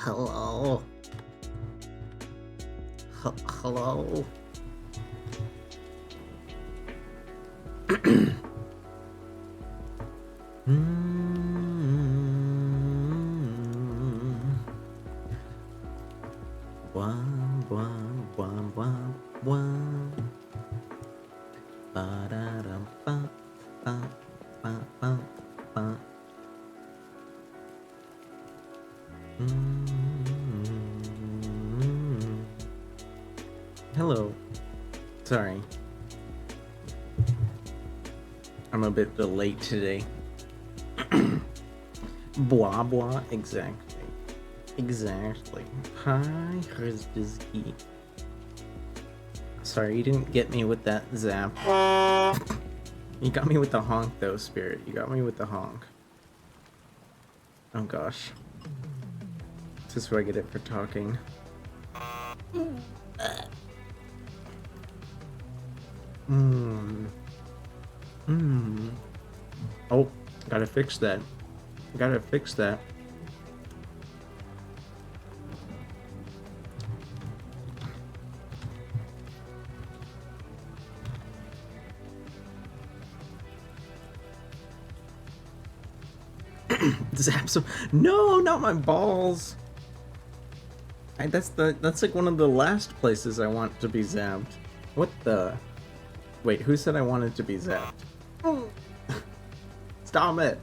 Hello? Hello? Why? Sorry. I'm a bit late today. Blah blah, exactly. Exactly. Hi, Rizbizky. Sorry, you didn't get me with that zap. You got me with the honk though, Spirit. You got me with the honk. Oh gosh. This is where I get it for talking. Oh, gotta fix that. Gotta fix that. Zaps. No, not my balls. That's like one of the last places I want to be zapped. What the? Wait, who said I wanted to be zapped? Stop it.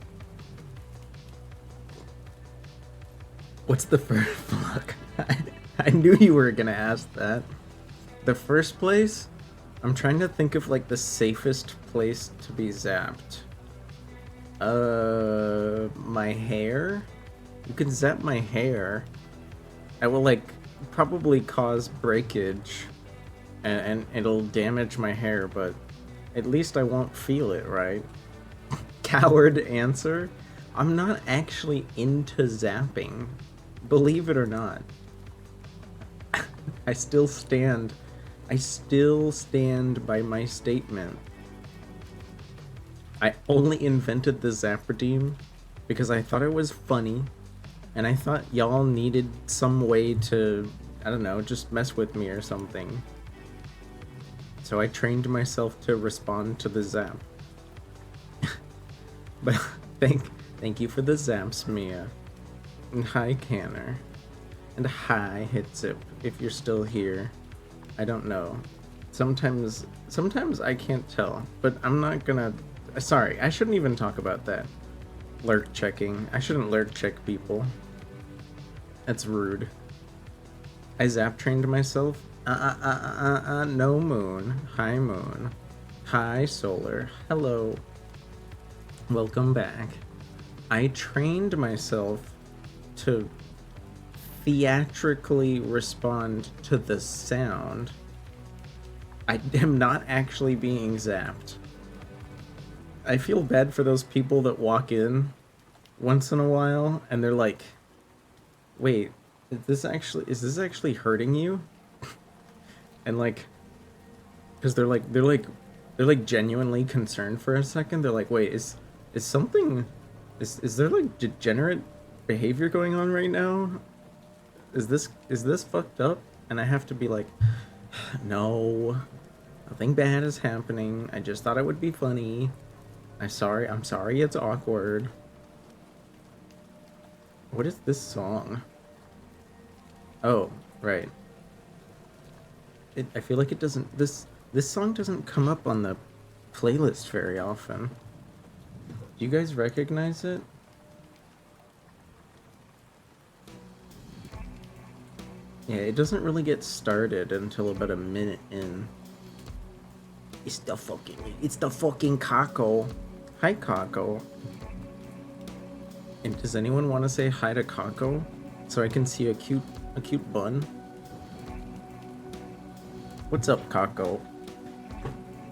What's the first look? I knew you were gonna ask that. The first place? I'm trying to think of like the safest place to be zapped. My hair? You can zap my hair. I will like probably cause breakage and it'll damage my hair, but at least I won't feel it, right? Coward answer? I'm not actually into zapping, believe it or not. I still stand by my statement. I only invented the zap redeem because I thought it was funny, and I thought y'all needed some way to, I don't know, just mess with me or something. So I trained myself to respond to the zap. But thank you for the zaps, Mia. And hi, Canner. And hi, Hitzip, if you're still here. I don't know. Sometimes I can't tell, but I'm not gonna... Sorry, I shouldn't even talk about that. Lurk checking. I shouldn't lurk check people. That's rude. I zap trained myself. No Moon. Hi Moon. Hi Solar. Hello. Welcome back. I trained myself to theatrically respond to the sound. I am not actually being zapped. I feel bad for those people that walk in once in a while and they're like, wait, is this actually hurting you? And like, because they're like genuinely concerned for a second. They're like, wait, is there like degenerate behavior going on right now? Is this fucked up? And I have to be like, no, nothing bad is happening. I just thought it would be funny. I'm sorry it's awkward. What is this song? Oh, right. I feel like it doesn't, this song doesn't come up on the playlist very often. Do you guys recognize it? Yeah, it doesn't really get started until about a minute in. It's the fucking Kako. Hi, Kako. And does anyone want to say hi to Kako? So I can see a cute bun? What's up, Kako?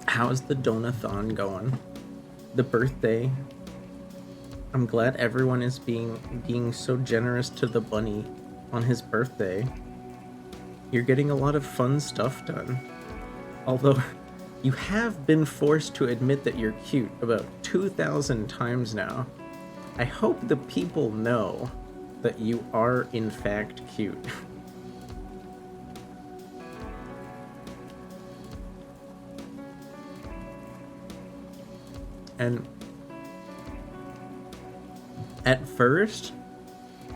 How's the donathon going? The birthday? I'm glad everyone is being so generous to the bunny on his birthday. You're getting a lot of fun stuff done. Although, you have been forced to admit that you're cute about 2,000 times now. I hope the people know that you are in fact cute. And at first,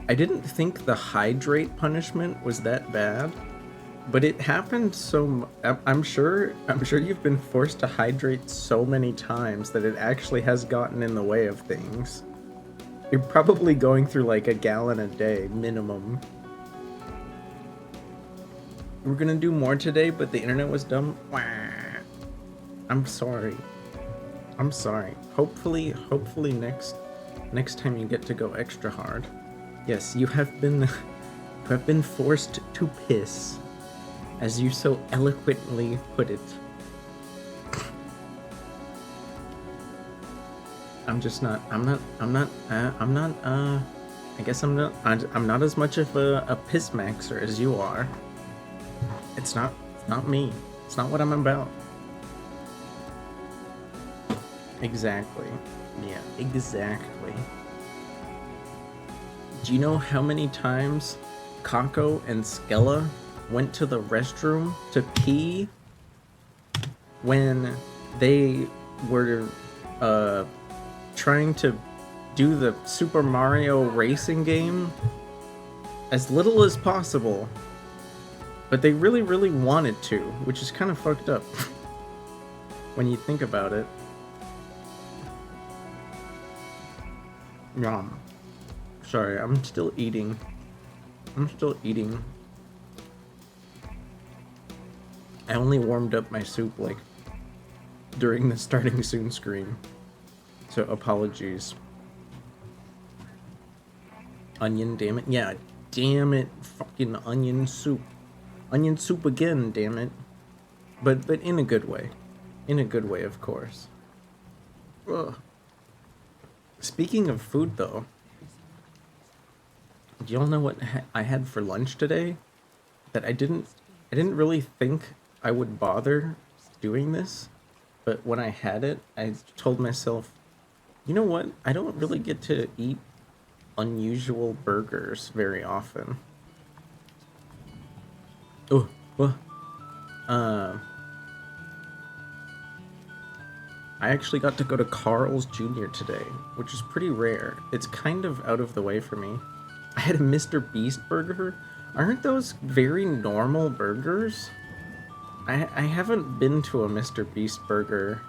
I didn't think the hydrate punishment was that bad, but it happened so I'm sure you've been forced to hydrate so many times that it actually has gotten in the way of things. You're probably going through like a gallon a day minimum. We're gonna do more today, but the internet was dumb. I'm sorry. I'm sorry. Hopefully next time you get to go extra hard. Yes, you have been forced to piss, as you so eloquently put it. I'm not as much of a piss maxer as you are. It's not me. It's not what I'm about. Exactly. Yeah, exactly. Do you know how many times Kako and Skella went to the restroom to pee when they were trying to do the Super Mario racing game as little as possible, but they really wanted to, which is kind of fucked up when you think about it. Yum. Sorry, I'm still eating. I only warmed up my soup like during the starting soon screen, so apologies. Onion, damn it. Yeah, damn it. Fucking onion soup. Onion soup again, damn it. But in a good way. In a good way, of course. Ugh. Speaking of food, though, do y'all know what I had for lunch today? That I didn't really think I would bother doing this, but when I had it, I told myself, you know what? I don't really get to eat unusual burgers very often. Oh, well, I actually got to go to Carl's Jr. today, which is pretty rare. It's kind of out of the way for me. I had a Mr. Beast burger. Aren't those very normal burgers? I haven't been to a Mr. Beast burger.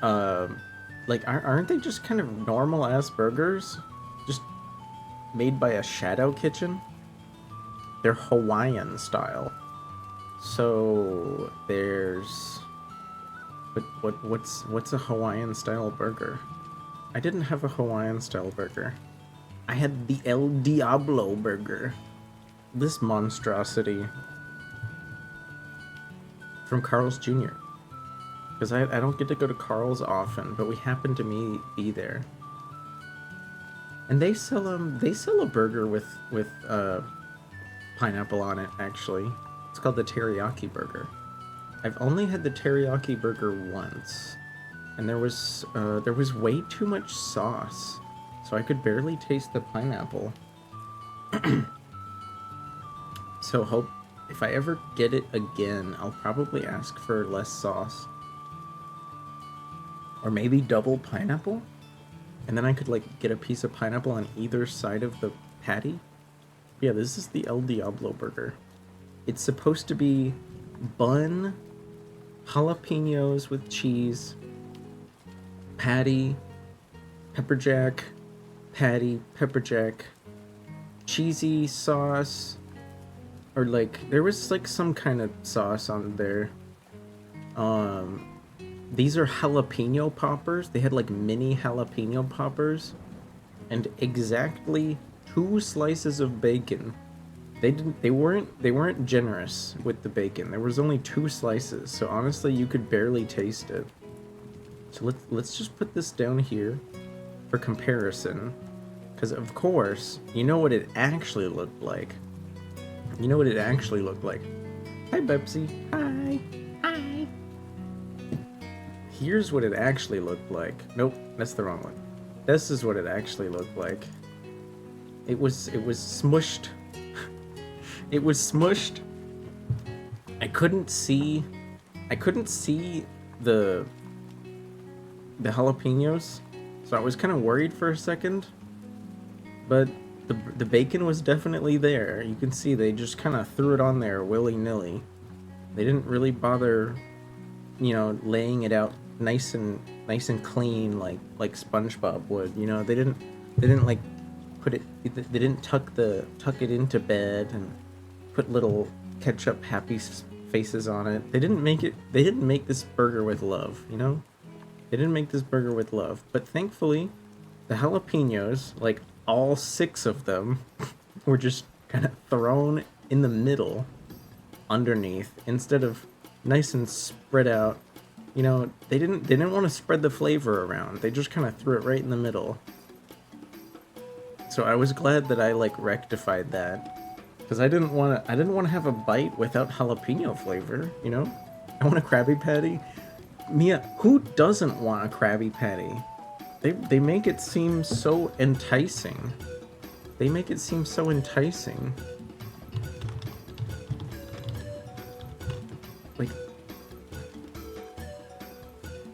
Like, aren't they just kind of normal-ass burgers? Just made by a shadow kitchen? They're Hawaiian style. So, there's... But what's a Hawaiian style burger? I didn't have a Hawaiian style burger. I had the El Diablo burger. This monstrosity. From Carl's Jr. Because I don't get to go to Carl's often, but we happen to be there. And they sell a burger with pineapple on it, actually. It's called the teriyaki burger. I've only had the teriyaki burger once, and there was way too much sauce, so I could barely taste the pineapple. So hope if I ever get it again, I'll probably ask for less sauce. Or maybe double pineapple? And then I could like get a piece of pineapple on either side of the patty. Yeah, this is the El Diablo burger. It's supposed to be bun, jalapenos with cheese, patty, pepper jack, patty, pepper jack, cheesy sauce, or like there was like some kind of sauce on there. These are jalapeno poppers. They had like mini jalapeno poppers and exactly 2 slices of bacon. They weren't generous with the bacon. There was only 2 slices, so honestly you could barely taste it. So let's just put this down here for comparison, because of course you know what it actually looked like. You know what it actually looked like. Hi Bepsy. Hi. Hi. Here's what it actually looked like. Nope, that's the wrong one. This is what it actually looked like. It was smushed. It was smushed. I couldn't see the jalapenos, so I was kind of worried for a second. But the bacon was definitely there. You can see they just kind of threw it on there willy-nilly. They didn't really bother, you know, laying it out nice and clean like SpongeBob would. You know, they didn't like put it. They didn't tuck it into bed and put little ketchup happy faces on it. They didn't make this burger with love, you know? They didn't make this burger with love. But thankfully, the jalapenos, like all 6 of them, were just kind of thrown in the middle underneath instead of nice and spread out. You know, they didn't want to spread the flavor around. They just kind of threw it right in the middle. So I was glad that I like rectified that, because I didn't want to have a bite without jalapeno flavor, you know? I want a Krabby Patty. Mia, who doesn't want a Krabby Patty? They make it seem so enticing. They make it seem so enticing. Like,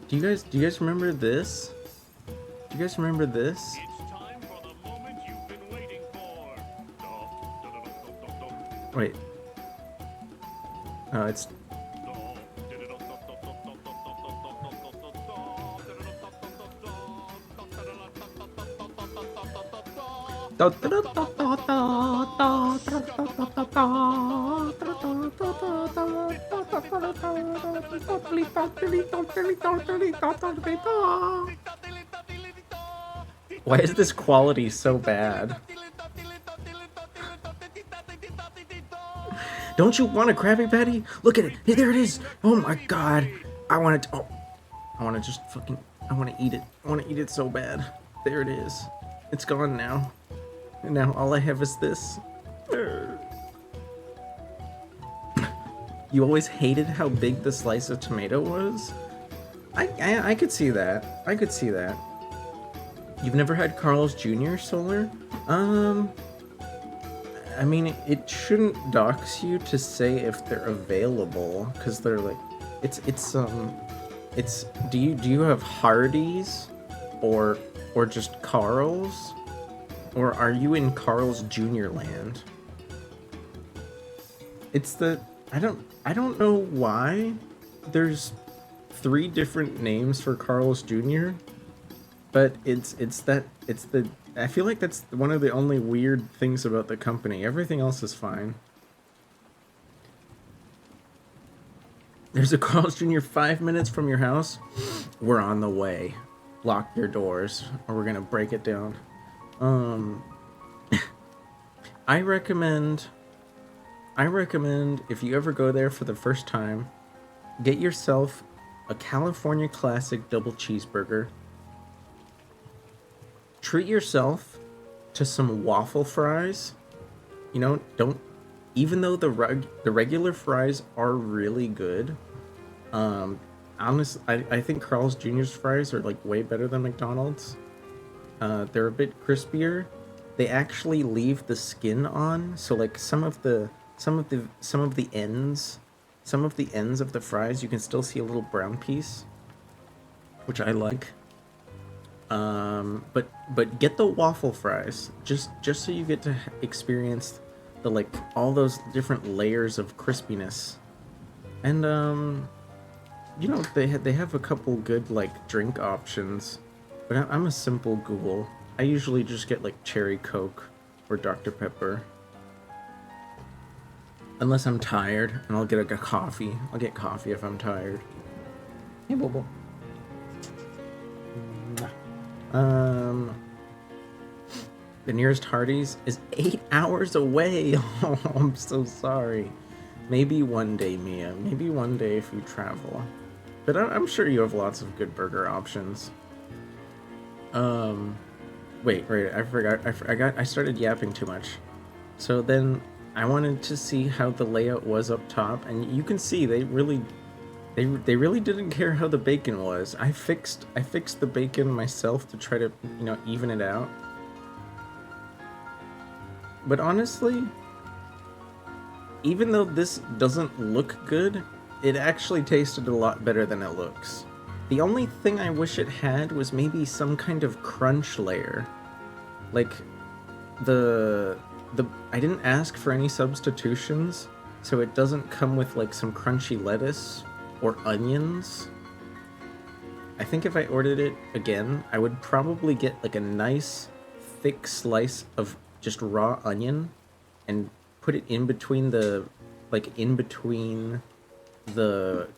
do you guys remember this? Do you guys remember this? It's time for the moment you've been waiting for. Wait. Oh, it's... Why is this quality so bad? Don't you want a Krabby Patty? Look at it. Hey, there it is. Oh my god. I want to... Oh. I want to just fucking... I want to eat it. I want to eat it so bad. There it is. It's gone now. And now all I have is this. You always hated how big the slice of tomato was? I could see that. I could see that. You've never had Carl's Jr. Solar? I mean, it shouldn't dox you to say if they're available, because they're like, do you have Hardee's or just Carl's, or are you in Carl's Jr. land? It's the I don't know why there's 3 different names for Carl's Jr. But I feel like that's one of the only weird things about the company. Everything else is fine. There's a Carl's Jr. 5 minutes from your house. We're on the way. Lock your doors, or we're gonna break it down. I recommend if you ever go there for the first time, get yourself a California Classic double cheeseburger. Treat yourself to some waffle fries. You know, even though the regular fries are really good, honestly, I think Carl's Jr.'s fries are like way better than McDonald's. They're a bit crispier. They actually leave the skin on, so like some of the ends of the fries, you can still see a little brown piece, which I like. But get the waffle fries just so you get to experience the like all those different layers of crispiness. And you know, they have a couple good like drink options, but I'm a simple ghoul. I usually just get like cherry Coke or Dr. Pepper. Unless I'm tired, and I'll get like a coffee. I'll get coffee if I'm tired. Hey, Bobo. The nearest Hardee's is 8 hours away. Oh, I'm so sorry. Maybe one day, Mia. Maybe one day if you travel. But I'm sure you have lots of good burger options. Wait, I forgot. I started yapping too much. So then I wanted to see how the layout was up top, and you can see they really didn't care how the bacon was. I fixed the bacon myself to try to, you know, even it out. But honestly, even though this doesn't look good, it actually tasted a lot better than it looks. The only thing I wish it had was maybe some kind of crunch layer. Like, I didn't ask for any substitutions, so it doesn't come with like some crunchy lettuce or onions. I think if I ordered it again, I would probably get like a nice thick slice of just raw onion and put it in between the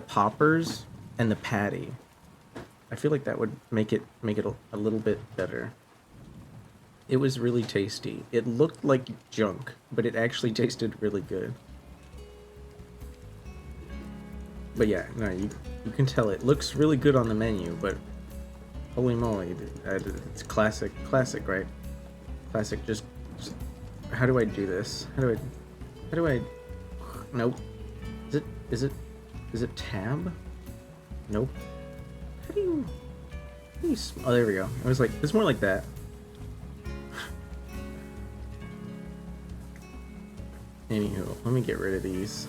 poppers and the patty. I feel like that would make it a little bit better. It was really tasty. It looked like junk, but it actually tasted really good. But yeah, no, you can tell it looks really good on the menu, but holy moly, it's classic, right? Classic. Just how do I do this? How do I? Nope. Is it? Is it tab? Nope. How do you? Oh, there we go. I was like, it's more like that. Anywho, let me get rid of these.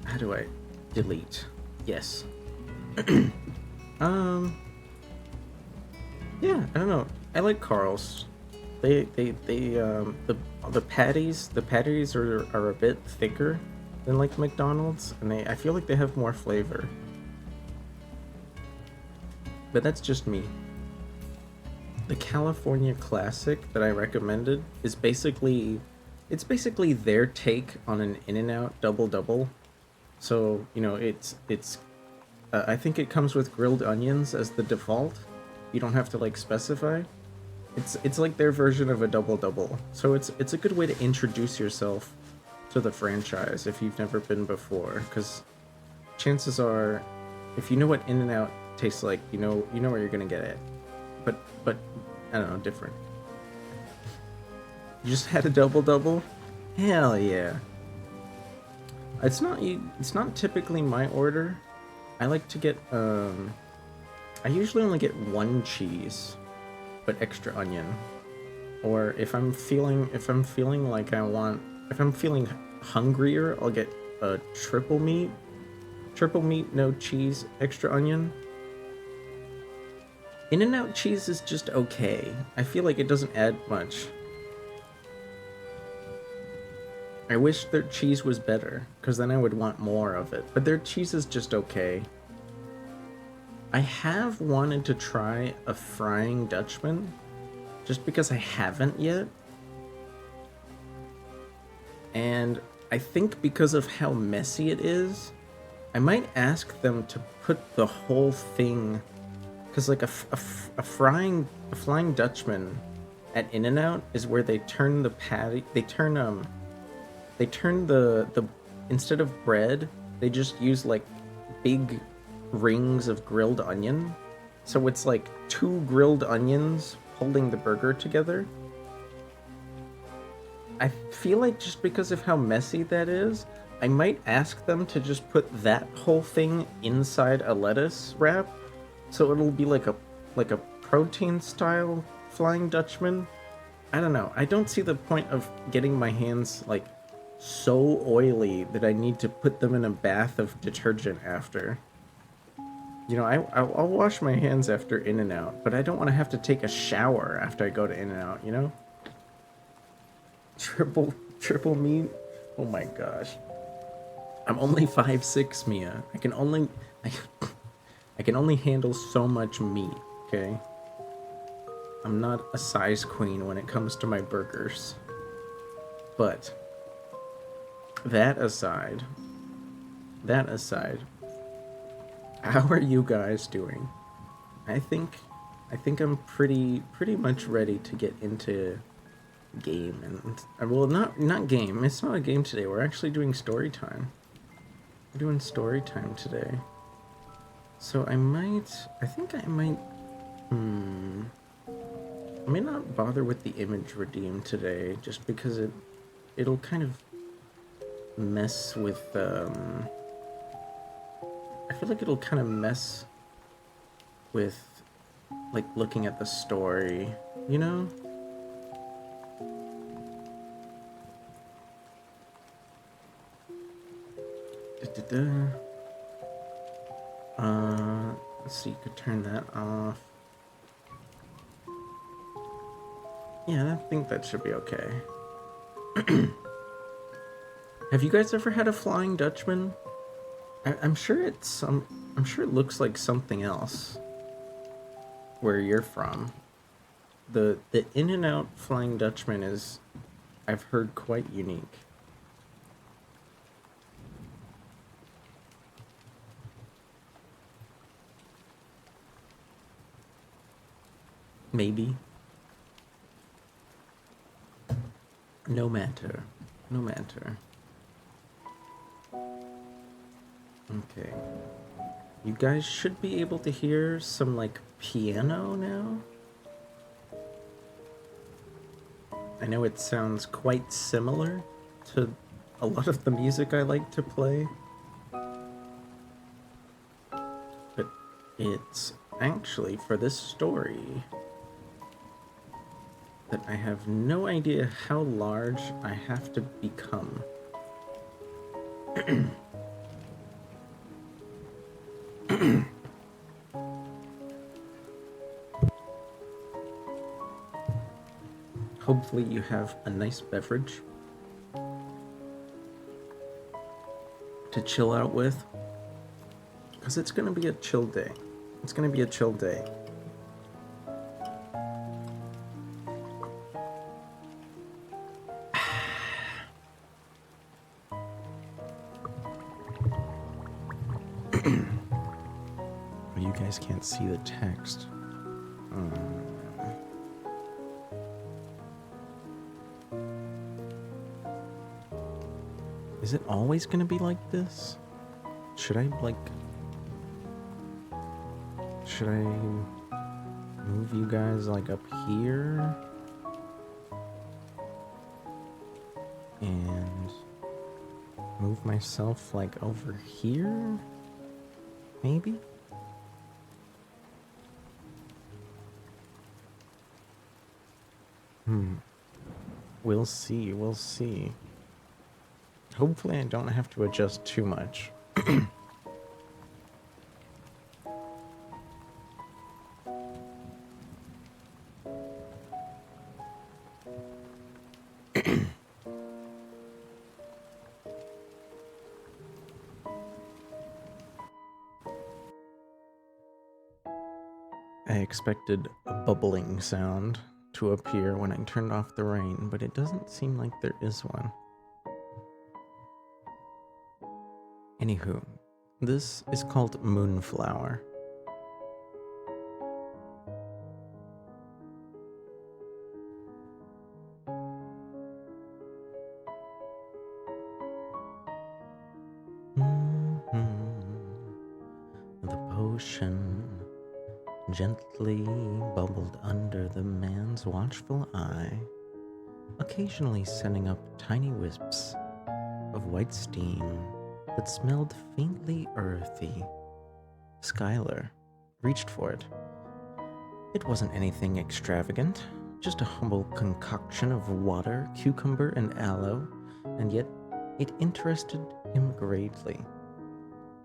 How do I delete? Yes. Yeah, I don't know. I like Carl's. The patties are a bit thicker than like McDonald's, and I feel like they have more flavor. But that's just me. The California Classic that I recommended is basically their take on an In-N-Out double double. So, you know, I think it comes with grilled onions as the default. You don't have to like specify. It's like their version of a double double. So it's a good way to introduce yourself to the franchise if you've never been before, because chances are, if you know what In-N-Out tastes like, you know where you're gonna get it. But I don't know, different. You just had a double double? Hell yeah. It's not typically my order. I like to get I usually only get one cheese, but extra onion. Or if I'm feeling hungrier, I'll get a triple meat, no cheese, extra onion. In-N-Out cheese is just okay. I feel like it doesn't add much. I wish their cheese was better, because then I would want more of it. But their cheese is just okay. I have wanted to try a Frying Dutchman, just because I haven't yet. And I think because of how messy it is, I might ask them to put the whole thing, because like a Flying Dutchman at In-N-Out is where they turn the patty, they turn the instead of bread, they just use like big rings of grilled onion. So it's like 2 grilled onions holding the burger together. I feel like just because of how messy that is, I might ask them to just put that whole thing inside a lettuce wrap, so it'll be like a protein style Flying Dutchman. I don't know. I don't see the point of getting my hands like so oily that I need to put them in a bath of detergent after. You know, I'll wash my hands after In-N-Out, but I don't want to have to take a shower after I go to In-N-Out, you know? Triple meat? Oh my gosh. I'm only 5'6", Mia. I can only handle so much meat, okay? I'm not a size queen when it comes to my burgers. But that aside, how are you guys doing? I think I'm pretty much ready to get into game, and well, not game. It's not a game today. We're actually doing story time. We're doing story time today. So I think I might I may not bother with the image redeem today, just because it'll kind of mess with I feel like it'll kind of mess with like looking at the story, you know? Let's see, you could turn that off. Yeah, I think that should be okay. Have you guys ever had a Flying Dutchman? I'm sure it looks like something else where you're from. The In-N-Out Flying Dutchman is, I've heard, quite unique. Maybe. No matter. No matter. Okay. You guys should be able to hear some, like, piano now. I know it sounds quite similar to a lot of the music I like to play, but it's actually for this story that I have no idea how large I have to become. Hopefully you have a nice beverage to chill out with, because it's going to be a chill day. It's going to be a chill day. You guys can't see the text. Is it always gonna be like this? Should I move you guys like up here? And move myself like over here? Maybe? We'll see, we'll see. Hopefully I don't have to adjust too much. I expected a bubbling sound to appear when I turned off the rain, but it doesn't seem like there is one. Anywho, this is called Moonflower. The potion gently bubbled under the man's watchful eye, occasionally sending up tiny wisps of white steam that smelled faintly earthy. Skylar reached for it. It wasn't anything extravagant, just a humble concoction of water, cucumber, and aloe, and yet it interested him greatly.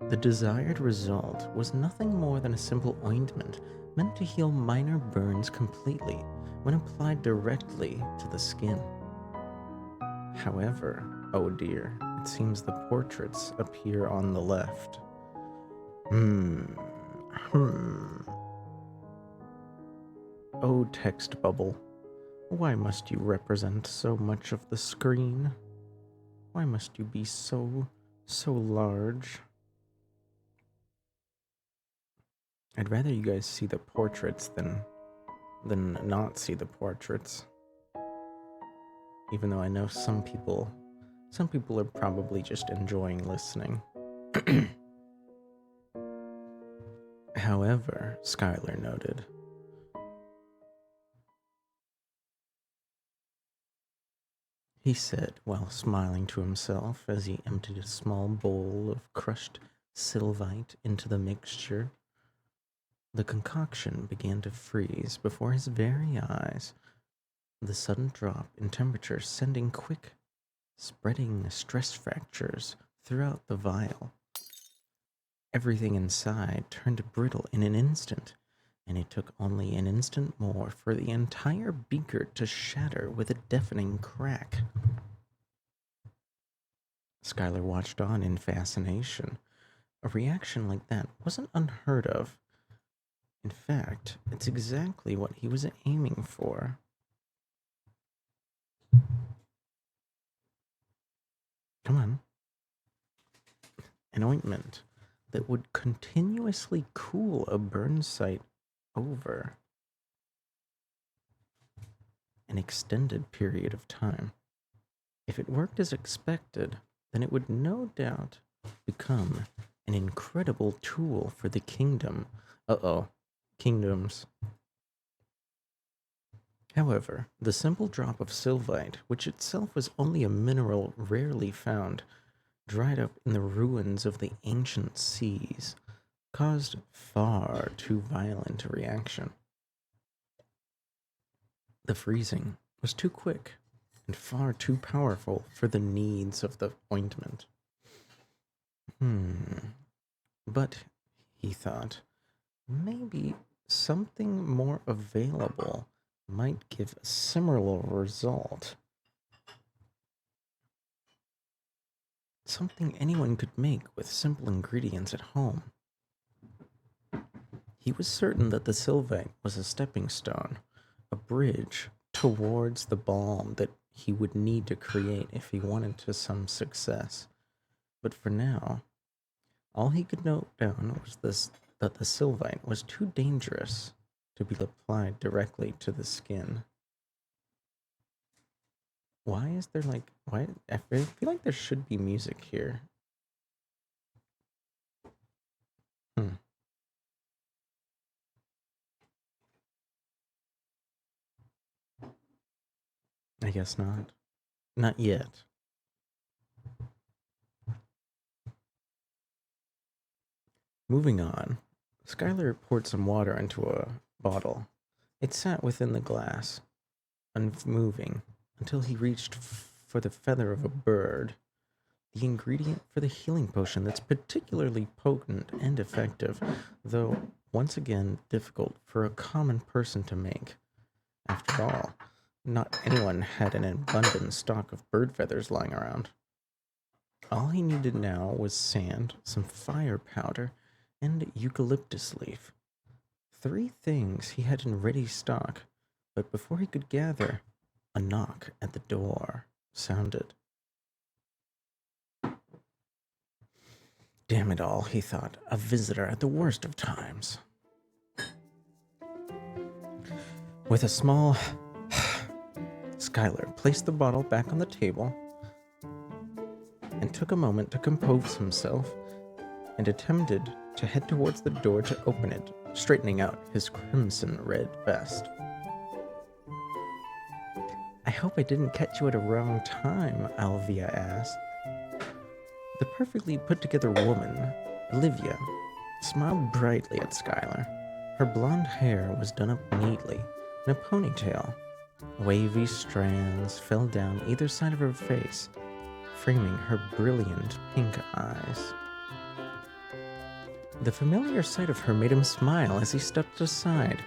The desired result was nothing more than a simple ointment meant to heal minor burns completely when applied directly to the skin. However, oh dear, it seems the portraits appear on the left. Oh, text bubble, why must you represent so much of the screen? Why must you be so large? I'd rather you guys see the portraits than not see the portraits. Even though I know some people are probably just enjoying listening. However, Skylar noted, he said while smiling to himself as he emptied a small bowl of crushed sylvite into the mixture. The concoction began to freeze before his very eyes, the sudden drop in temperature sending quick, spreading stress fractures throughout the vial. Everything inside turned brittle in an instant, and it took only an instant more for the entire beaker to shatter with a deafening crack. Skylar watched on in fascination. A reaction like that wasn't unheard of. In fact, it's exactly what he was aiming for. Come on. An ointment that would continuously cool a burn site over. an extended period of time. If it worked as expected, then it would no doubt become an incredible tool for the kingdom. Kingdoms. However, the simple drop of sylvite, which itself was only a mineral rarely found, dried up in the ruins of the ancient seas, caused far too violent a reaction. The freezing was too quick and far too powerful for the needs of the ointment. But, he thought, maybe something more available might give a similar result. Something anyone could make with simple ingredients at home. He was certain that the sylvite was a stepping stone, a bridge towards the balm that he would need to create if he wanted to some success. But for now, all he could note down was that the sylvite was too dangerous to be applied directly to the skin. Why is there I feel like there should be music here. I guess not. Not yet. Moving on, Skylar poured some water into a bottle. It sat within the glass, unmoving, until he reached for the feather of a bird, the ingredient for the healing potion that's particularly potent and effective, though once again difficult for a common person to make. After all, not anyone had an abundant stock of bird feathers lying around. All he needed now was sand, some fire powder, and eucalyptus leaf. 3 things he had in ready stock, but before he could gather, a knock at the door sounded. Damn it all, he thought, a visitor at the worst of times. With a small Skylar placed the bottle back on the table and took a moment to compose himself and attempted to head towards the door to open it, straightening out his crimson red vest. I hope I didn't catch you at a wrong time, Alvia asked. The perfectly put together woman, Olivia, smiled brightly at Skylar. Her blonde hair was done up neatly in a ponytail. Wavy strands fell down either side of her face, framing her brilliant pink eyes. The familiar sight of her made him smile as he stepped aside,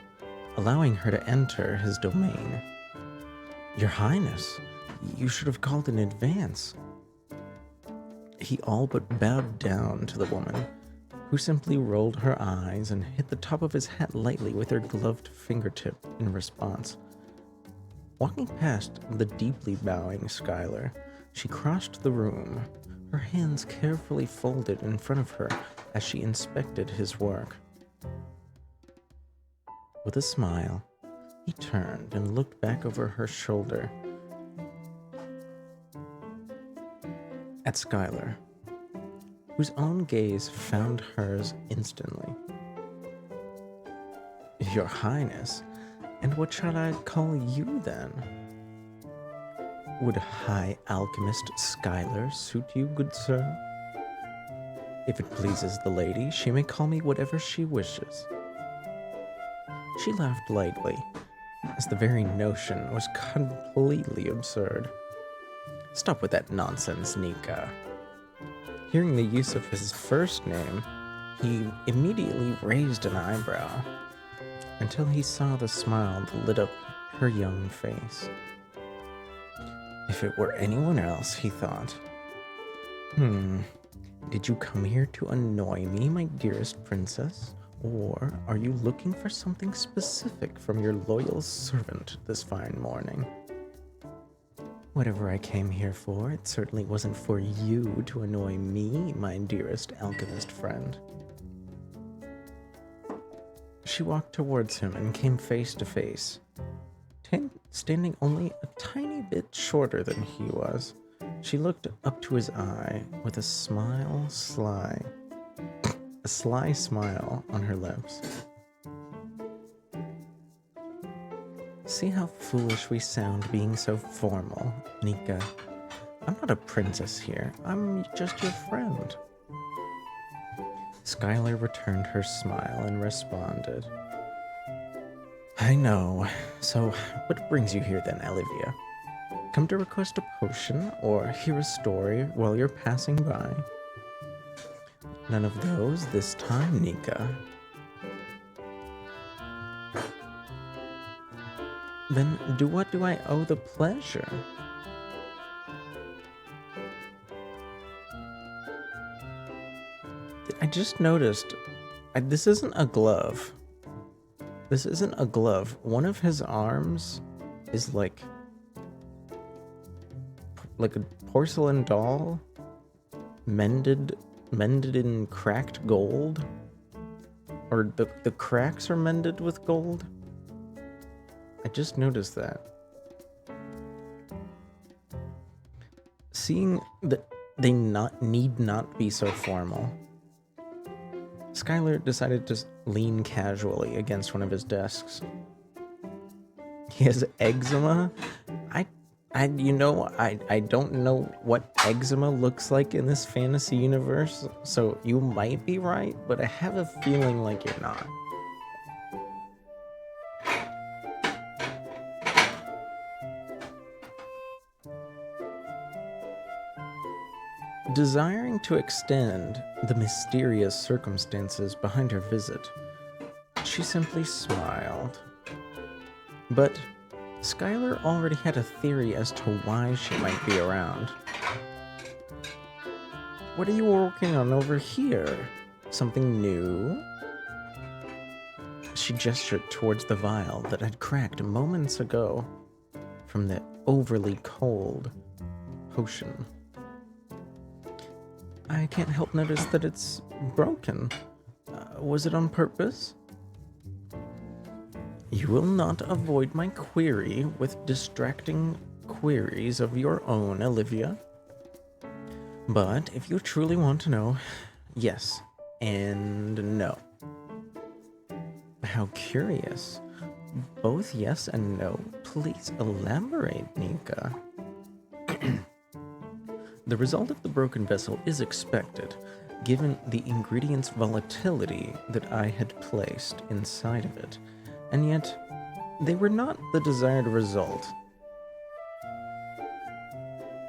allowing her to enter his domain. Your Highness, you should have called in advance. He all but bowed down to the woman, who simply rolled her eyes and hit the top of his hat lightly with her gloved fingertip in response. Walking past the deeply bowing Skylar, she crossed the room, her hands carefully folded in front of her as she inspected his work. With a smile, he turned and looked back over her shoulder at Skylar, whose own gaze found hers instantly. Your Highness, and what shall I call you then? Would High Alchemist Skylar suit you, good sir? If it pleases the lady, she may call me whatever she wishes. She laughed lightly, as the very notion was completely absurd. Stop with that nonsense, Nika. Hearing the use of his first name, he immediately raised an eyebrow, until he saw the smile that lit up her young face. If it were anyone else, he thought. Did you come here to annoy me, my dearest princess? Or are you looking for something specific from your loyal servant this fine morning? Whatever I came here for, it certainly wasn't for you to annoy me, my dearest alchemist friend. She walked towards him and came face to face. standing only a tiny bit shorter than he was. She looked up to his eye with a sly smile on her lips. See how foolish we sound being so formal, Nika. I'm not a princess here. I'm just your friend. Skylar returned her smile and responded, I know. So, what brings you here then, Olivia? Come to request a potion or hear a story while you're passing by? None of those this time, Nika. Then what do I owe the pleasure? I just noticed, this isn't a glove. This isn't a glove. One of his arms is like a porcelain doll, mended in cracked gold, or the cracks are mended with gold. I just noticed that. Seeing that they need not be so formal, Skylar decided to lean casually against one of his desks. He has eczema. I don't know what eczema looks like in this fantasy universe, so you might be right, but I have a feeling like you're not. Desiring to extend the mysterious circumstances behind her visit, she simply smiled. But Skylar already had a theory as to why she might be around. What are you working on over here? Something new? She gestured towards the vial that had cracked moments ago from the overly cold potion. I can't help notice that it's broken. Was it on purpose? You will not avoid my query with distracting queries of your own, Olivia. But if you truly want to know, yes and no. How curious. Both yes and no. Please elaborate, Nika. The result of the broken vessel is expected, given the ingredient's volatility that I had placed inside of it, and yet they were not the desired result.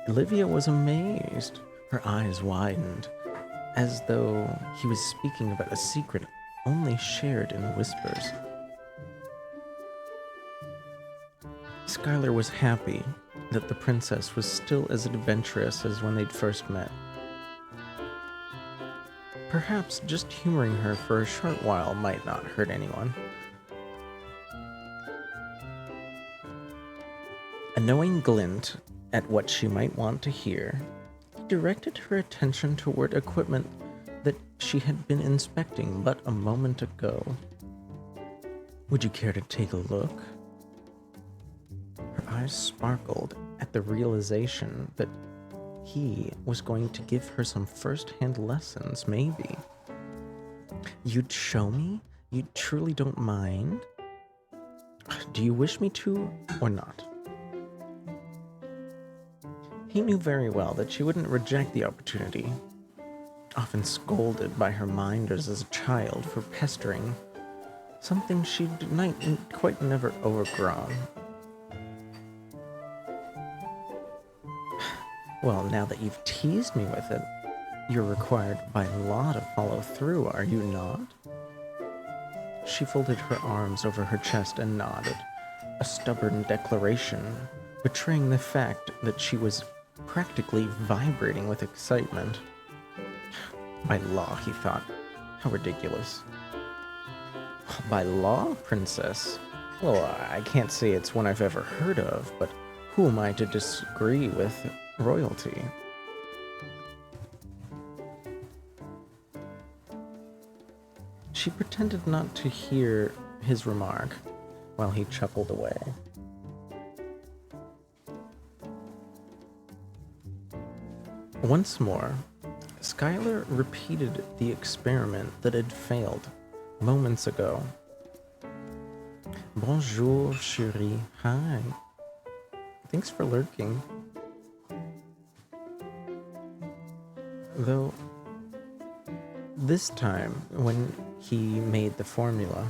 Olivia was amazed. Her eyes widened, as though he was speaking about a secret only shared in whispers. Skylar was happy that the princess was still as adventurous as when they'd first met. Perhaps just humoring her for a short while might not hurt anyone. A knowing glint at what she might want to hear, he directed her attention toward equipment that she had been inspecting but a moment ago. Would you care to take a look? Her eyes sparkled at the realization that he was going to give her some first-hand lessons, maybe. You'd show me? You truly don't mind? Do you wish me to, or not? He knew very well that she wouldn't reject the opportunity, often scolded by her minders as a child for pestering, something she'd quite never overgrown. Well, now that you've teased me with it, you're required by law to follow through, are you not? She folded her arms over her chest and nodded, a stubborn declaration, betraying the fact that she was practically vibrating with excitement. By law, he thought. How ridiculous. By law, princess? Well, I can't say it's one I've ever heard of, but who am I to disagree with royalty? She pretended not to hear his remark while he chuckled away. Once more, Skylar repeated the experiment that had failed moments ago. Bonjour, chérie. Hi. Thanks for lurking. Though, this time, when he made the formula,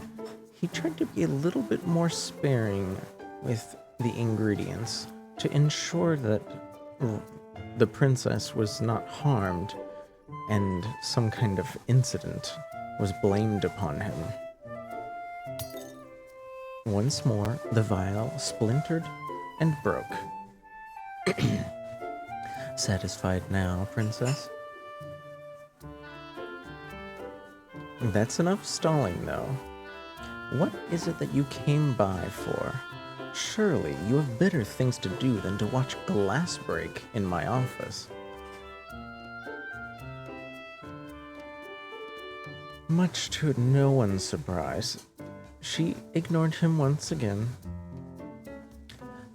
he tried to be a little bit more sparing with the ingredients to ensure that the princess was not harmed and some kind of incident was blamed upon him. Once more, the vial splintered and broke. Satisfied now, princess? That's enough stalling, though. What is it that you came by for? Surely you have better things to do than to watch glass break in my office. Much to no one's surprise, she ignored him once again.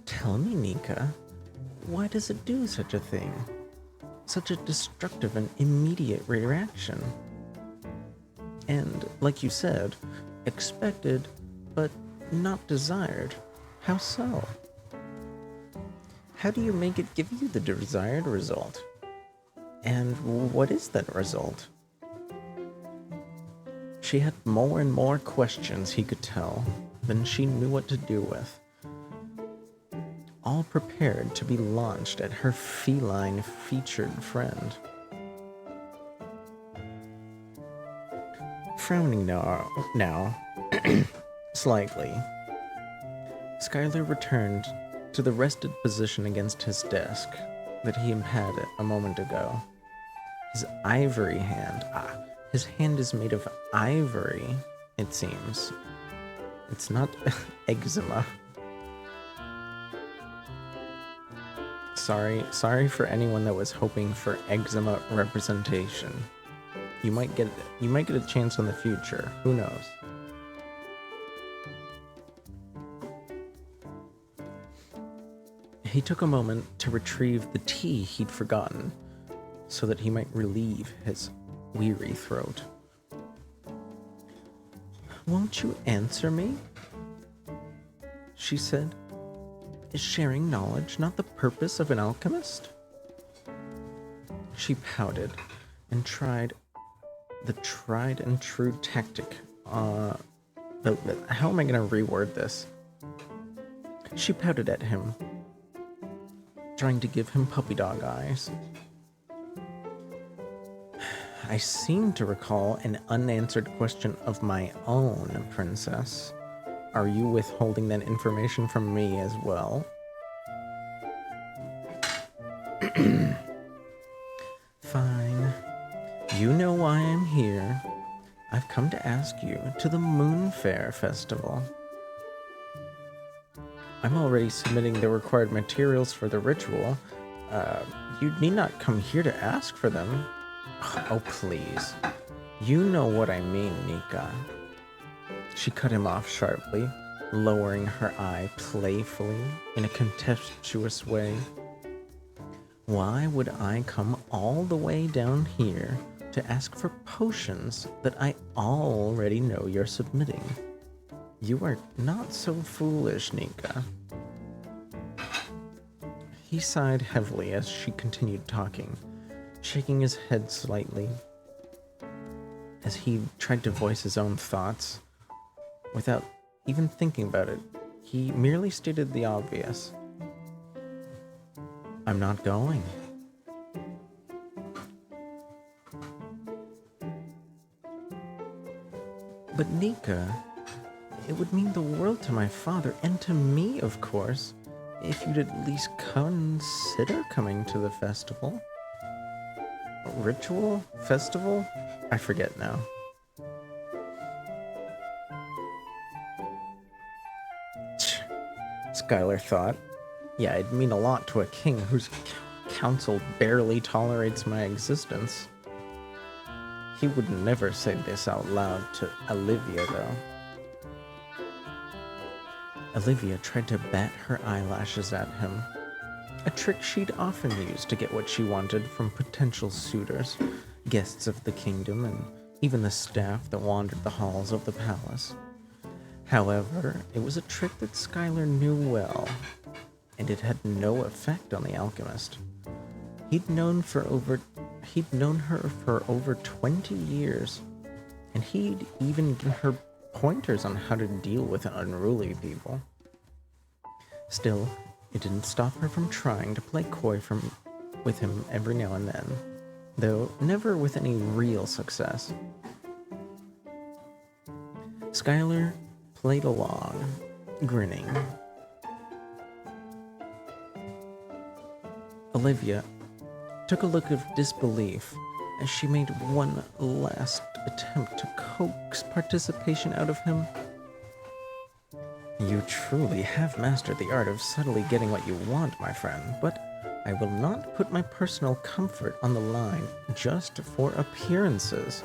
Tell me, Nika, why does it do such a thing? Such a destructive and immediate reaction? And, like you said, expected, but not desired. How so? How do you make it give you the desired result? And what is that result? She had more and more questions he could tell than she knew what to do with, all prepared to be launched at her feline-featured friend. Frowning now slightly, Skylar returned to the rested position against his desk that he had a moment ago. His ivory hand. His hand is made of ivory, it seems. It's not eczema. Sorry for anyone that was hoping for eczema representation. You might get a chance in the future. Who knows? He took a moment to retrieve the tea he'd forgotten, so that he might relieve his weary throat. Won't you answer me? She said. Is sharing knowledge not the purpose of an alchemist? She pouted and tried the tried and true tactic. How am I going to reword this? She pouted at him, trying to give him puppy dog eyes. I seem to recall an unanswered question of my own, princess. Are you withholding that information from me as well? Fine. You know why I'm here. I've come to ask you to the Moonflower Festival. I'm already submitting the required materials for the ritual. You need not come here to ask for them. Oh, please. You know what I mean, Nika. She cut him off sharply, lowering her eye playfully in a contemptuous way. Why would I come all the way down here to ask for potions that I already know you're submitting? You are not so foolish, Nika. He sighed heavily as she continued talking, shaking his head slightly as he tried to voice his own thoughts. Without even thinking about it, he merely stated the obvious. I'm not going. But Nika, it would mean the world to my father and to me, of course, if you'd at least consider coming to the festival. Ritual? Festival? I forget now. Skylar thought. Yeah, it'd mean a lot to a king whose council barely tolerates my existence. He would never say this out loud to Olivia, though. Olivia tried to bat her eyelashes at him. a trick she'd often use to get what she wanted from potential suitors, guests of the kingdom, and even the staff that wandered the halls of the palace. However, it was a trick that Skylar knew well, and it had no effect on the alchemist. He'd known her for over 20 years, and he'd even given her pointers on how to deal with unruly people. Still, it didn't stop her from trying to play coy with him every now and then, though never with any real success. Skylar played along, grinning. Olivia took a look of disbelief as she made one last attempt to coax participation out of him. You truly have mastered the art of subtly getting what you want, my friend, but I will not put my personal comfort on the line just for appearances.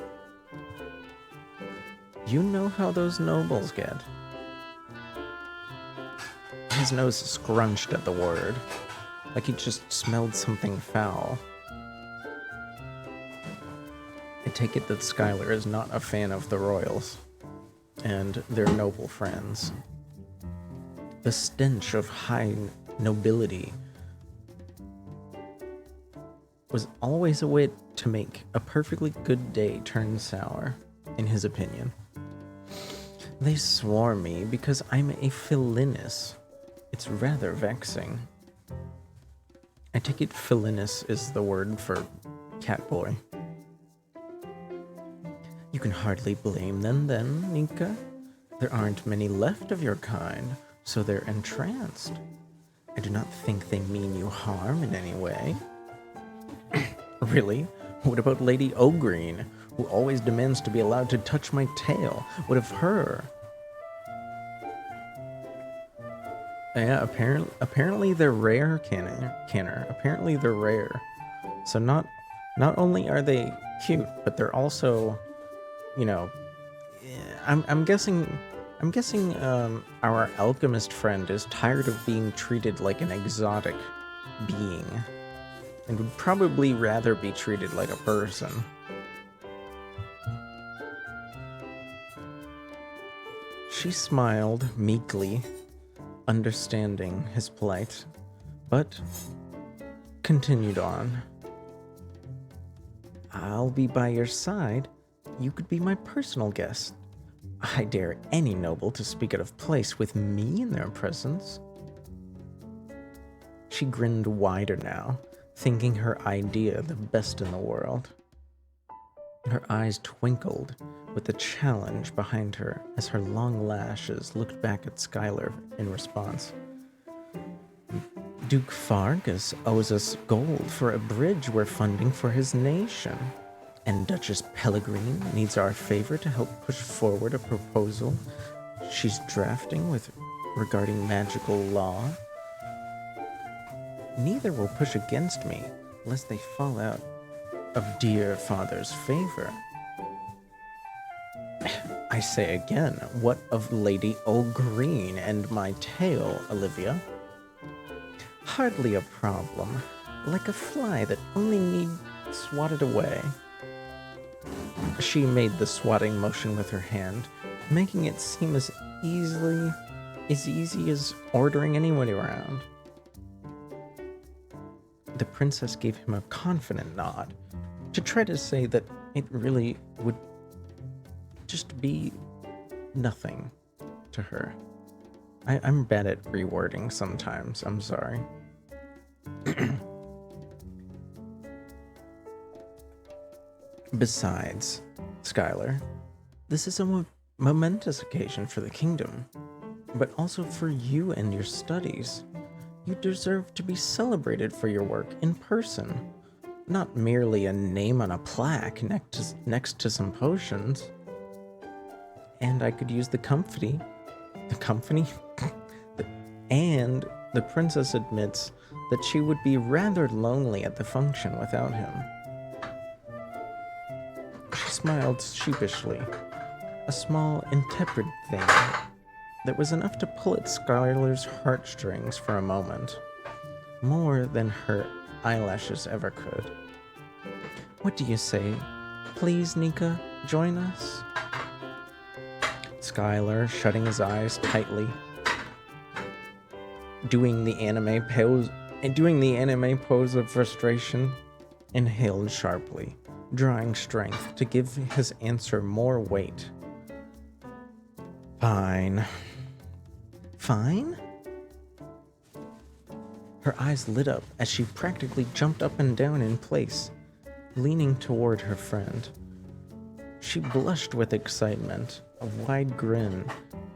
You know how those nobles get. His nose scrunched at the word, like he just smelled something foul. I take it that Skylar is not a fan of the royals and their noble friends. The stench of high nobility was always a way to make a perfectly good day turn sour, in his opinion. They swore me because I'm a Philinus. It's rather vexing. I take it Philinus is the word for catboy. You can hardly blame them then, Nika. There aren't many left of your kind, so they're entranced. I do not think they mean you harm in any way. Really? What about Lady O'Green, who always demands to be allowed to touch my tail? What of her? Yeah, apparently they're rare, Canner. Apparently they're rare. So not only are they cute, but they're also, you know, I'm guessing our alchemist friend is tired of being treated like an exotic being and would probably rather be treated like a person. She smiled meekly, understanding his plight, but continued on. I'll be by your side. You could be my personal guest. I dare any noble to speak out of place with me in their presence. She grinned wider now, thinking her idea the best in the world. Her eyes twinkled with the challenge behind her as her long lashes looked back at Skylar in response. Duke Fargus owes us gold for a bridge we're funding for his nation, and Duchess Pellegrine needs our favor to help push forward a proposal she's drafting regarding magical law. Neither will push against me lest they fall out of dear father's favor. I say again, what of Lady O'Green and my tail, Olivia? Hardly a problem, like a fly that only needs swatted away. She made the swatting motion with her hand, making it seem as easy as ordering anyone around. The princess gave him a confident nod to try to say that it really would just be nothing to her. I'm bad at rewording sometimes, I'm sorry. Besides, Skylar, this is a momentous occasion for the kingdom, but also for you and your studies. You deserve to be celebrated for your work in person, not merely a name on a plaque next to some potions. And I could use the company, and the princess admits that she would be rather lonely at the function without him. She smiled sheepishly, a small, intepid thing that was enough to pull at Skylar's heartstrings for a moment. more than her eyelashes ever could. What do you say? Please, Nika, join us? Skylar, shutting his eyes tightly, doing the anime pose of frustration, inhaled sharply, drawing strength to give his answer more weight. Fine. Fine? Her eyes lit up as she practically jumped up and down in place, leaning toward her friend. She blushed with excitement, a wide grin,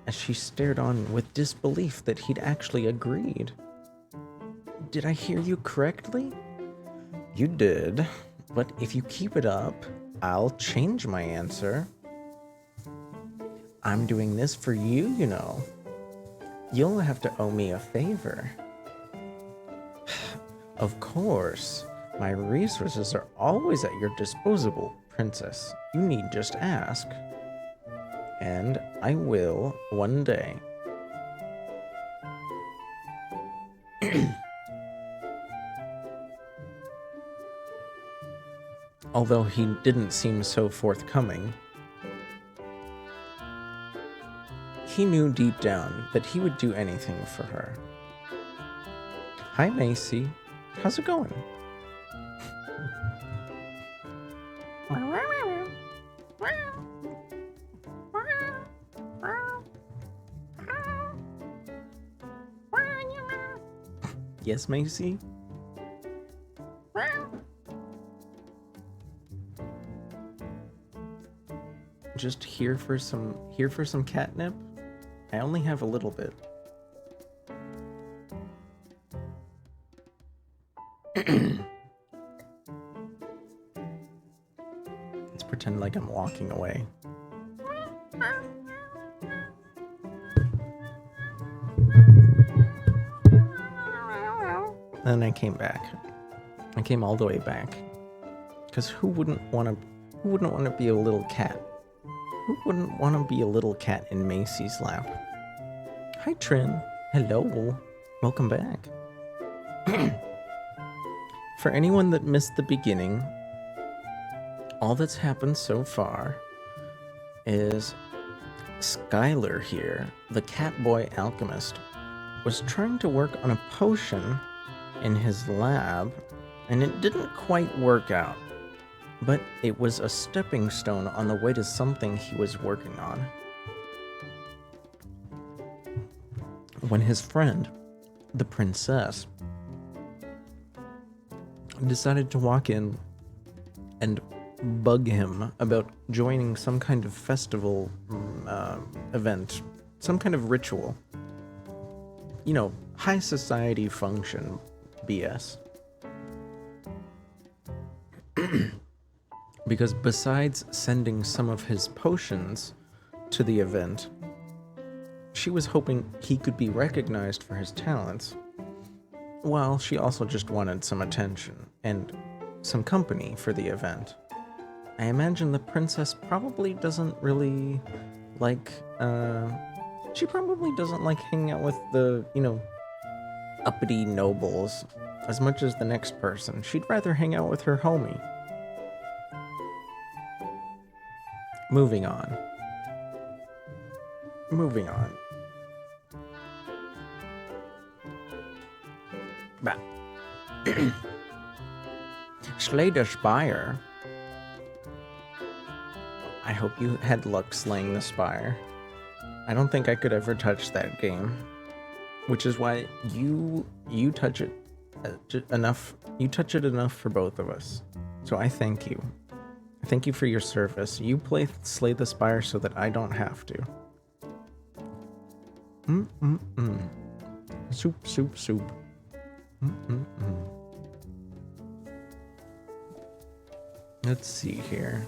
as she stared on with disbelief that he'd actually agreed. Did I hear you correctly? You did, but if you keep it up, I'll change my answer. I'm doing this for you, you know. You'll have to owe me a favor. Of course, my resources are always at your disposal, princess. You need just ask. And I will one day. Although he didn't seem so forthcoming, he knew deep down that he would do anything for her. Hi, Macy. How's it going? Yes, Macy? Just here for some catnip? I only have a little bit. Let's pretend like I'm walking away. Then I came back. I came all the way back. Because who wouldn't want to be a little cat? Who wouldn't want to be a little cat in Macy's lap? Hi, Trin. Hello. Welcome back. For anyone that missed the beginning, all that's happened so far is Skylar here, the Catboy alchemist, was trying to work on a potion in his lab, and it didn't quite work out. But it was a stepping stone on the way to something he was working on. When his friend, the princess, decided to walk in and bug him about joining some kind of festival event, some kind of ritual. You know, high society function BS. Because besides sending some of his potions to the event, she was hoping he could be recognized for his talents, while she also just wanted some attention and some company for the event. I imagine the princess probably doesn't really like, she probably doesn't like hanging out with the, uppity nobles as much as the next person. She'd rather hang out with her homie. Moving on. Bah. Slay the Spire. I hope you had luck slaying the Spire. I don't think I could ever touch that game. Which is why you touch it enough. You touch it enough for both of us. So I thank you. I thank you for your service. You play Slay the Spire so that I don't have to. Soup. Let's see here.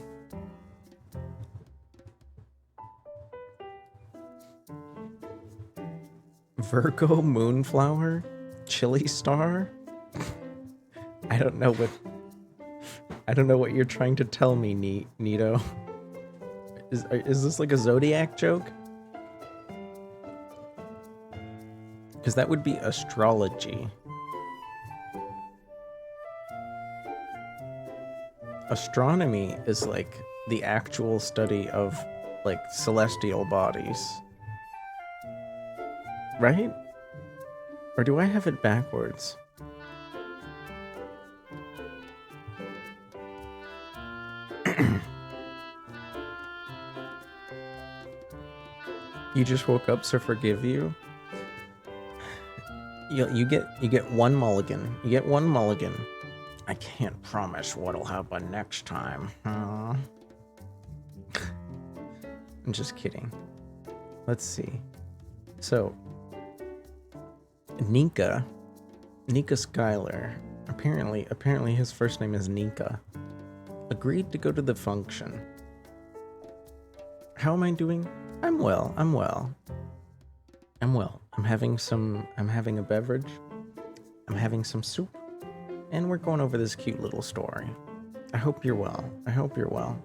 Virgo Moonflower? Chili Star? I don't know what you're trying to tell me, Nito. Is this like a Zodiac joke? Because that would be astrology. astronomy is like the actual study of like celestial bodies. Right? Or do I have it backwards? You just woke up, so forgive you. You get one mulligan. You get one mulligan. I can't promise what'll happen next time. I'm just kidding. Let's see. So, Nika Skylar, apparently his first name is Nika, agreed to go to the function. How am I doing? I'm well. I'm having a beverage. I'm having some soup. And we're going over this cute little story. I hope you're well.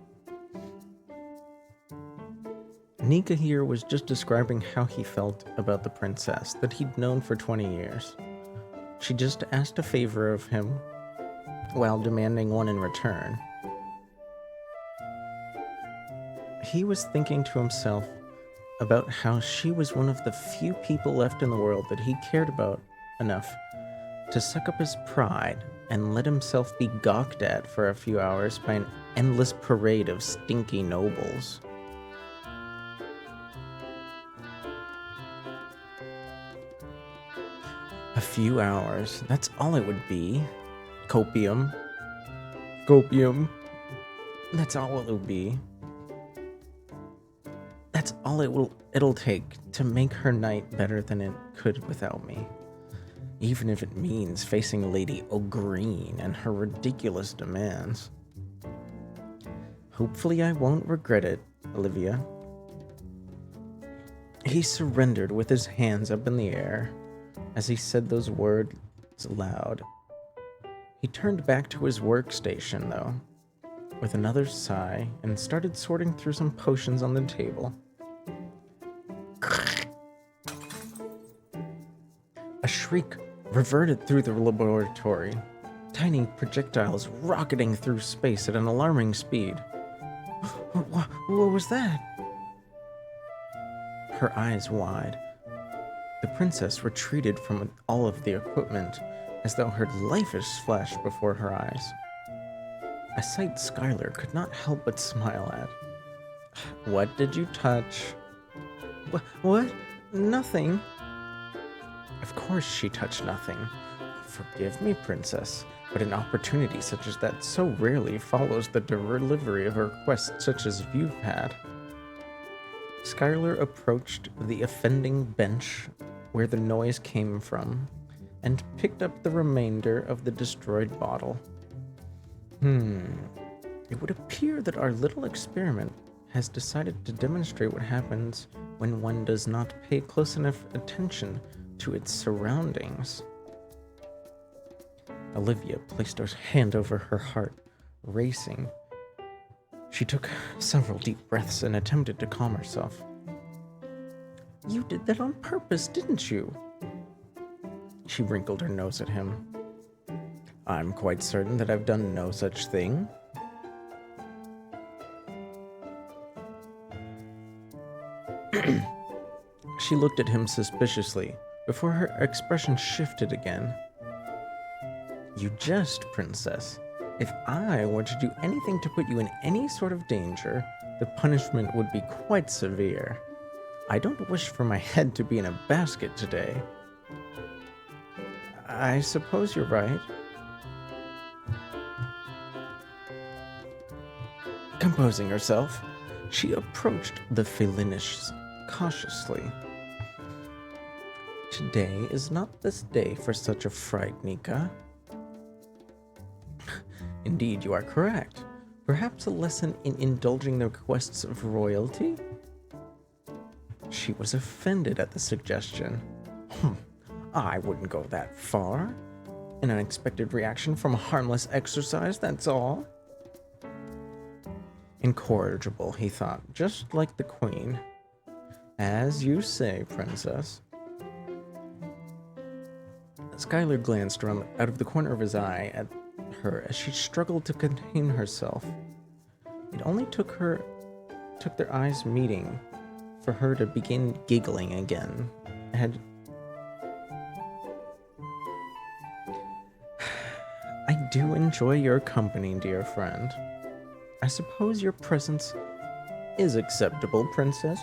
Nika here was just describing how he felt about the princess that he'd known for 20 years. She just asked a favor of him while demanding one in return. He was thinking to himself about how she was one of the few people left in the world that he cared about enough to suck up his pride and let himself be gawked at for a few hours by an endless parade of stinky nobles. A few hours, that's all it would be. Copium. That's all it will be. That's all it'll take to make her night better than it could without me. Even if it means facing Lady O'Green and her ridiculous demands. Hopefully I won't regret it, Olivia. He surrendered with his hands up in the air as he said those words aloud. He turned back to his workstation, though, with another sigh, and started sorting through some potions on the table. A shriek reverted through the laboratory, tiny projectiles rocketing through space at an alarming speed. What was that? Her eyes wide, the princess retreated from all of the equipment as though her life is flashed before her eyes. A sight Skylar could not help but smile at. What did you touch? What? Nothing. Of course she touched nothing. Forgive me, princess, but an opportunity such as that so rarely follows the delivery of a request such as you've had. Skylar approached the offending bench where the noise came from and picked up the remainder of the destroyed bottle. It would appear that our little experiment has decided to demonstrate what happens when one does not pay close enough attention to its surroundings. Olivia placed her hand over her heart, racing. She took several deep breaths and attempted to calm herself. You did that on purpose, didn't you? She wrinkled her nose at him. I'm quite certain that I've done no such thing. She looked at him suspiciously before her expression shifted again. You jest, princess. If I were to do anything to put you in any sort of danger, the punishment would be quite severe. I don't wish for my head to be in a basket today. I suppose you're right. Composing herself, she approached the Felinish cautiously. Today is not this day for such a fright, Nika. Indeed, you are correct. Perhaps a lesson in indulging the requests of royalty? She was offended at the suggestion. I wouldn't go that far. An unexpected reaction from a harmless exercise, that's all. Incorrigible, he thought, just like the queen. As you say, princess. Skylar glanced around out of the corner of his eye at her as she struggled to contain herself. It only took their eyes meeting for her to begin giggling again. I do enjoy your company, dear friend. I suppose your presence is acceptable, princess.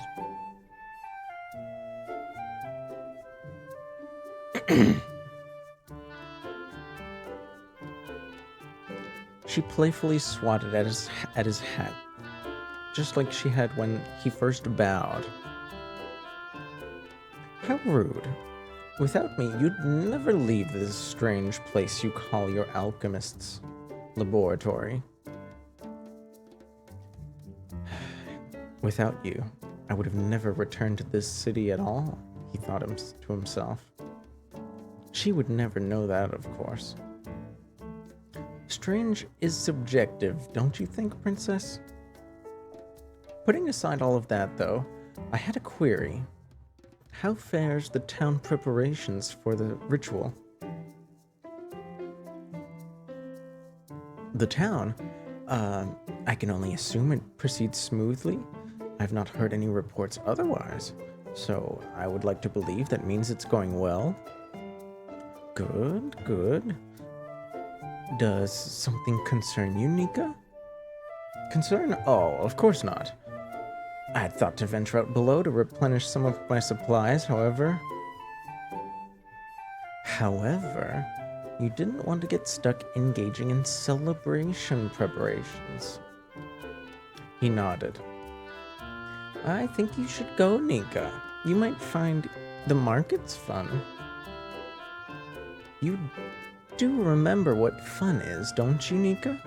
She playfully swatted at his hat, just like she had when he first bowed. How rude. Without me, you'd never leave this strange place you call your alchemist's laboratory. Without you, I would have never returned to this city at all, he thought to himself. She would never know that, of course. Strange is subjective, don't you think, princess? Putting aside all of that, though, I had a query. How fares the town preparations for the ritual? The town? I can only assume it proceeds smoothly. I've not heard any reports otherwise, so I would like to believe that means it's going well. Good, good. Does something concern you, Nika? Concern? Oh, of course not. I had thought to venture out below to replenish some of my supplies, however, you didn't want to get stuck engaging in celebration preparations. He nodded. I think you should go, Nika. You might find the markets fun. You do remember what fun is, don't you, Nika?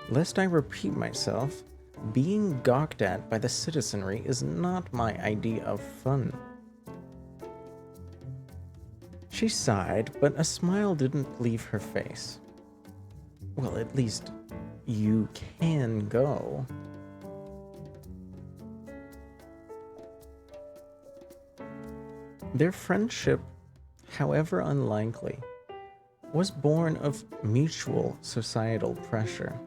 Lest I repeat myself, being gawked at by the citizenry is not my idea of fun. She sighed, but a smile didn't leave her face. Well, at least you can go. Their friendship, however unlikely, was born of mutual societal pressure.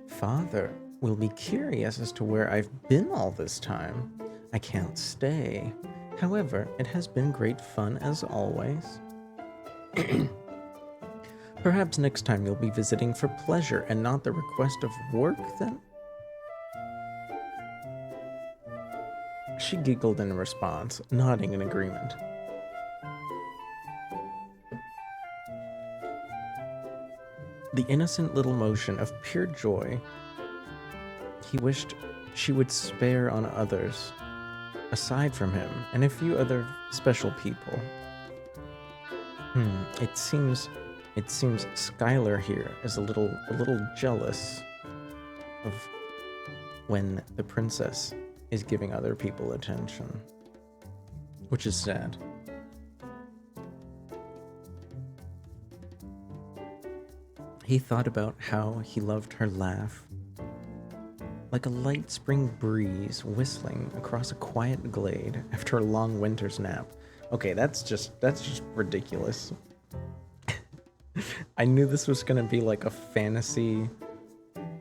Father will be curious as to where I've been all this time. I can't stay. However, it has been great fun as always. Perhaps next time you'll be visiting for pleasure and not the request of work, then? She giggled in response, nodding in agreement. The innocent little motion of pure joy he wished she would spare on others, aside from him and a few other special people. It seems Skylar here is a little jealous of when the princess is giving other people attention, which is sad. He thought about how he loved her laugh, like a light spring breeze whistling across a quiet glade after a long winter's nap. Okay, that's just ridiculous. I knew this was gonna be like a fantasy.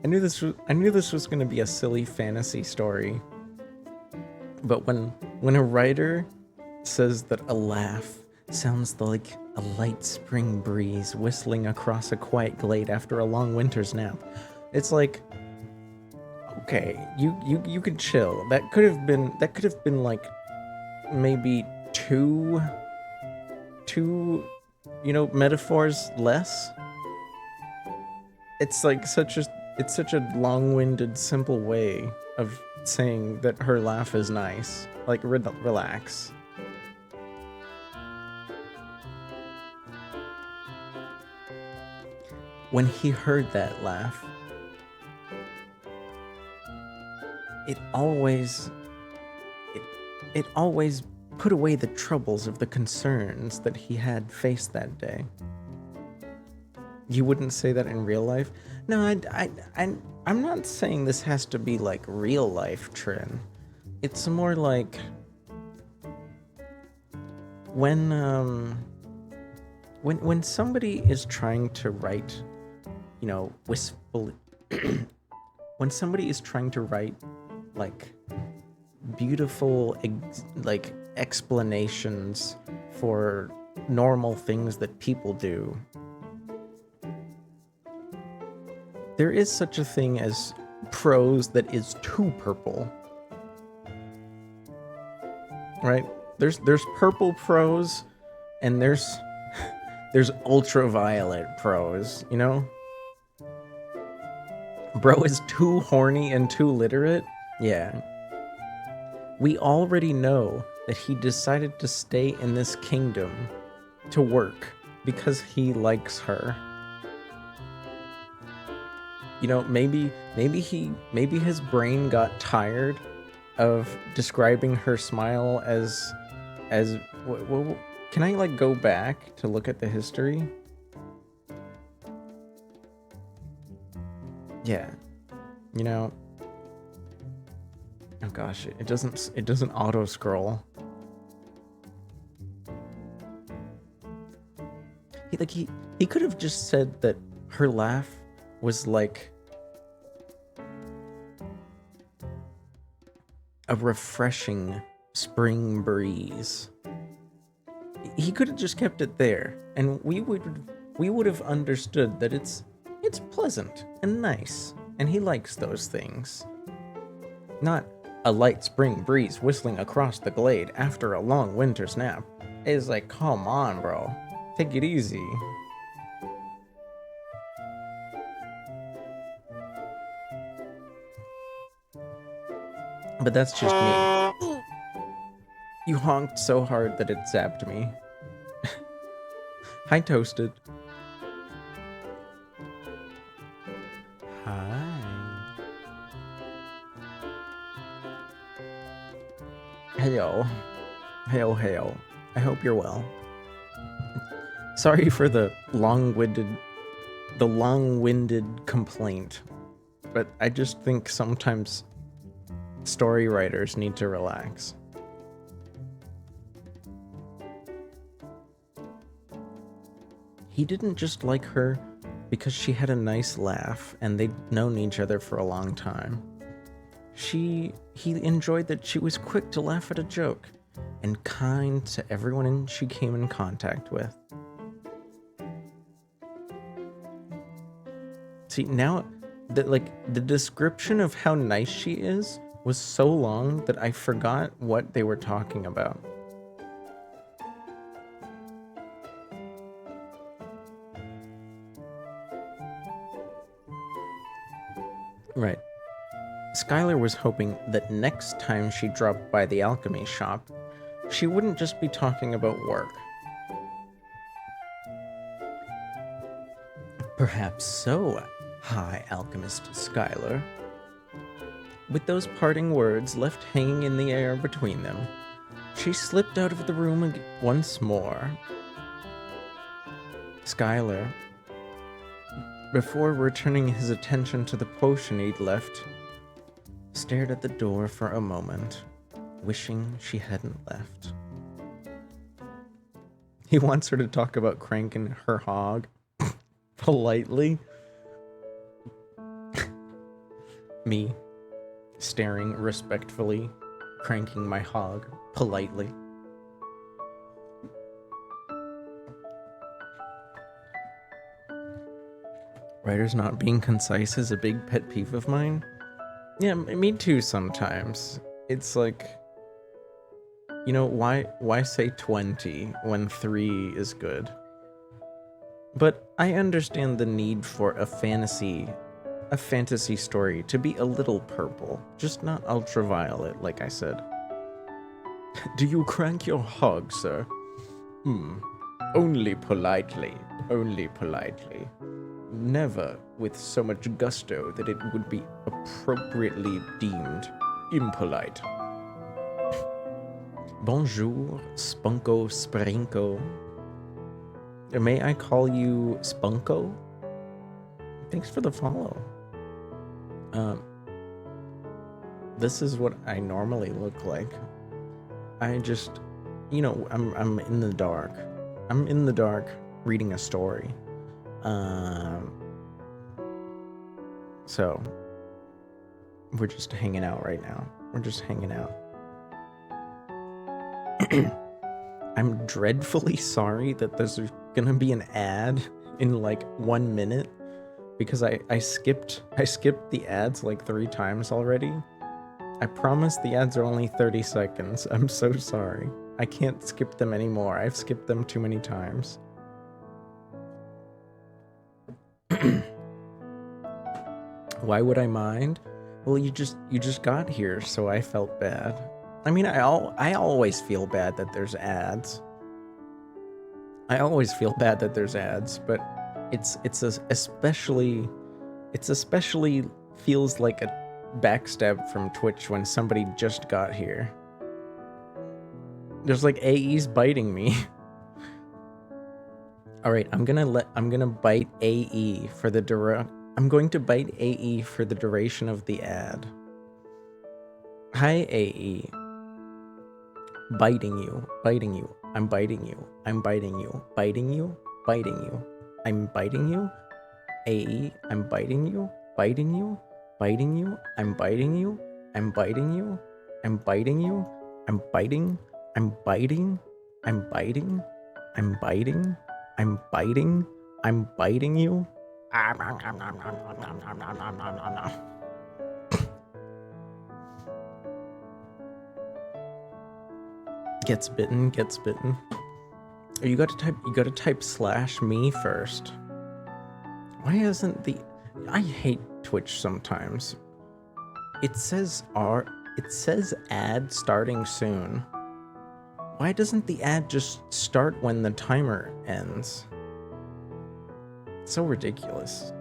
I knew this was gonna be a silly fantasy story. But when a writer says that a laugh sounds like a light spring breeze whistling across a quiet glade after a long winter's nap, it's like, okay, you could chill. That could have been like maybe two metaphors less. It's like such a long-winded, simple way of saying that her laugh is nice. Like, relax. When he heard that laugh, it always put away the troubles of the concerns that he had faced that day. You wouldn't say that in real life? No, I'm not saying this has to be like real life, Trin. It's more like when when somebody is trying to write, you know, wistful, when somebody is trying to write like beautiful like explanations for normal things that people do, there is such a thing as prose that is too purple, right? There's purple prose, and there's ultraviolet prose, you know? Bro is too horny and too literate? Yeah. We already know that he decided to stay in this kingdom to work because he likes her. You know, maybe his brain got tired of describing her smile as can I like go back to look at the history? Yeah. You know, oh gosh, it doesn't auto scroll. He could have just said that her laugh was like a refreshing spring breeze. He could have just kept it there, and we would have understood that it's pleasant and nice, and he likes those things. Not a light spring breeze whistling across the glade after a long winter's nap. It's like, come on, bro. Take it easy. But that's just me. You honked so hard that it zapped me. Hi, Toasted. Hi. Heyo. Hail, hail. I hope you're well. Sorry for the long-winded complaint, but I just think sometimes story writers need to relax. He didn't just like her because she had a nice laugh and they'd known each other for a long time. He enjoyed that she was quick to laugh at a joke and kind to everyone she came in contact with. See, now the description of how nice she is was so long that I forgot what they were talking about. Right. Skylar was hoping that next time she dropped by the alchemy shop, she wouldn't just be talking about work. Perhaps so, High Alchemist Skylar. With those parting words left hanging in the air between them, she slipped out of the room once more. Skylar, before returning his attention to the potion he'd left, stared at the door for a moment, wishing she hadn't left. He wants her to talk about cranking her hog politely. Me, staring respectfully, cranking my hog politely. Writers not being concise is a big pet peeve of mine. Yeah, me too sometimes. It's like, you know, why say 20 when 3 is good? But I understand the need for a fantasy story to be a little purple, just not ultraviolet, like I said. Do you crank your hog, sir? Only politely, only politely. Never with so much gusto that it would be appropriately deemed impolite. Bonjour, Spunko Sprinko. May I call you Spunko? Thanks for the follow. This is what I normally look like. I just, you know, I'm in the dark. I'm in the dark, reading a story. So we're just hanging out right now. We're just hanging out. I'm dreadfully sorry that there's gonna be an ad in like 1 minute because I skipped the ads like 3 times already. I promise the ads are only 30 seconds. I'm so sorry. I can't skip them anymore. I've skipped them too many times. Why would I mind? Well, you just got here, so I felt bad. I mean, I always feel bad that there's ads. I always feel bad that there's ads, but it's especially feels like a backstab from Twitch when somebody just got here. There's like AEs biting me. All right, I'm gonna bite AE for the I'm going to bite AE for the duration of the ad. Hi AE. Biting you. I'm biting you. I'm biting you. Biting you. Biting you. I'm biting you. AE, I'm biting you. Biting you. Biting you. I'm biting you. I'm biting you. I'm biting you. I'm biting. I'm biting. I'm biting. I'm biting. I'm biting. I'm biting you. Gets bitten, gets bitten. Oh, you gotta type /me first. Why isn't the... I hate Twitch sometimes. It says ad starting soon. Why doesn't the ad just start when the timer ends? It's so ridiculous.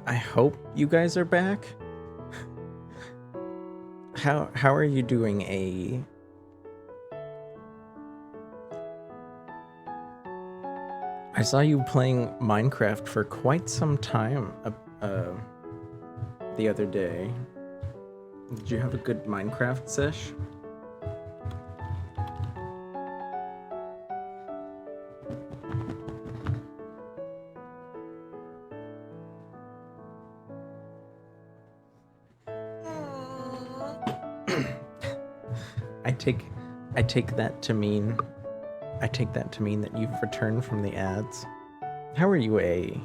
I hope you guys are back. How are you doing, AE? I saw you playing Minecraft for quite some time the other day. Did you have a good Minecraft sesh? I take that to mean that you've returned from the ads. How are you, AE?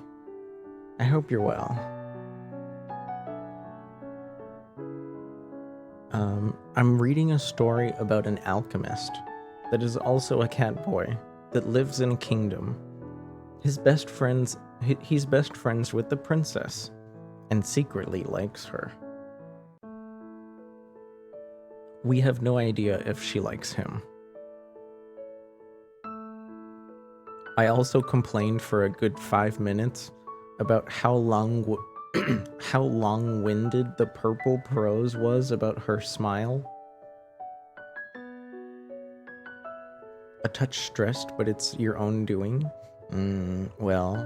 I hope you're well. I'm reading a story about an alchemist that is also a cat boy that lives in a kingdom. He's best friends with the princess and secretly likes her. We have no idea if she likes him. I also complained for a good 5 minutes about how long-winded the purple prose was about her smile. A touch stressed, but it's your own doing. Well,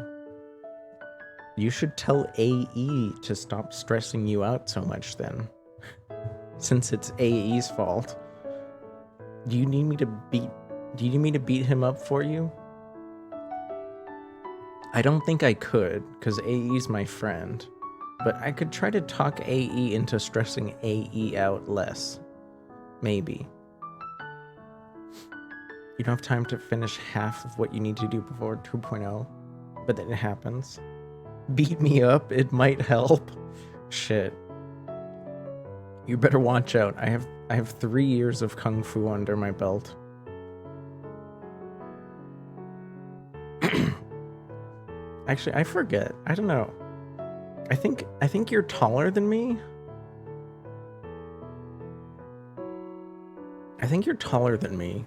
you should tell AE to stop stressing you out so much then. Since it's AE's fault. Do you need me to beat him up for you? I don't think I could, because AE's my friend. But I could try to talk AE into stressing AE out less. Maybe. You don't have time to finish half of what you need to do before 2.0, but then it happens. Beat me up, it might help. Shit. You better watch out. I have 3 years of Kung Fu under my belt. Actually, I forget. I don't know. I think you're taller than me. I think you're taller than me.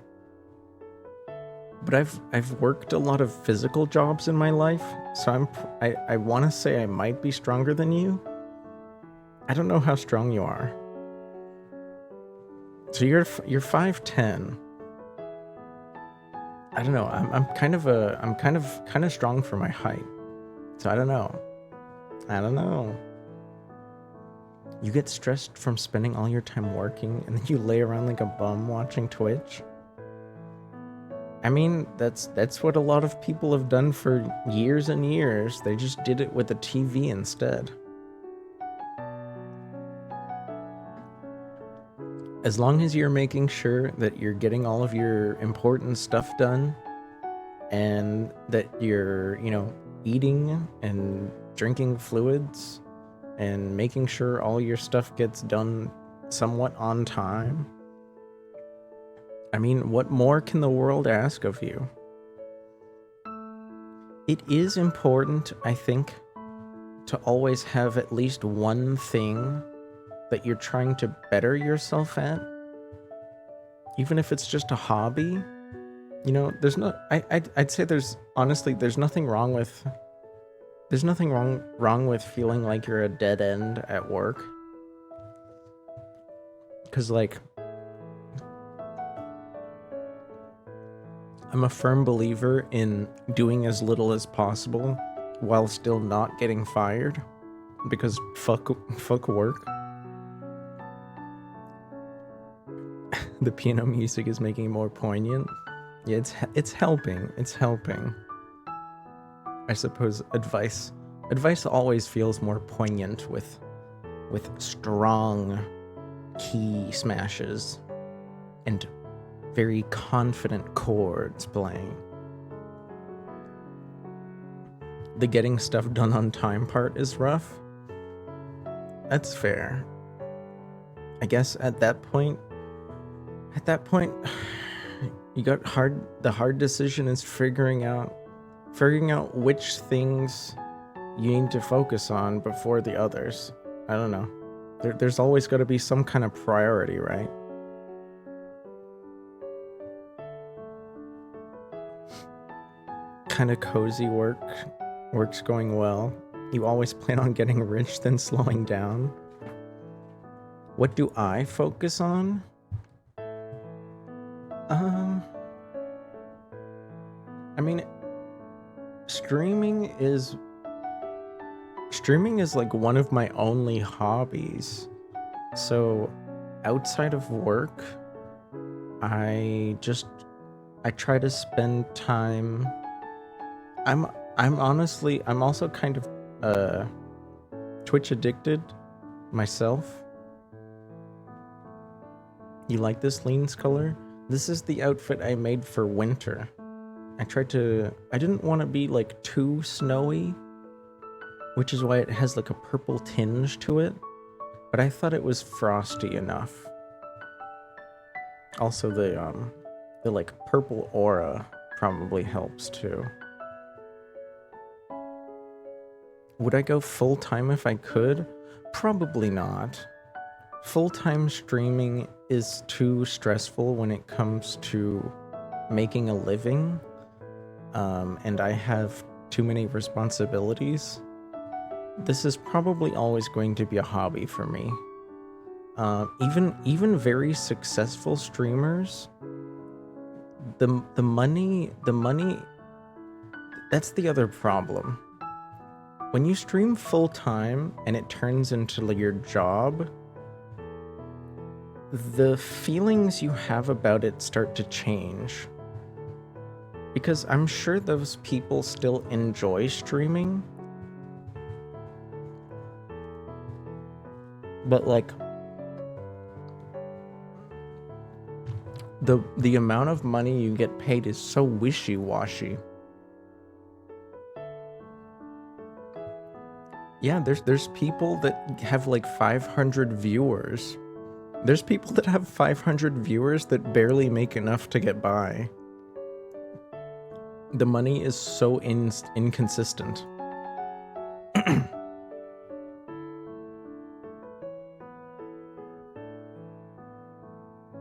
But I've worked a lot of physical jobs in my life, so I want to say I might be stronger than you. I don't know how strong you are. So you're 5'10". I don't know. I'm kind of strong for my height. So I don't know. I don't know. You get stressed from spending all your time working and then you lay around like a bum watching Twitch? I mean, that's what a lot of people have done for years and years. They just did it with a TV instead. As long as you're making sure that you're getting all of your important stuff done and that you're, eating and drinking fluids and making sure all your stuff gets done somewhat on time. I mean, what more can the world ask of you? It is important, I think, to always have at least one thing that you're trying to better yourself at. Even if it's just a hobby. There's no I'd say there's nothing wrong with feeling like you're a dead end at work. Cause like I'm a firm believer in doing as little as possible while still not getting fired. Because fuck work. The piano music is making it more poignant. Yeah, it's helping. It's helping. I suppose advice always feels more poignant with strong key smashes and very confident chords playing. The getting stuff done on time part is rough. That's fair. I guess at that point you got the hard decision is figuring out which things you need to focus on before the others. I don't know. There's always got to be some kind of priority, right? Kind of cozy work's going well. You always plan on getting rich, then slowing down. What do I focus on? I mean, streaming is like one of my only hobbies. So outside of work, I try to spend time. I'm also kind of Twitch addicted myself. You like this Lean's color? This is the outfit I made for winter. I didn't want to be like too snowy, which is why it has like a purple tinge to it, but I thought it was frosty enough. Also the like purple aura probably helps too. Would I go full-time if I could? Probably not. Full-time streaming is too stressful when it comes to making a living, and I have too many responsibilities. This is probably always going to be a hobby for me. Even very successful streamers, the money, that's the other problem. When you stream full-time and it turns into your job, the feelings you have about it start to change. Because I'm sure those people still enjoy streaming, but like the amount of money you get paid is so wishy-washy. Yeah, there's people that have like 500 viewers. There's people that have 500 viewers that barely make enough to get by. The money is so inconsistent.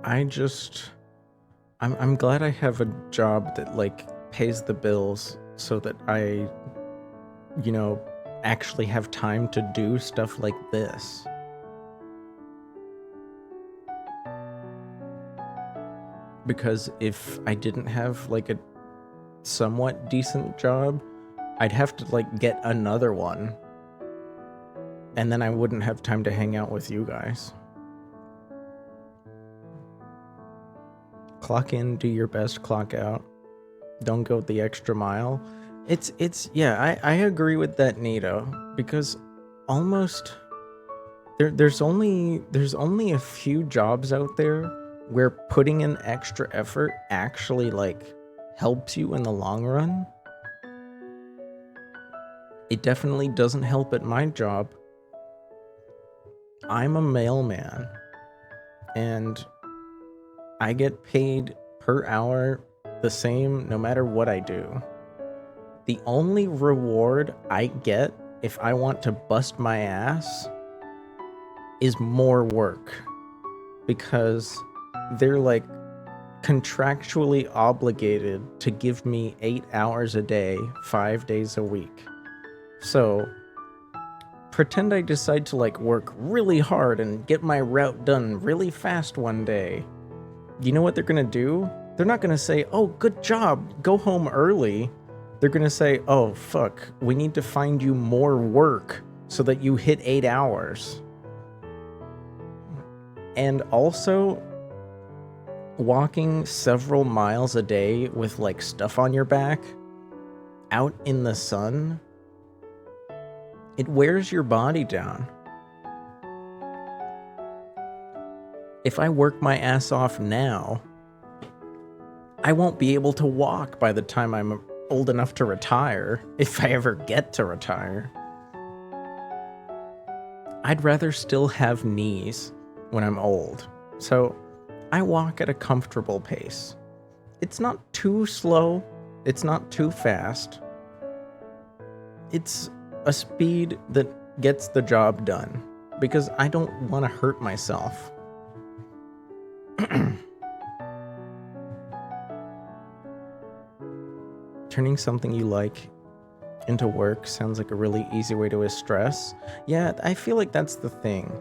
I'm glad I have a job that like pays the bills so that I, actually have time to do stuff like this. Because if I didn't have like a somewhat decent job, I'd have to like get another one, and then I wouldn't have time to hang out with you guys. Clock in, do your best, clock out. Don't go the extra mile. Yeah, I agree with that, Nito, because almost there's only a few jobs out there where putting in extra effort actually like helps you in the long run. It definitely doesn't help at my job. I'm a mailman, and I get paid per hour the same no matter what I do. The only reward I get if I want to bust my ass is more work, because they're like contractually obligated to give me 8 hours a day, 5 days a week. So pretend I decide to like work really hard and get my route done really fast one day. You know what they're gonna do? They're not gonna say, oh, good job, go home early. They're gonna say, oh, fuck, we need to find you more work so that you hit 8 hours. And also, walking several miles a day with like stuff on your back out in the sun, it wears your body down. If I work my ass off now, I won't be able to walk by the time I'm old enough to retire, if I ever get to retire. I'd rather still have knees when I'm old, so I walk at a comfortable pace. It's not too slow, it's not too fast. It's a speed that gets the job done, because I don't want to hurt myself. Turning something you like into work sounds like a really easy way to stress. Yeah, I feel like that's the thing.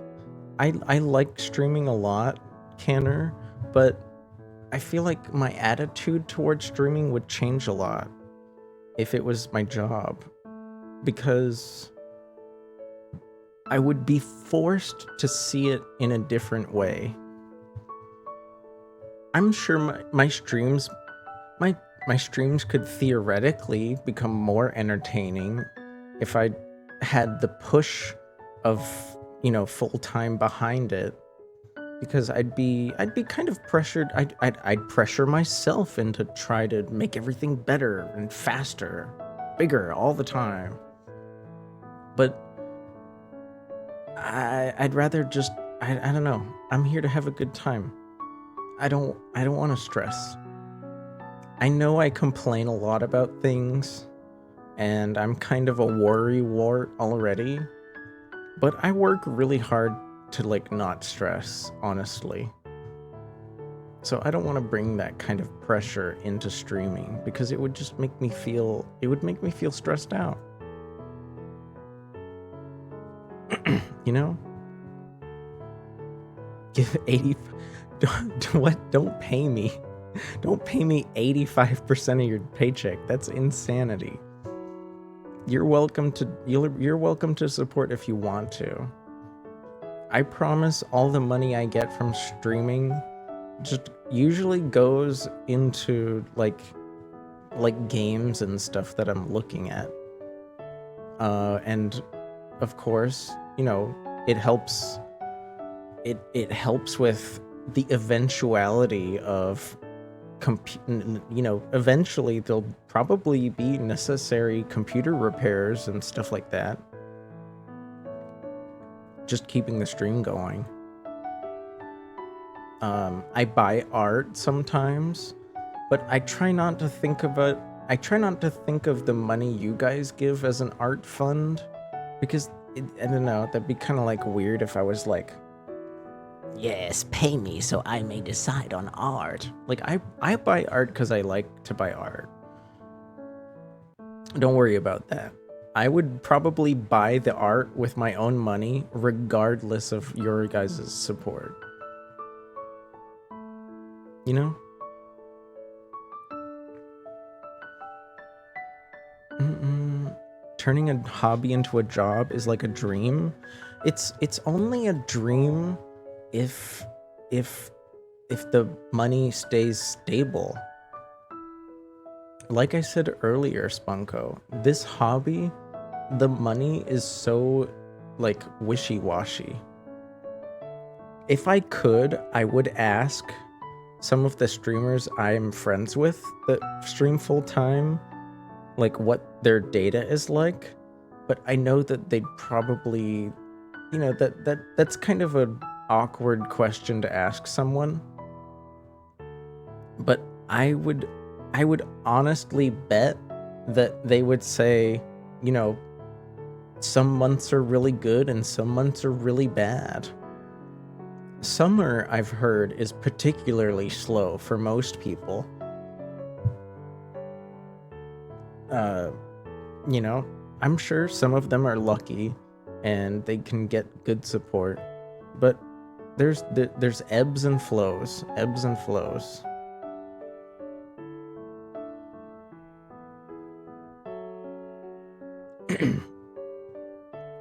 I like streaming a lot, Canner, but I feel like my attitude towards streaming would change a lot if it was my job, because I would be forced to see it in a different way. I'm sure my streams could theoretically become more entertaining if I had the push of, full time behind it, because I'd be kind of pressured. I'd pressure myself into try to make everything better and faster, bigger all the time. But I'd rather just I don't know. I'm here to have a good time. I don't want to stress. I know I complain a lot about things, and I'm kind of a worrywart already, but I work really hard to like not stress, honestly. So I don't want to bring that kind of pressure into streaming, because it would just make me feel stressed out. Give 80 don't pay me. Don't pay me 85% of your paycheck. That's insanity. You're welcome to support if you want to. I promise all the money I get from streaming just usually goes into like games and stuff that I'm looking at. And of course, it helps with the eventuality of eventually there'll probably be necessary computer repairs and stuff like that. Just keeping the stream going. I buy art sometimes, but I try not to think of the money you guys give as an art fund, because I don't know, that'd be kind of like weird if I was like, yes, pay me so I may decide on art. Like, I buy art because I like to buy art. Don't worry about that. I would probably buy the art with my own money, regardless of your guys' support. turning a hobby into a job is like a dream. It's only a dream if if the money stays stable. Like I said earlier, Spunko, this hobby, the money is so like wishy-washy. If I could, I would ask some of the streamers I'm friends with that stream full time, like what their data is like, but I know that they'd probably, you know, that's kind of an awkward question to ask someone. But I would honestly bet that they would say, you know, some months are really good and some months are really bad. Summer, I've heard, is particularly slow for most people. You know, I'm sure some of them are lucky and they can get good support, but there's ebbs and flows, ebbs and flows.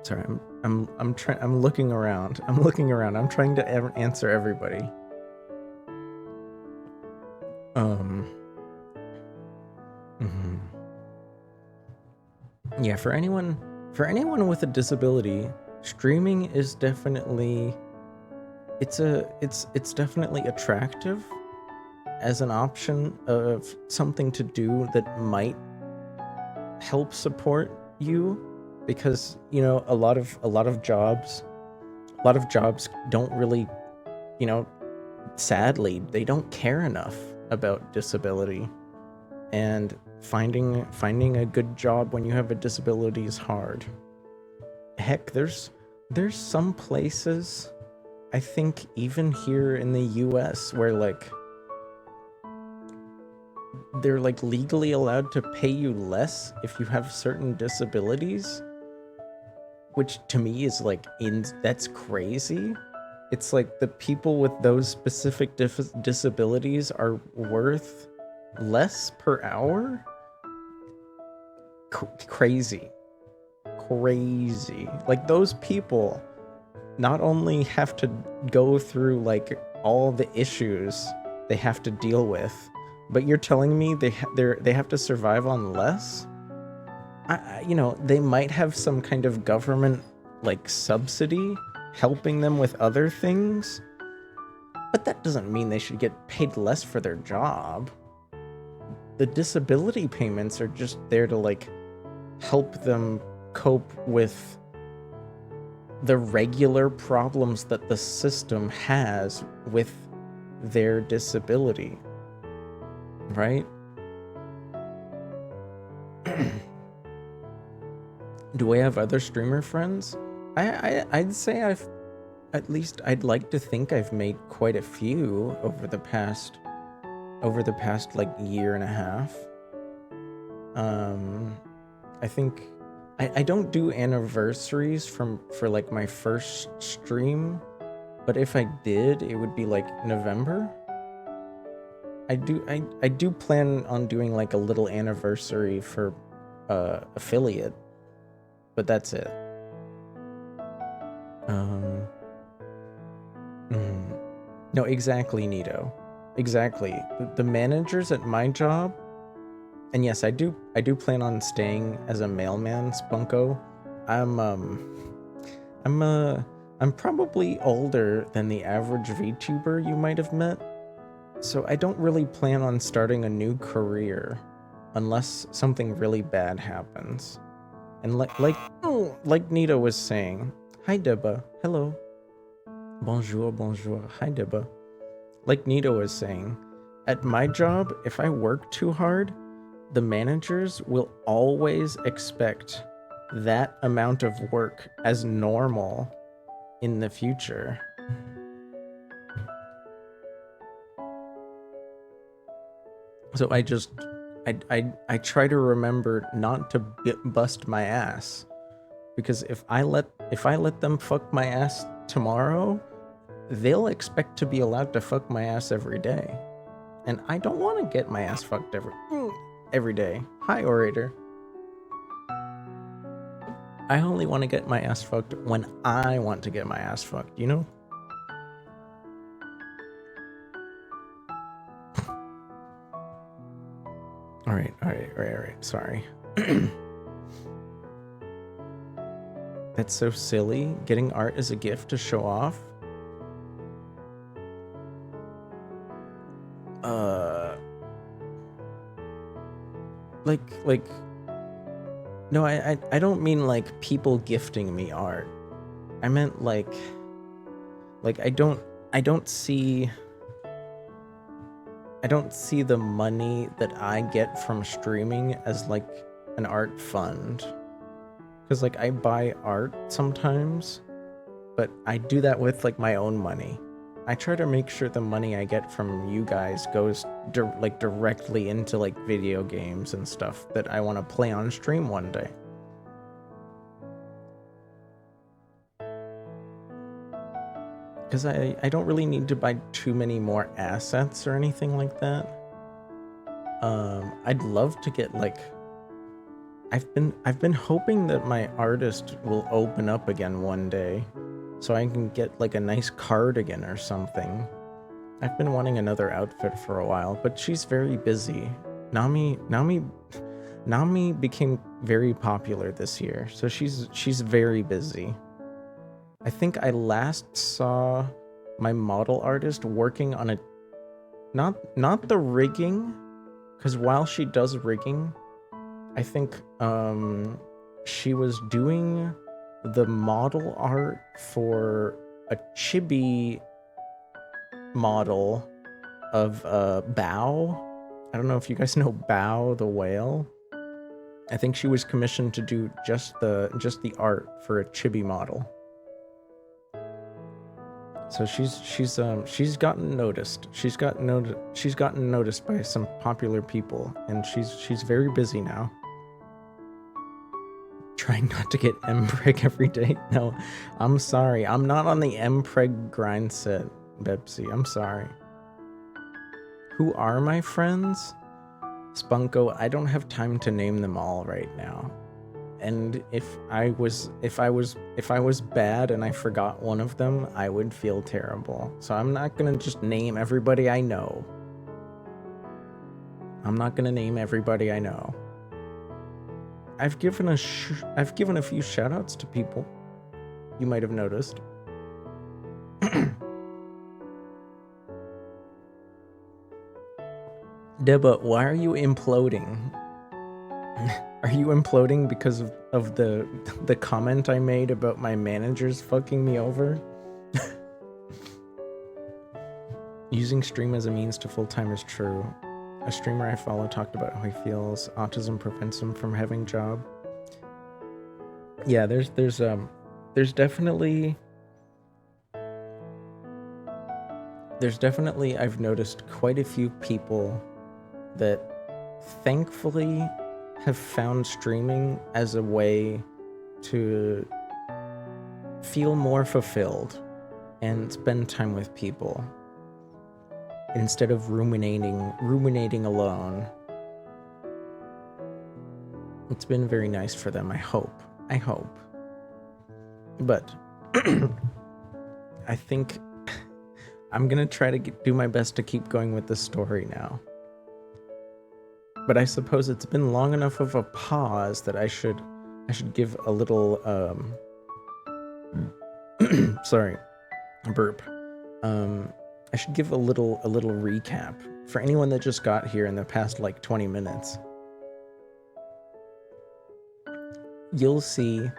Sorry, I'm looking around. I'm trying to answer everybody. Yeah, for anyone with a disability, streaming is definitely it's definitely attractive as an option of something to do that might help support you, because, you know, a lot of jobs don't really, you know, sadly, they don't care enough about disability, and finding a good job when you have a disability is hard. Heck, there's some places, I think even here in the US, where like they're like legally allowed to pay you less if you have certain disabilities, which to me is like that's crazy. It's like the people with those specific disabilities are worth less per hour. Crazy. Like, those people not only have to go through like all the issues they have to deal with, but you're telling me they have to survive on less? You know, they might have some kind of government like subsidy helping them with other things, but that doesn't mean they should get paid less for their job. The disability payments are just there to like help them cope with the regular problems that the system has with their disability, right? Do I have other streamer friends? I'd say I'd like to think I've made quite a few over the past like year and a half. I think I don't do anniversaries for like my first stream, but if I did, it would be like November. I do plan on doing like a little anniversary for affiliate, but that's it. No, exactly, Nito. Exactly. The managers at my job, and yes, I do plan on staying as a mailman, Spunko. I'm probably older than the average VTuber you might have met, so I don't really plan on starting a new career unless something really bad happens. And like Nito was saying, hi Deba, hello. Bonjour. Hi, Deba. Like Nito was saying, at my job, if I work too hard, the managers will always expect that amount of work as normal in the future. So I try to remember not to bust my ass, because if I let them fuck my ass tomorrow, they'll expect to be allowed to fuck my ass every day. And I don't want to get my ass fucked every day. Hi, Orator. I only want to get my ass fucked when I want to get my ass fucked, you know? Alright, sorry. That's so silly. Getting art as a gift to show off? Like, no, I don't mean like people gifting me art. I meant like I don't see the money that I get from streaming as like an art fund. Cause like I buy art sometimes, but I do that with like my own money. I try to make sure the money I get from you guys goes directly into like video games and stuff that I want to play on stream one day. Because I don't really need to buy too many more assets or anything like that. I'd love to get like I've been hoping that my artist will open up again one day, so I can get like a nice cardigan or something. I've been wanting another outfit for a while, but she's very busy. Nami became very popular this year, so she's very busy. I think I last saw my model artist working on a not the rigging, because while she does rigging, I think she was doing the model art for a chibi model of Bao. I don't know if you guys know Bao the whale. I think she was commissioned to do just the art for a chibi model. So she's gotten noticed. She's gotten noticed by some popular people, and she's very busy now. Trying not to get mpreg every day. No, I'm sorry. I'm not on the mpreg grind set, Bepsi. I'm sorry. Who are my friends? Spunko, I don't have time to name them all right now. And if I was bad and I forgot one of them, I would feel terrible. So I'm not gonna just name everybody I know. I've given a few shoutouts to people. You might have noticed. Deba, why are you imploding? Are you imploding because of the comment I made about my managers fucking me over? Using stream as a means to full-time is true. A streamer I follow talked about how he feels autism prevents him from having a job. Yeah, there's definitely I've noticed quite a few people that thankfully have found streaming as a way to feel more fulfilled and spend time with people instead of ruminating alone. It's been very nice for them, I hope. But I think I'm gonna try to do my best to keep going with the story now. But I suppose it's been long enough of a pause that I should give a little sorry, burp. I should give a little recap for anyone that just got here in the past like 20 minutes. You'll see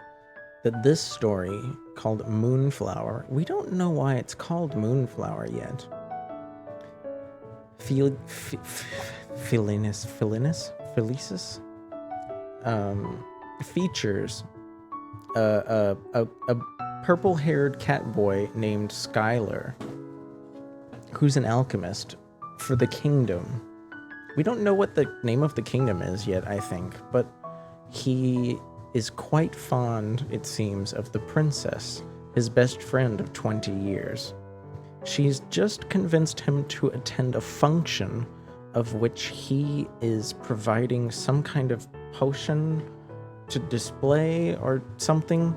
that this story called Moonflower, we don't know why it's called Moonflower yet. Felicis features a purple-haired cat boy named Skylar, who's an alchemist for the kingdom. We don't know what the name of the kingdom is yet, I think, but he is quite fond, it seems, of the princess, his best friend of 20 years. She's just convinced him to attend a function of which he is providing some kind of potion to display or something.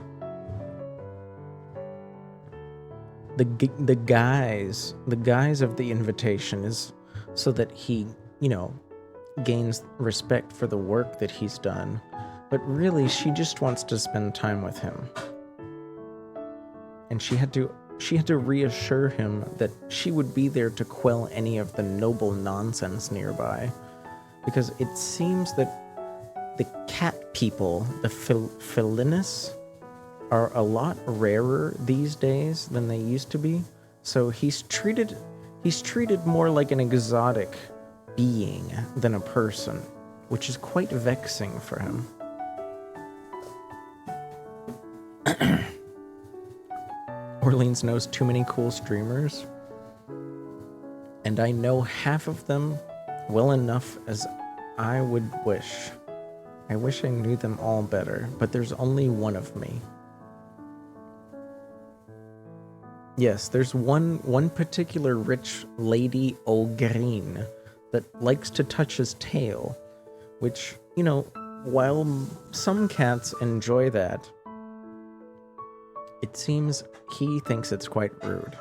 The guise of the invitation is so that he, gains respect for the work that he's done. But really, she just wants to spend time with him. And she had to reassure him that she would be there to quell any of the noble nonsense nearby. Because it seems that the cat people, the felinus, are a lot rarer these days than they used to be. So he's treated more like an exotic being than a person, which is quite vexing for him. Orleans knows too many cool streamers, and I know half of them well enough as I would wish. I wish I knew them all better, but there's only one of me. Yes, there's one particular rich lady Ogreen that likes to touch his tail, which, while some cats enjoy that, it seems he thinks it's quite rude.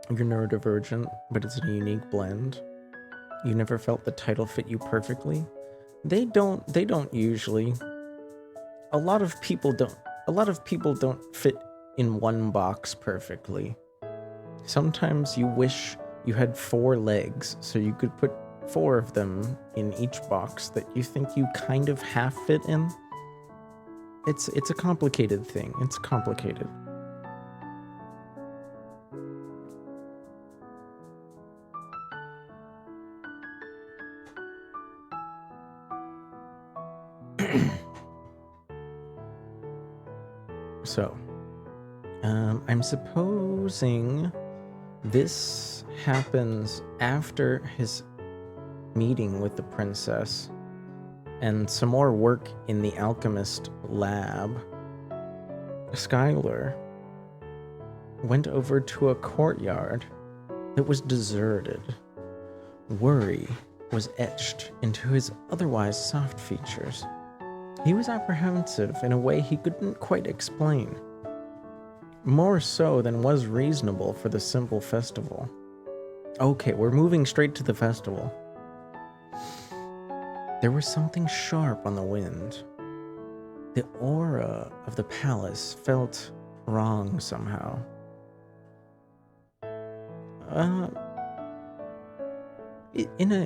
You're neurodivergent, but it's a unique blend. You never felt the title fit you perfectly? They don't usually. A lot of people don't fit in one box perfectly. Sometimes you wish you had 4 legs so you could put 4 of them in each box that you think you kind of half fit in. It's a complicated thing. It's complicated. So, I'm supposing this happens after his meeting with the princess and some more work in the alchemist lab. Skylar went over to a courtyard that was deserted. Worry was etched into his otherwise soft features. He was apprehensive in a way he couldn't quite explain. More so than was reasonable for the simple festival. Okay, we're moving straight to the festival. There was something sharp on the wind. The aura of the palace felt wrong somehow. In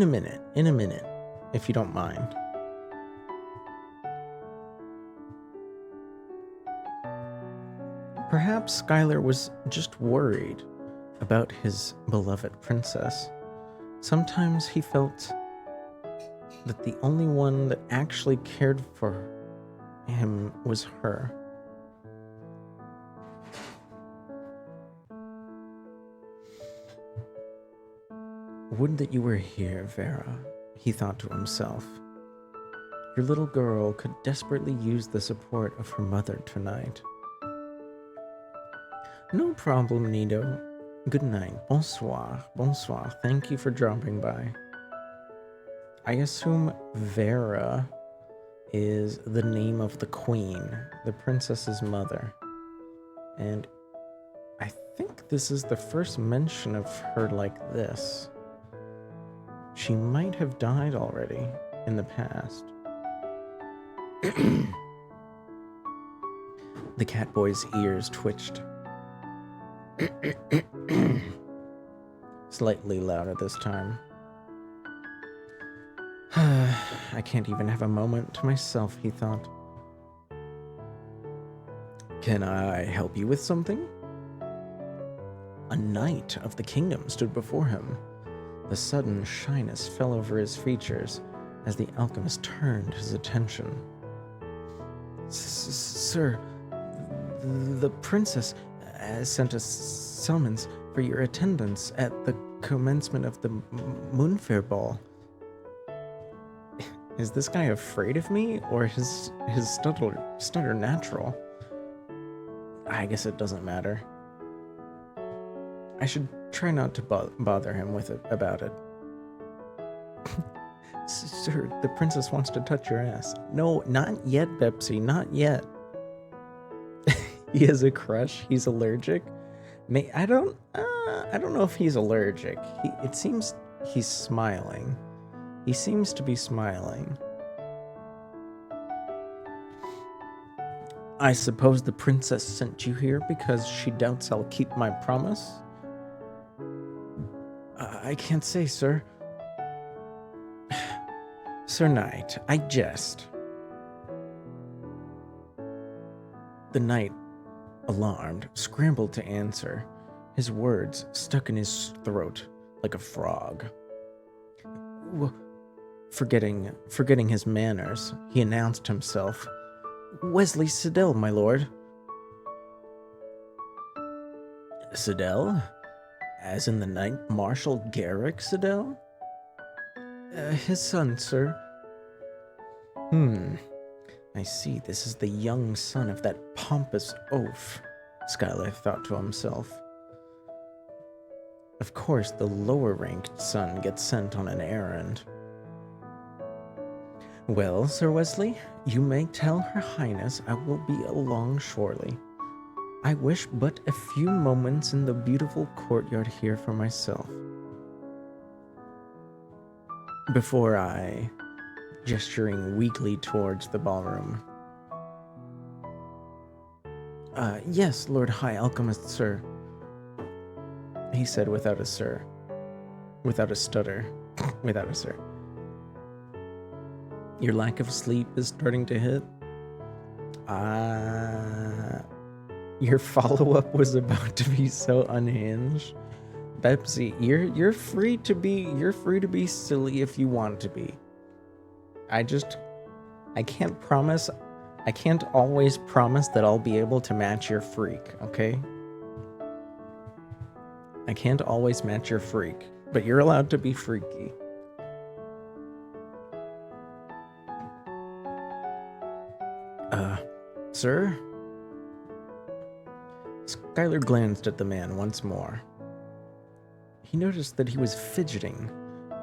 a minute, if you don't mind. Perhaps Skylar was just worried about his beloved princess. Sometimes he felt that the only one that actually cared for him was her. Would that you were here, Vera, he thought to himself. Your little girl could desperately use the support of her mother tonight. No problem, Nido. Good night. Bonsoir. Bonsoir. Thank you for dropping by. I assume Vera is the name of the queen, the princess's mother. And I think this is the first mention of her like this. She might have died already in the past. The cat boy's ears twitched. Slightly louder this time. I can't even have a moment to myself, he thought. Can I help you with something? A knight of the kingdom stood before him. The sudden shyness fell over his features as the alchemist turned his attention. Sir, the princess sent a summons for your attendance at the commencement of the Moonflower Ball. Is this guy afraid of me, or his stutter natural? I guess it doesn't matter. I should try not to bother him with it about it. Sir, the princess wants to touch your ass. No, not yet, Bepsy, not yet. He has a crush. He's allergic. I don't know if he's allergic. It seems he's smiling. He seems to be smiling. I suppose the princess sent you here because she doubts I'll keep my promise? I can't say, sir. Sir Knight, I jest. The knight, alarmed, scrambled to answer. His words stuck in his throat like a frog. Forgetting his manners, he announced himself. Wesley Siddell, my lord. Siddell? As in the Knight Marshal Garrick Siddell? His son, sir. I see, this is the young son of that pompous oaf, Schuyler thought to himself. Of course, the lower-ranked son gets sent on an errand. Well, Sir Wesley, you may tell Her Highness I will be along shortly. I wish but a few moments in the beautiful courtyard here for myself. Before gesturing weakly towards the ballroom. Yes, Lord High Alchemist, sir, he said without a stutter. Without a sir. Your lack of sleep is starting to hit? Your follow-up was about to be so unhinged. Bepsy, you're free to be silly if you want to be. I can't always promise that I'll be able to match your freak, okay? I can't always match your freak, but you're allowed to be freaky. Sir? Schuyler glanced at the man once more. He noticed that he was fidgeting,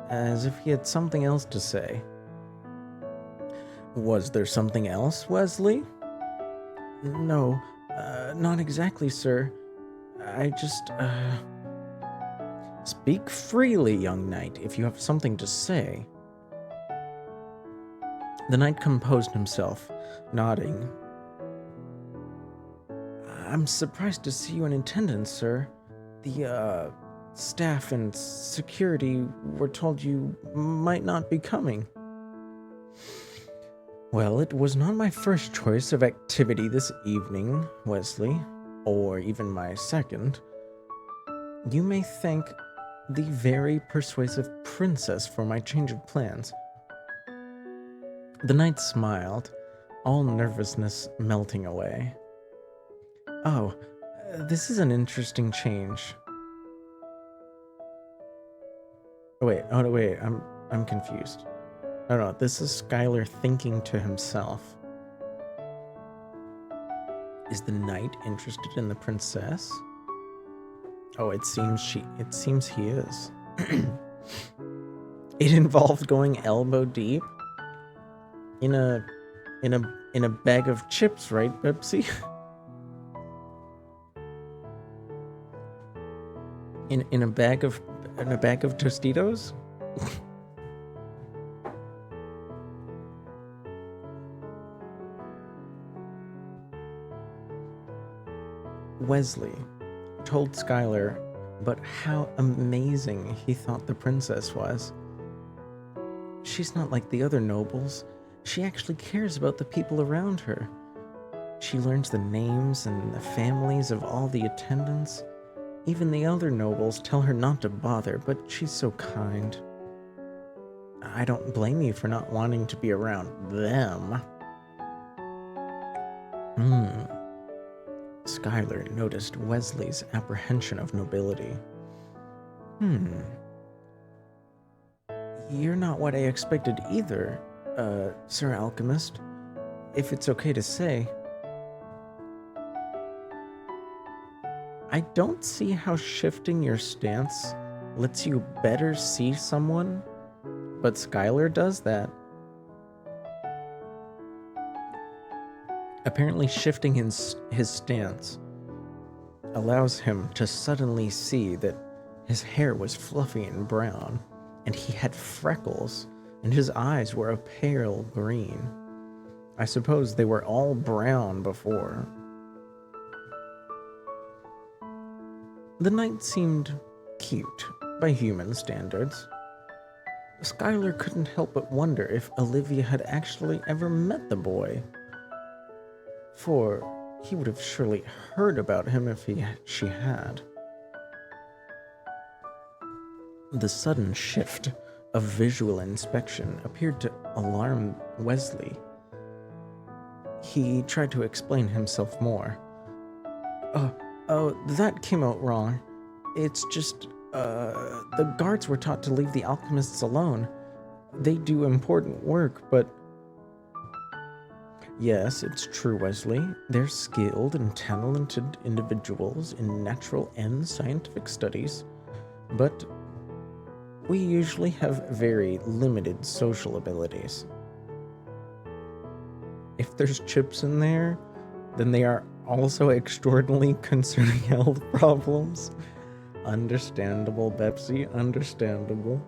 as if he had something else to say. Was there something else, Wesley? No, not exactly, sir. I just, Speak freely, young knight, if you have something to say. The knight composed himself, nodding. I'm surprised to see you in attendance, sir. The, staff and security were told you might not be coming. Well, it was not my first choice of activity this evening, Wesley, or even my second. You may thank the very persuasive princess for my change of plans. The knight smiled, all nervousness melting away. Oh, this is an interesting change. Wait, I'm confused. No, this is Schuyler thinking to himself. Is the knight interested in the princess? Oh, it seems he is. It involved going elbow deep in a bag of chips, right, Pepsi? in a bag of Tostitos? Wesley told Schuyler but how amazing he thought the princess was. She's not like the other nobles. She actually cares about the people around her. She learns the names and the families of all the attendants. Even the other nobles tell her not to bother, but she's so kind. I don't blame you for not wanting to be around them. Schuyler noticed Wesley's apprehension of nobility. You're not what I expected either, Sir Alchemist, if it's okay to say. I don't see how shifting your stance lets you better see someone but Skylar does that. Apparently, shifting his stance allows him to suddenly see that his hair was fluffy and brown, and he had freckles, and his eyes were a pale green. I suppose they were all brown before. The knight seemed cute by human standards. Skylar couldn't help but wonder if Olivia had actually ever met the boy, for he would have surely heard about him if she had. The sudden shift of visual inspection appeared to alarm Wesley. He tried to explain himself more. Oh, that came out wrong. It's just, the guards were taught to leave the alchemists alone. They do important work, but... Yes, it's true, Wesley. They're skilled and talented individuals in natural and scientific studies, but we usually have very limited social abilities. If there's chips in there, then they are also extraordinarily concerning health problems. Understandable, Betsy, understandable.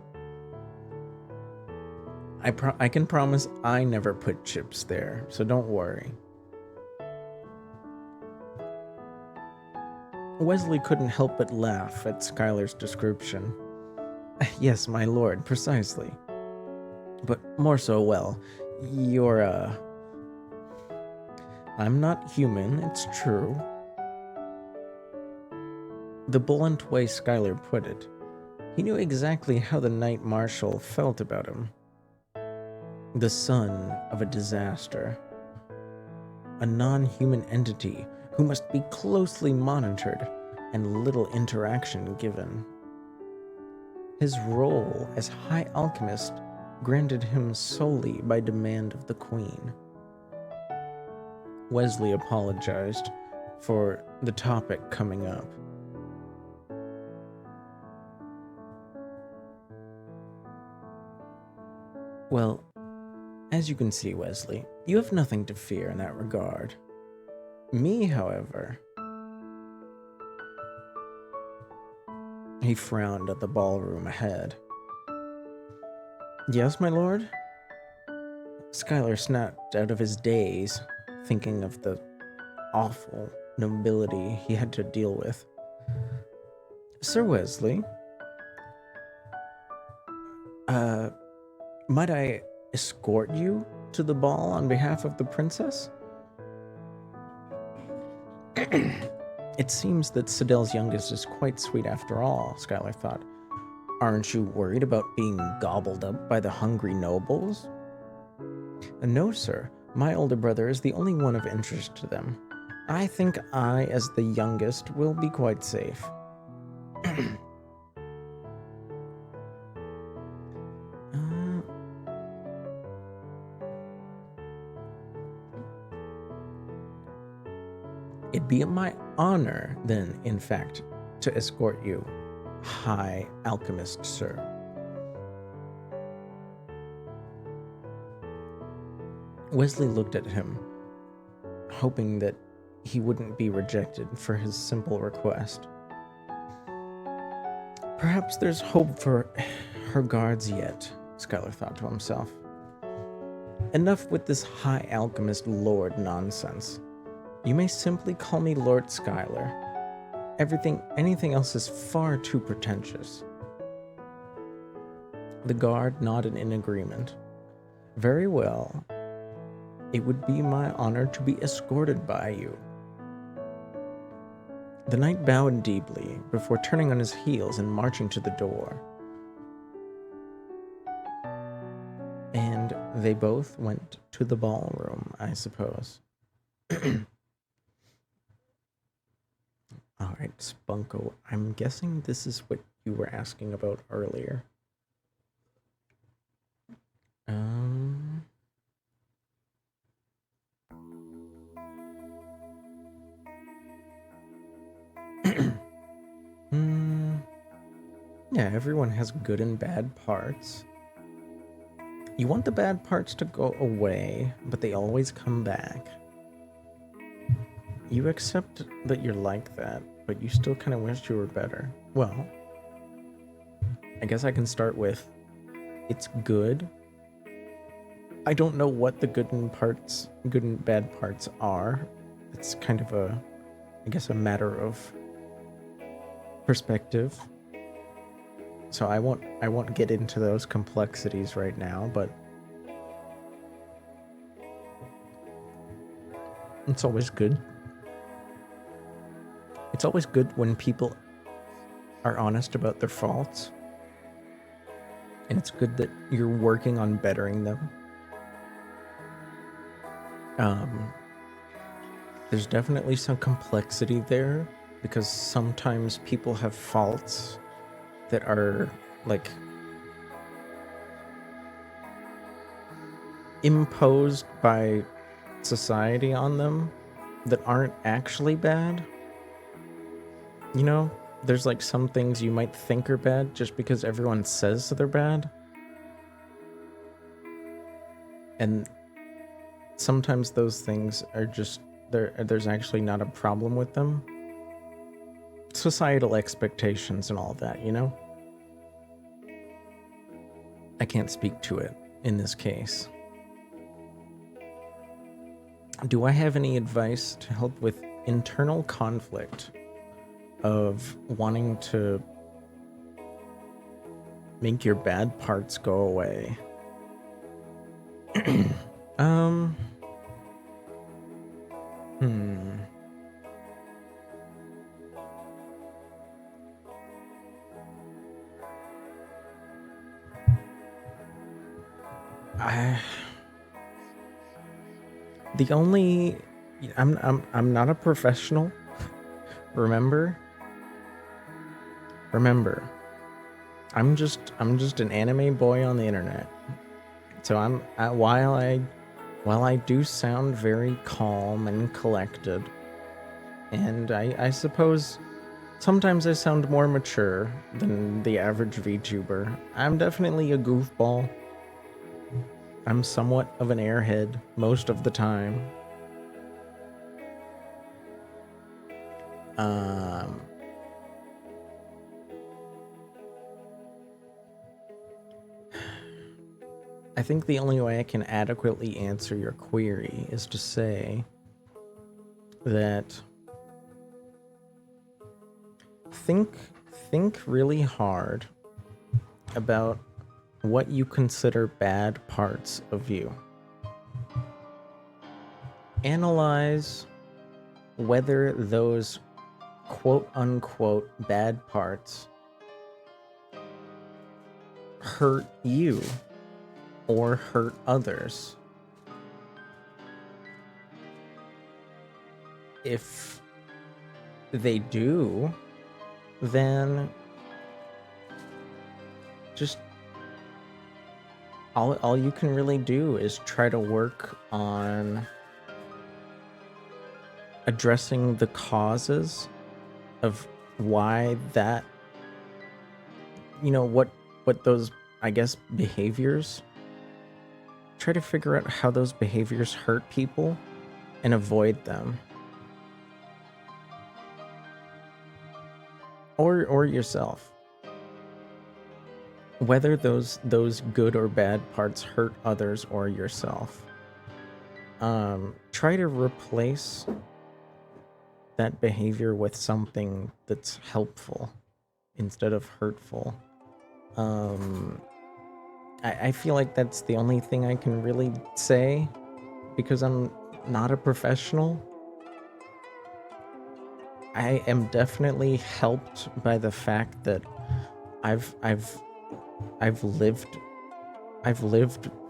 I can promise I never put chips there, so don't worry. Wesley couldn't help but laugh at Skylar's description. Yes, my lord, precisely. But more so, well, you're, I'm not human, it's true. The blunt way Skylar put it, he knew exactly how the Knight Marshal felt about him. The son of a disaster. A non-human entity who must be closely monitored and little interaction given. His role as High Alchemist granted him solely by demand of the Queen. Wesley apologized for the topic coming up. Well, as you can see, Wesley, you have nothing to fear in that regard. Me, however... He frowned at the ballroom ahead. Yes, my lord? Skylar snapped out of his daze, thinking of the awful nobility he had to deal with. Sir Wesley? Might I escort you to the ball on behalf of the princess? It seems that Sidel's youngest is quite sweet after all, Skylar thought. Aren't you worried about being gobbled up by the hungry nobles? No, sir. My older brother is the only one of interest to them. I think I, as the youngest, will be quite safe. It'd be my honor, then, in fact, to escort you, High Alchemist, sir. Wesley looked at him, hoping that he wouldn't be rejected for his simple request. Perhaps there's hope for her guards yet, Skylar thought to himself. Enough with this High Alchemist Lord nonsense. You may simply call me Lord Skylar. Anything else is far too pretentious. The guard nodded in agreement. Very well. It would be my honor to be escorted by you. The knight bowed deeply before turning on his heels and marching to the door. And they both went to the ballroom, I suppose. Alright, Spunko, I'm guessing this is what you were asking about earlier. Yeah, everyone has good and bad parts. You want the bad parts to go away, but they always come back. You accept that you're like that, but you still kind of wish you were better. Well, I guess I can start with, it's good. I don't know what the good and bad parts are. It's kind of I guess a matter of perspective. So I won't get into those complexities right now, but it's always good. It's always good when people are honest about their faults. And it's good that you're working on bettering them. There's definitely some complexity there, because sometimes people have faults that are like imposed by society on them that aren't actually bad. You know, there's like some things you might think are bad just because everyone says they're bad. And sometimes those things are just there's actually not a problem with them. Societal expectations and all that, you know? I can't speak to it in this case. Do I have any advice to help with internal conflict of wanting to make your bad parts go away? I'm not a professional. Remember, I'm just an anime boy on the internet. So while I do sound very calm and collected, and I suppose sometimes I sound more mature than the average VTuber, I'm definitely a goofball. I'm somewhat of an airhead most of the time. I think the only way I can adequately answer your query is to say that think really hard about what you consider bad parts of you. Analyze whether those quote-unquote bad parts hurt you or hurt others. If they do, then just all you can really do is try to work on addressing the causes of why that, you know, what those, I guess, behaviors. Try to figure out how those behaviors hurt people and avoid them. Or yourself. Whether those good or bad parts hurt others or yourself. Try to replace that behavior with something that's helpful instead of hurtful. I feel like that's the only thing I can really say, because I'm not a professional. I am definitely helped by the fact that I've lived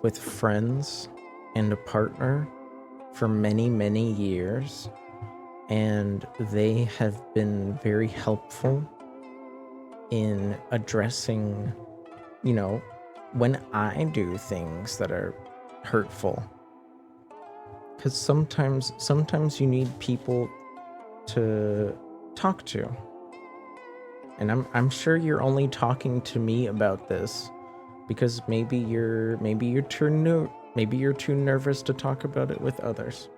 with friends and a partner for many years, and they have been very helpful in addressing, you know, when I do things that are hurtful. Because sometimes you need people to talk to. And I'm sure you're only talking to me about this because maybe you're too nervous to talk about it with others.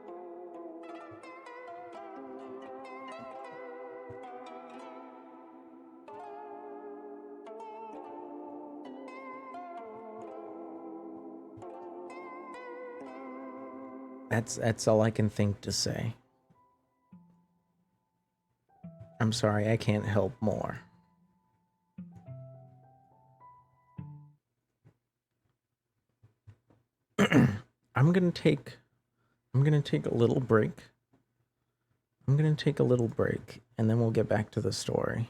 That's all I can think to say. I'm sorry, I can't help more. I'm gonna take a little break. I'm gonna take a little break, and then we'll get back to the story.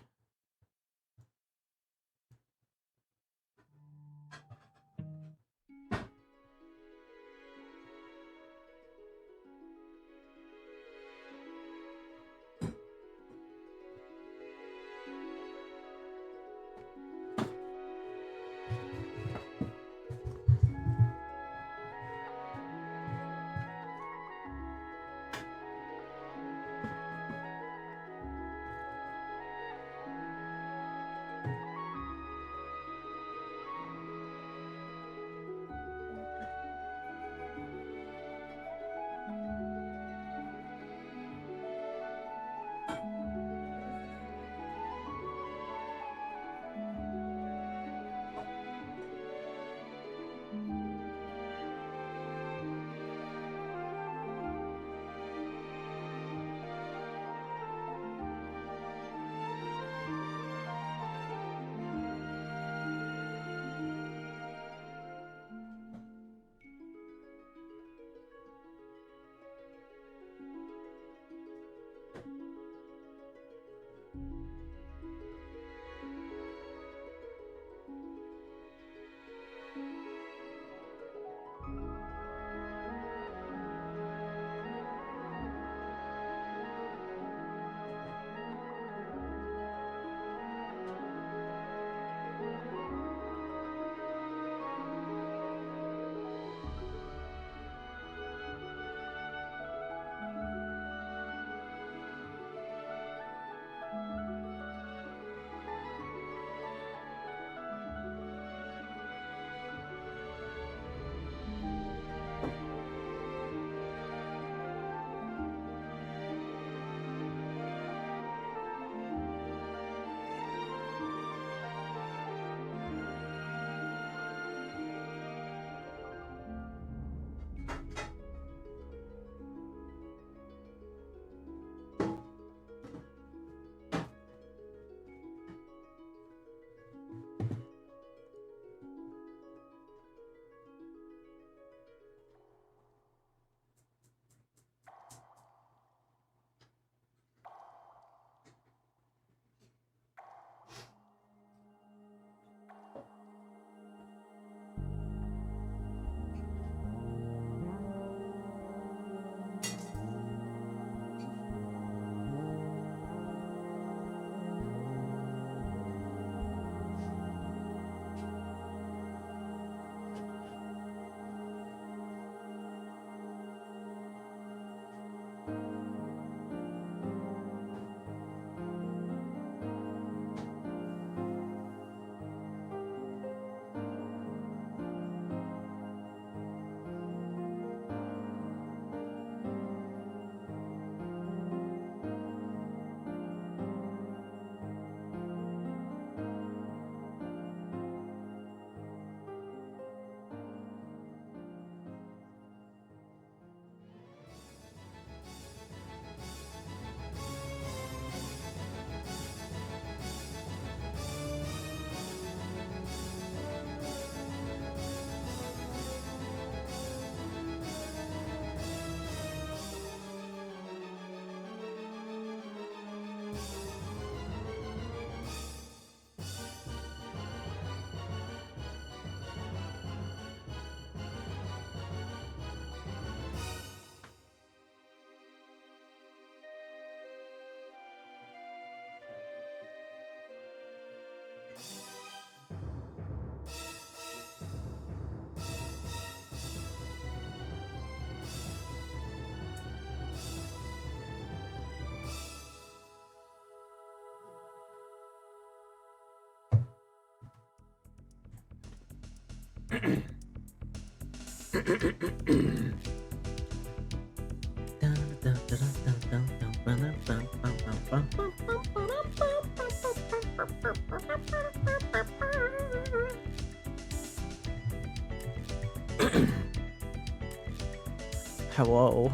Hello?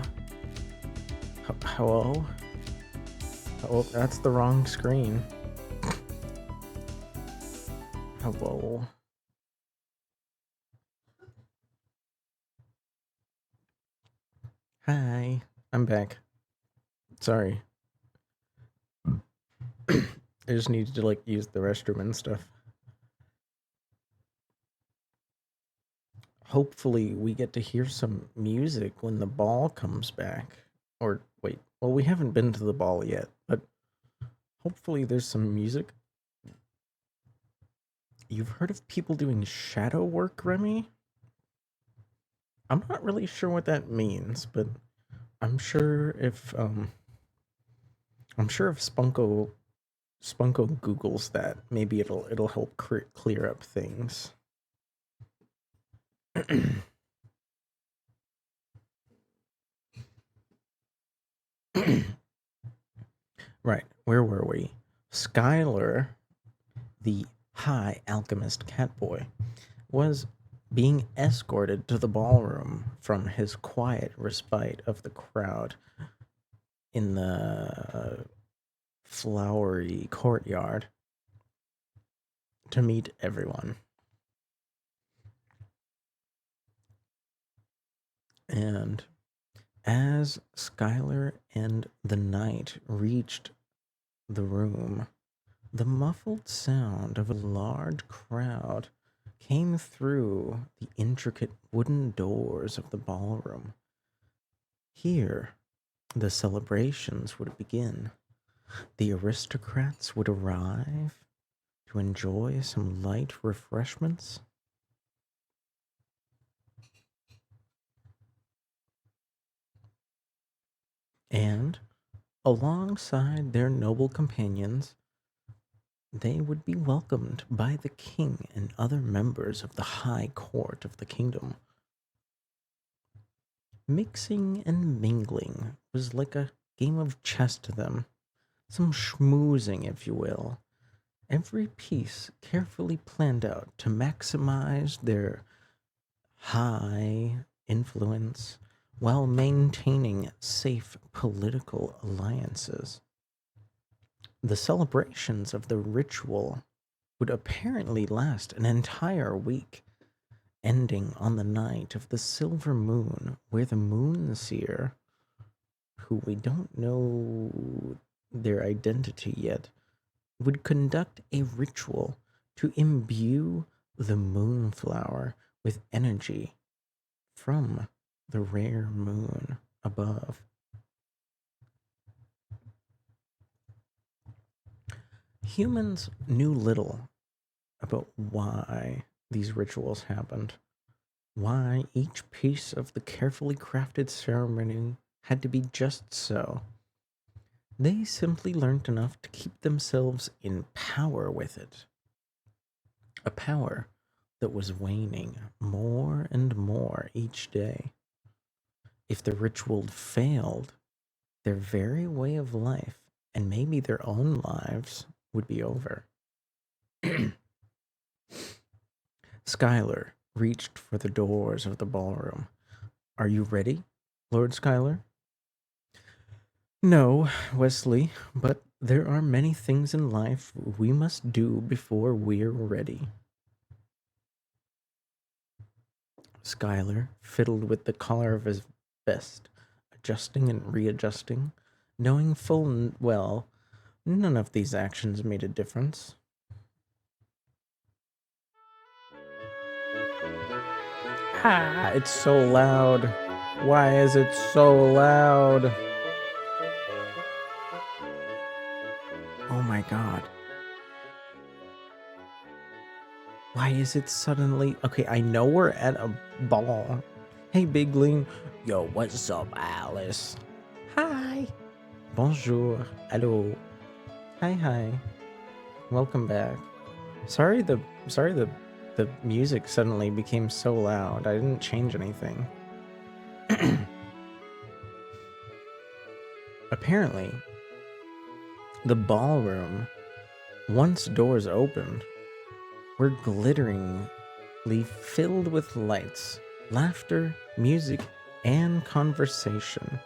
Hello? Oh, that's the wrong screen. Hello? Hi. I'm back. Sorry. I just needed to, like, use the restroom and stuff. Hopefully we get to hear some music when the ball comes back. Or, wait, well, we haven't been to the ball yet, but hopefully there's some music. You've heard of people doing shadow work, Remy? I'm not really sure what that means, but I'm sure if Spunko Googles that, maybe it'll help clear up things. Right, where were we? Skylar, the high alchemist catboy, was being escorted to the ballroom from his quiet respite of the crowd in the flowery courtyard to meet everyone. And as Skylar and the knight reached the room, the muffled sound of a large crowd came through the intricate wooden doors of the ballroom. Here, the celebrations would begin. The aristocrats would arrive to enjoy some light refreshments. And, alongside their noble companions, they would be welcomed by the king and other members of the high court of the kingdom. Mixing and mingling was like a game of chess to them, some schmoozing, if you will. Every piece carefully planned out to maximize their high influence while maintaining safe political alliances. The celebrations of the ritual would apparently last an entire week, ending on the night of the silver moon, where the moonseer, who we don't know their identity yet, would conduct a ritual to imbue the moonflower with energy from the rare moon above. Humans knew little about why these rituals happened, why each piece of the carefully crafted ceremony had to be just so. They simply learned enough to keep themselves in power with it. A power that was waning more and more each day. If the ritual failed, their very way of life, and maybe their own lives, would be over. Skylar reached for the doors of the ballroom. Are you ready, Lord Skylar? No, Wesley, but there are many things in life we must do before we're ready. Skylar fiddled with the collar of his vest, adjusting and readjusting, knowing full well none of these actions made a difference. Ah, it's so loud. Why is it so loud? Oh my god. Why is it suddenly... Okay, I know we're at a ball. Hey, Bigling. Yo, what's up, Alice? Hi. Bonjour. Hello. Hi. Welcome back. Sorry the the music suddenly became so loud. I didn't change anything. Apparently, the ballroom, once doors opened, were glitteringly filled with lights, laughter, music, and conversation.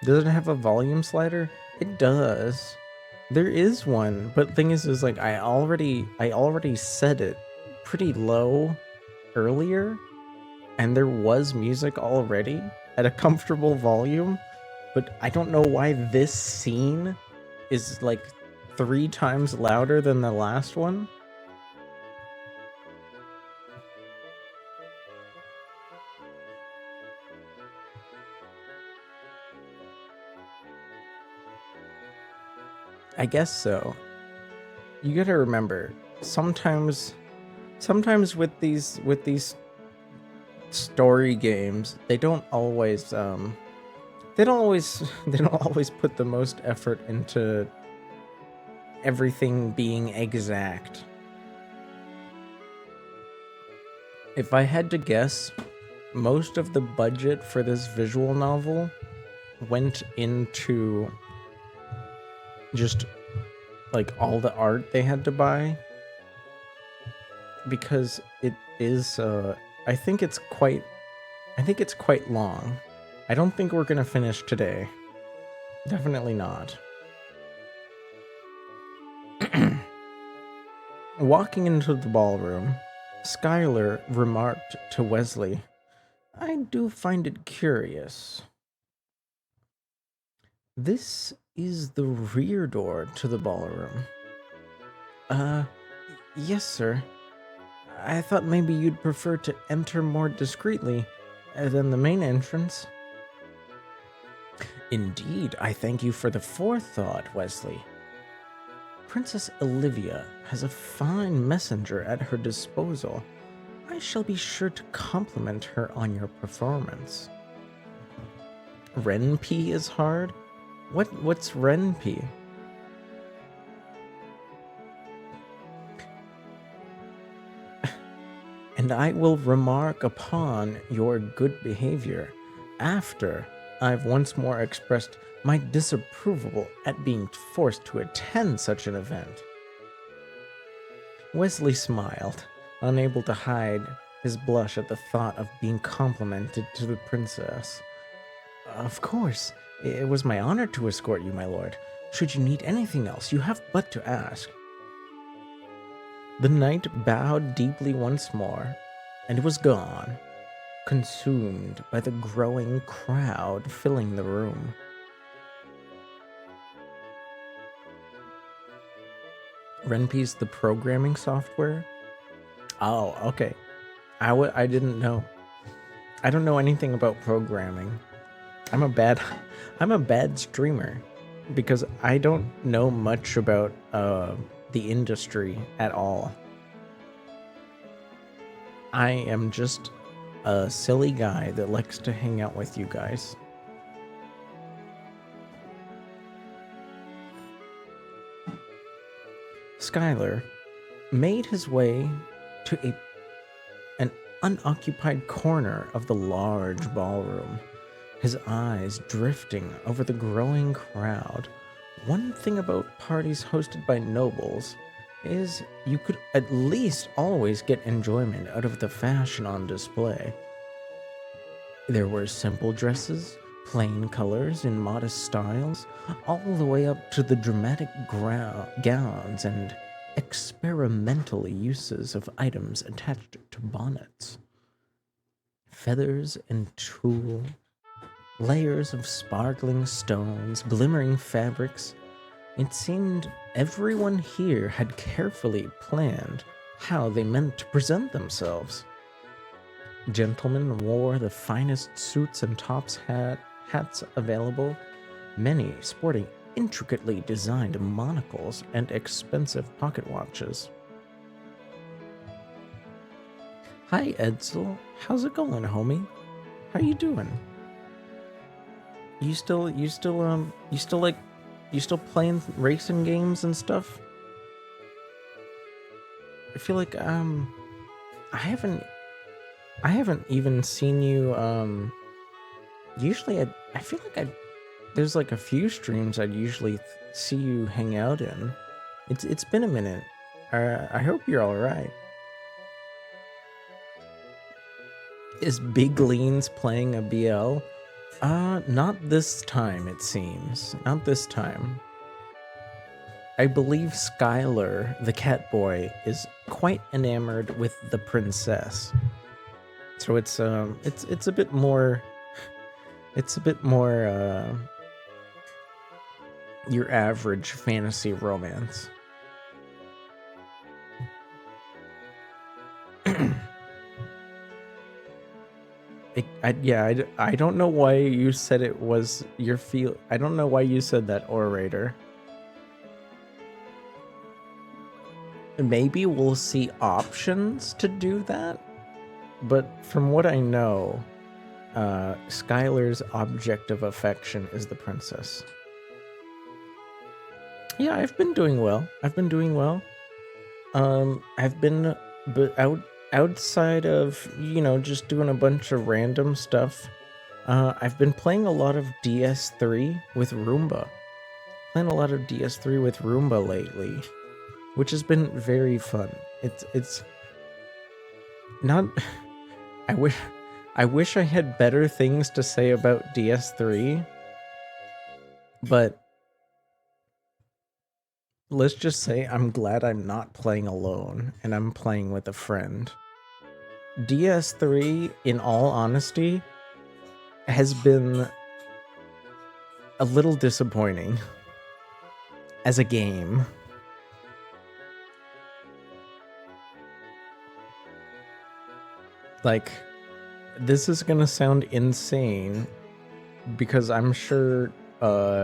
Does it have a volume slider? It does. There is one, but thing is like I already set it pretty low earlier, and there was music already at a comfortable volume, but I don't know why this scene is like 3 times louder than the last one. I guess so. You gotta remember, sometimes with these story games, they don't always they don't always put the most effort into everything being exact. If I had to guess, most of the budget for this visual novel went into just like all the art they had to buy, because it is I think it's quite long. I don't think we're gonna finish today. Definitely not. Walking into the ballroom, Skylar remarked to Wesley, "I do find it curious. This is the rear door to the ballroom." Yes, sir. I thought maybe you'd prefer to enter more discreetly than the main entrance." "Indeed, I thank you for the forethought, Wesley. Princess Olivia has a fine messenger at her disposal. I shall be sure to compliment her on your performance." "Renpy is hard? What's Renpy?" "And I will remark upon your good behavior after I've once more expressed my disapproval at being forced to attend such an event." Wesley smiled, unable to hide his blush at the thought of being complimented to the princess. "Of course, it was my honor to escort you, my lord. Should you need anything else, you have but to ask." The knight bowed deeply once more, and was gone, consumed by the growing crowd filling the room. Renpy's the programming software? Oh, okay. I didn't know. I don't know anything about programming. I'm a bad streamer because I don't know much about the industry at all. I am just a silly guy that likes to hang out with you guys. Skylar made his way to an unoccupied corner of the large ballroom, his eyes drifting over the growing crowd. One thing about parties hosted by nobles is you could at least always get enjoyment out of the fashion on display. There were simple dresses, plain colors in modest styles, all the way up to the dramatic gowns and experimental uses of items attached to bonnets. Feathers and tulle, layers of sparkling stones, glimmering fabrics. It seemed everyone here had carefully planned how they meant to present themselves. Gentlemen wore the finest suits and hats available, many sporting intricately designed monocles and expensive pocket watches. "Hi, Edsel. How's it going, homie? How you doing? You still playing racing games and stuff?" I feel like I haven't even seen you. Usually I feel like there's like a few streams I'd usually see you hang out in. It's been a minute. I hope you're all right. Is Big Leans playing a BL? Not this time, it seems. Not this time. I believe Skylar, the cat boy, is quite enamored with the princess. So it's a bit more your average fantasy romance. I don't know why you said it was your feel. I don't know why you said that, orator. Maybe we'll see options to do that, but from what I know, Skylar's object of affection is the princess. Yeah, I've been doing well. I've been outside of, just doing a bunch of random stuff. I've been playing a lot of DS3 with Roomba. Lately, which has been very fun. It's not. I wish I had better things to say about DS3, but let's just say I'm glad I'm not playing alone and I'm playing with a friend. DS3, in all honesty, has been a little disappointing as a game. Like, this is gonna sound insane because I'm sure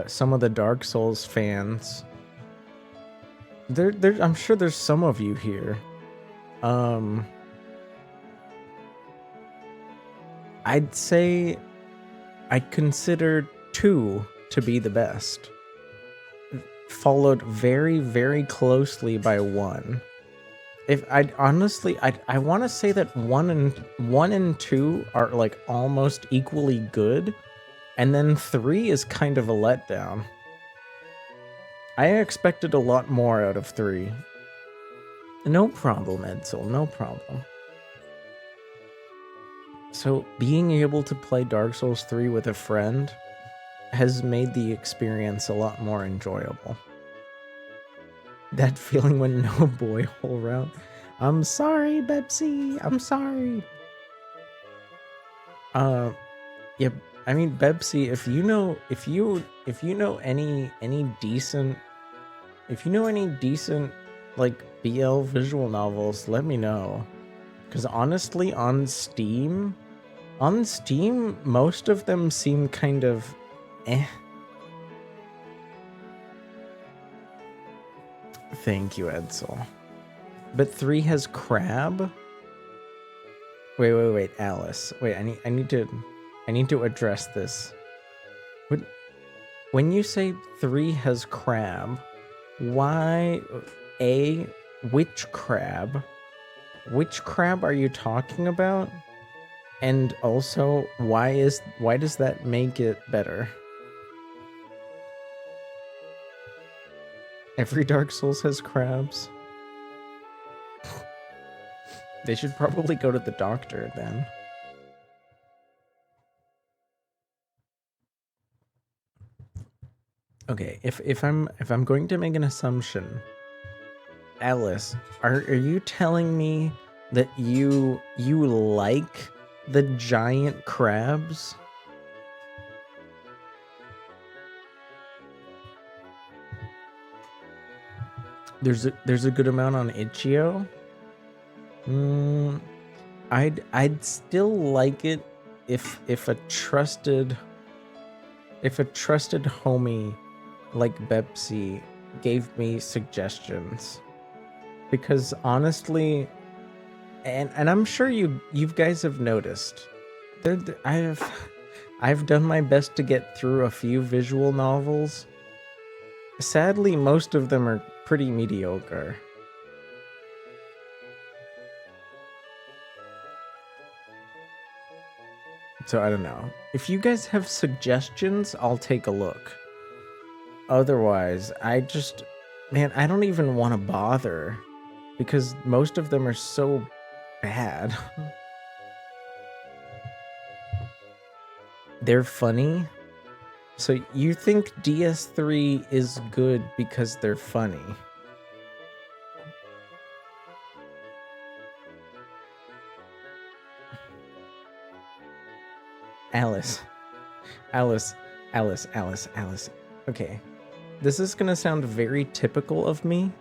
some of the Dark Souls fans, I'm sure there's some of you here. I'd say I'd consider 2 to be the best, followed very, very closely by 1. If I'd honestly, I want to say that 1 and 2 are like almost equally good, and then 3 is kind of a letdown. I expected a lot more out of 3. No problem, Edsel, no problem. So being able to play Dark Souls 3 with a friend has made the experience a lot more enjoyable. That feeling when no boy hole round. I'm sorry, Bebsy. I'm sorry. Yeah. I mean, Bebsy, if you know any decent like BL visual novels, let me know. Because honestly, on Steam, most of them seem kind of eh. Thank you, Edsel. But 3 has crab? Wait, Alice. Wait, I need to address this. When you say 3 has crab, why which crab? Which crab are you talking about? And also, why does that make it better? Every Dark Souls has crabs. They should probably go to the doctor then. Okay, if I'm going to make an assumption, Alice, are you telling me that you like the giant crabs? There's a good amount on Itch.io. I'd still like it if a trusted homie like Bepsi gave me suggestions, because honestly, and I'm sure you guys have noticed, I've done my best to get through a few visual novels. Sadly, most of them are pretty mediocre. So I don't know. If you guys have suggestions, I'll take a look. Otherwise, man, I don't even want to bother because most of them are so bad. They're funny. So you think DS3 is good because they're funny? Alice. Alice. Okay. This is gonna sound very typical of me.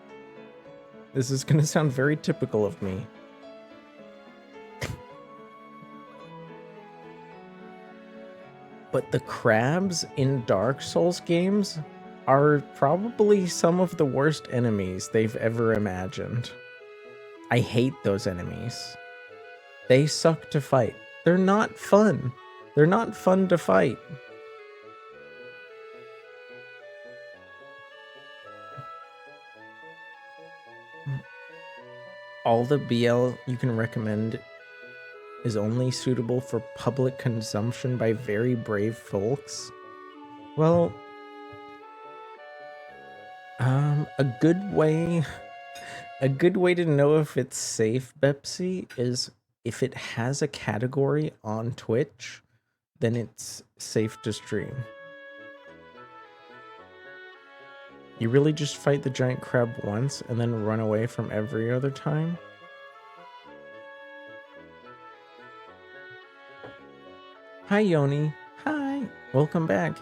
But the crabs in Dark Souls games are probably some of the worst enemies they've ever imagined. I hate those enemies. They suck to fight. They're not fun. They're not fun to fight. All the BL you can recommend is only suitable for public consumption by very brave folks. Well, a good way to know if it's safe, Bepsi, is if it has a category on Twitch, then it's safe to stream. You really just fight the giant crab once and then run away from every other time? Hi, Yoni. Hi. Welcome back.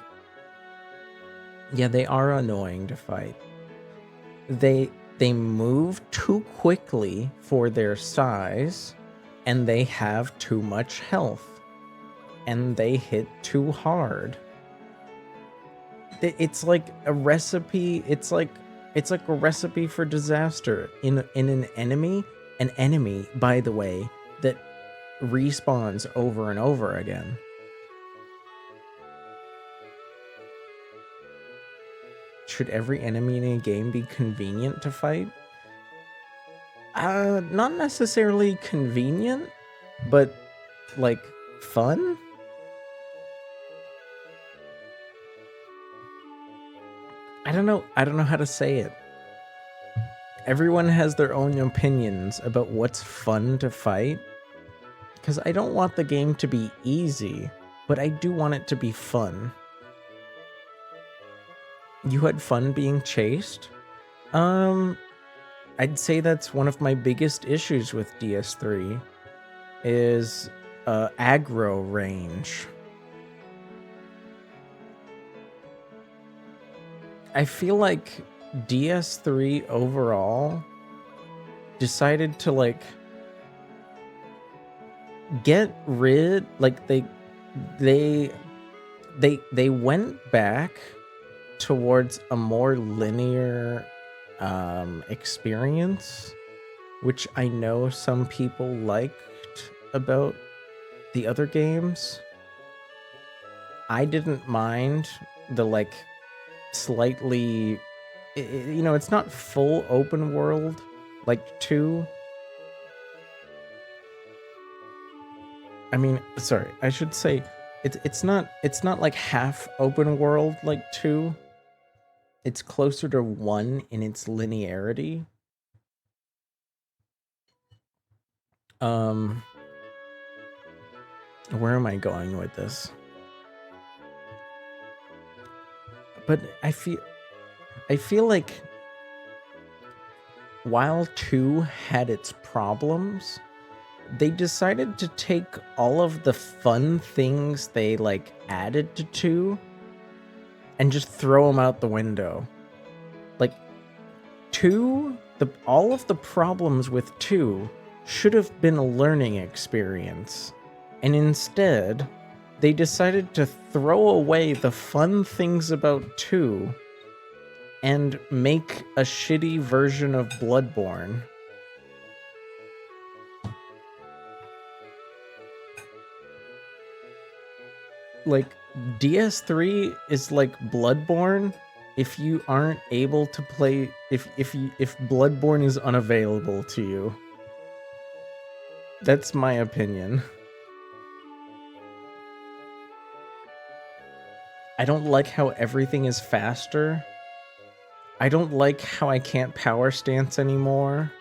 Yeah, they are annoying to fight. They move too quickly for their size, and they have too much health, and they hit too hard. It's like a recipe. It's like a recipe for disaster in an enemy. An enemy, by the way, that respawns over and over again. Should every enemy in a game be convenient to fight? Not necessarily convenient, but like fun? I don't know how to say it. Everyone has their own opinions about what's fun to fight. Because I don't want the game to be easy, but I do want it to be fun. You had fun being chased? I'd say that's one of my biggest issues with DS3 is aggro range. I feel like DS3 overall decided to like get rid, like they went back towards a more linear experience, which I know some people liked about the other games. I didn't mind the like slightly, you know, it's not full open world like 2. I mean, sorry, I should say it's not like half open world like 2. It's closer to 1 in its linearity. Where am I going with this? But I feel like while 2 had its problems, they decided to take all of the fun things they like added to 2 and just throw them out the window. Like 2, all of the problems with 2 should have been a learning experience. And instead, they decided to throw away the fun things about 2 and make a shitty version of Bloodborne. Like, DS3 is like Bloodborne if you aren't able to play, if Bloodborne is unavailable to you. That's my opinion. I don't like how everything is faster. I don't like how I can't power stance anymore.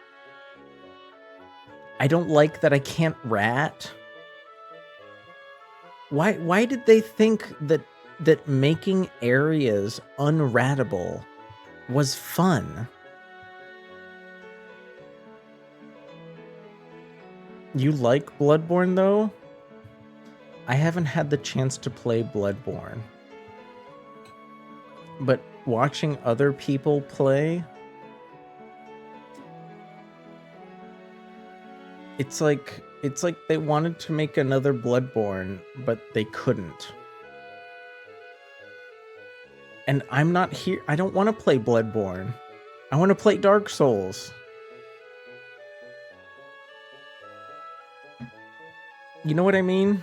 I don't like that I can't rat. Why did they think that making areas unratable was fun? You like Bloodborne though? I haven't had the chance to play Bloodborne. But watching other people play, it's like they wanted to make another Bloodborne, but they couldn't. And I'm not here. I don't want to play Bloodborne. I want to play Dark Souls. You know what I mean?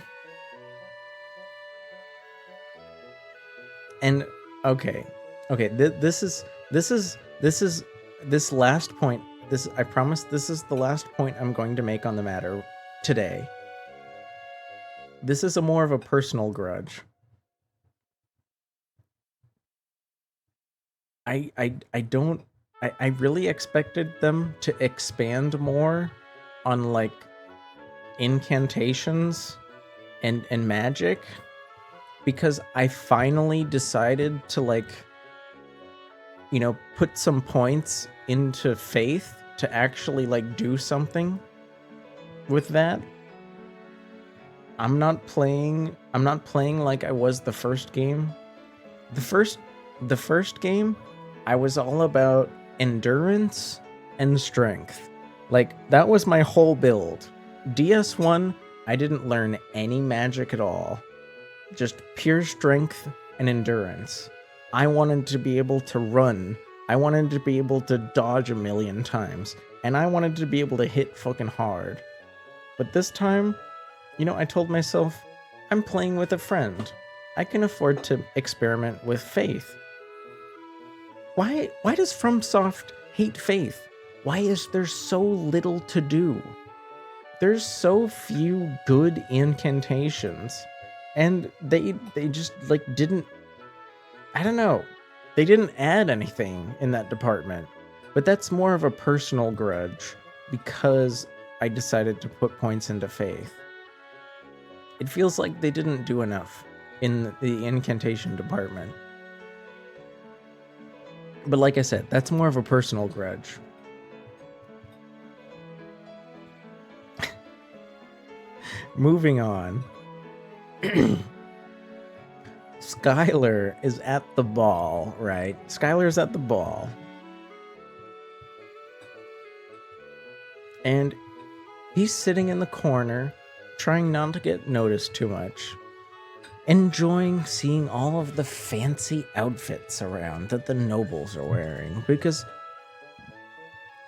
And okay, this last point. I promise this is the last point I'm going to make on the matter today. This is more of a personal grudge. I really expected them to expand more on like incantations and magic, because I finally decided to like, you know, put some points into faith to actually like do something with that. I'm not playing like I was the first game. The first game, I was all about endurance and strength. Like, that was my whole build. DS1, I didn't learn any magic at all. Just pure strength and endurance. I wanted to be able to run. I wanted to be able to dodge a million times. And I wanted to be able to hit fucking hard. But this time, you know, I told myself, I'm playing with a friend. I can afford to experiment with faith. Why does FromSoft hate faith? Why is there so little to do? There's so few good incantations. And they just like didn't, I don't know. They didn't add anything in that department. But that's more of a personal grudge because I decided to put points into faith. It feels like they didn't do enough in the incantation department. But like I said, that's more of a personal grudge. Moving on. Skylar is at the ball, right? Skylar's at the ball. And he's sitting in the corner, trying not to get noticed too much, enjoying seeing all of the fancy outfits around that the nobles are wearing, because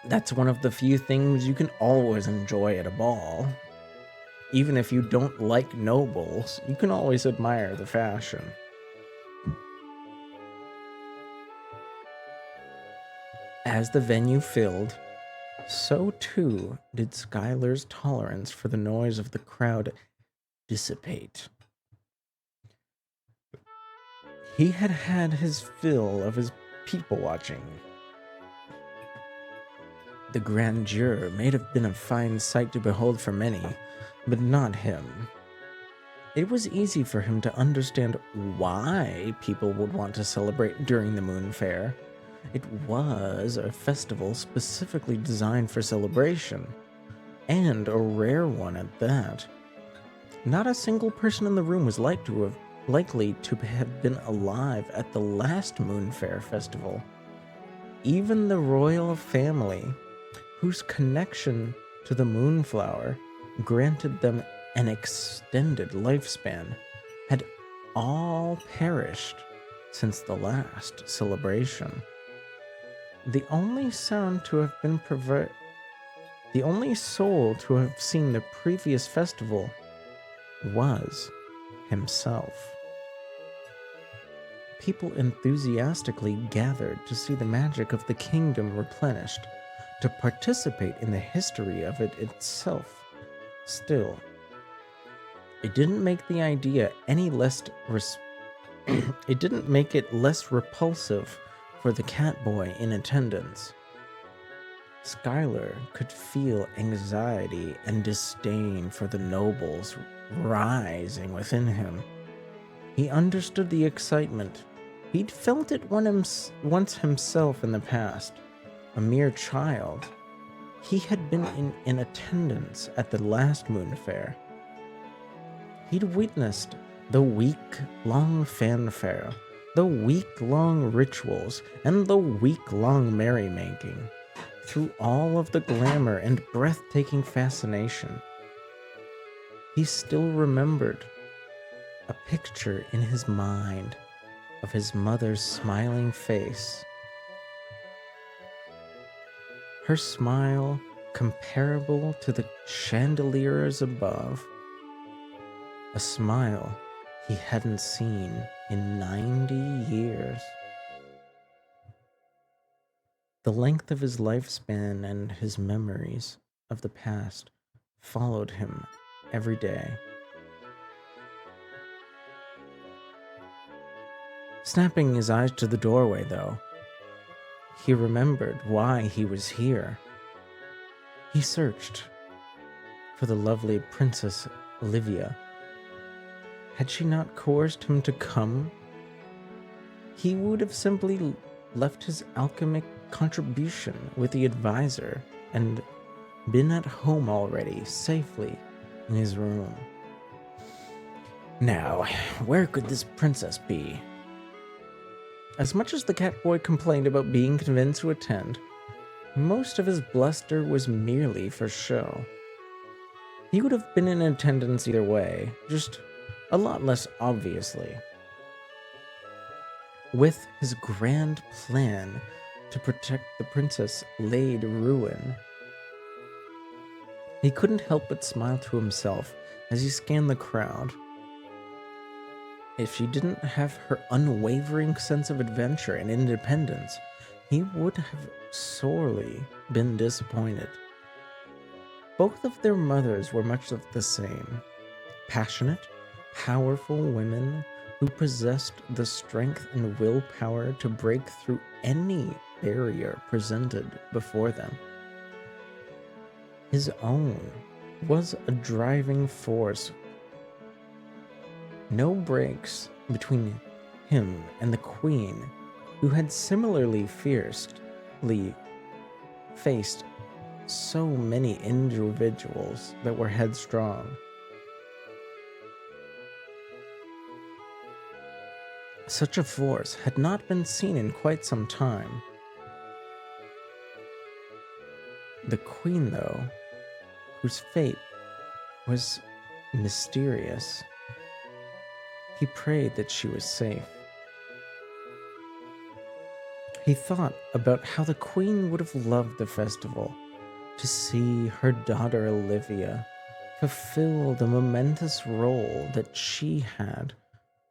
that's one of the few things you can always enjoy at a ball. Even if you don't like nobles, you can always admire the fashion. As the venue filled, so too did Skylar's tolerance for the noise of the crowd dissipate. He had had his fill of his people watching. The grandeur may have been a fine sight to behold for many, but not him. It was easy for him to understand why people would want to celebrate during the Moon Fair. It was a festival specifically designed for celebration, and a rare one at that. Not a single person in the room was likely to have been alive at the last Moon Fair festival. Even the royal family, whose connection to the Moonflower granted them an extended lifespan, had all perished since the last celebration. The only soul to have seen the previous festival was himself. People enthusiastically gathered to see the magic of the kingdom replenished, to participate in the history of it itself. Still, it didn't make the idea any less it didn't make it less repulsive for the cat boy in attendance. Schuyler could feel anxiety and disdain for the nobles rising within him. He understood the excitement. He'd felt it once himself in the past. A mere child, he had been in attendance at the last moon fair. He'd witnessed the week-long fanfare, the week-long rituals, and the week-long merrymaking. Through all of the glamour and breathtaking fascination, he still remembered a picture in his mind of his mother's smiling face. Her smile comparable to the chandeliers above. A smile he hadn't seen in 90 years. The length of his lifespan and his memories of the past followed him every day. Snapping his eyes to the doorway, though, he remembered why he was here. He searched for the lovely Princess Olivia. Had she not coerced him to come, he would have simply left his alchemic contribution with the advisor and been at home already, safely in his room. Now, where could this princess be? As much as the cat boy complained about being convinced to attend, most of his bluster was merely for show. He would have been in attendance either way, just a lot less obviously. With his grand plan to protect the princess laid ruin, he couldn't help but smile to himself as he scanned the crowd. If she didn't have her unwavering sense of adventure and independence, he would have sorely been disappointed. Both of their mothers were much of the same. Passionate, powerful women who possessed the strength and willpower to break through any barrier presented before them. His own was a driving force. No breaks between him and the queen, who had similarly fiercely faced so many individuals that were headstrong. Such a force had not been seen in quite some time. The queen, though, whose fate was mysterious, he prayed that she was safe. He thought about how the queen would have loved the festival, to see her daughter Olivia fulfill the momentous role that she had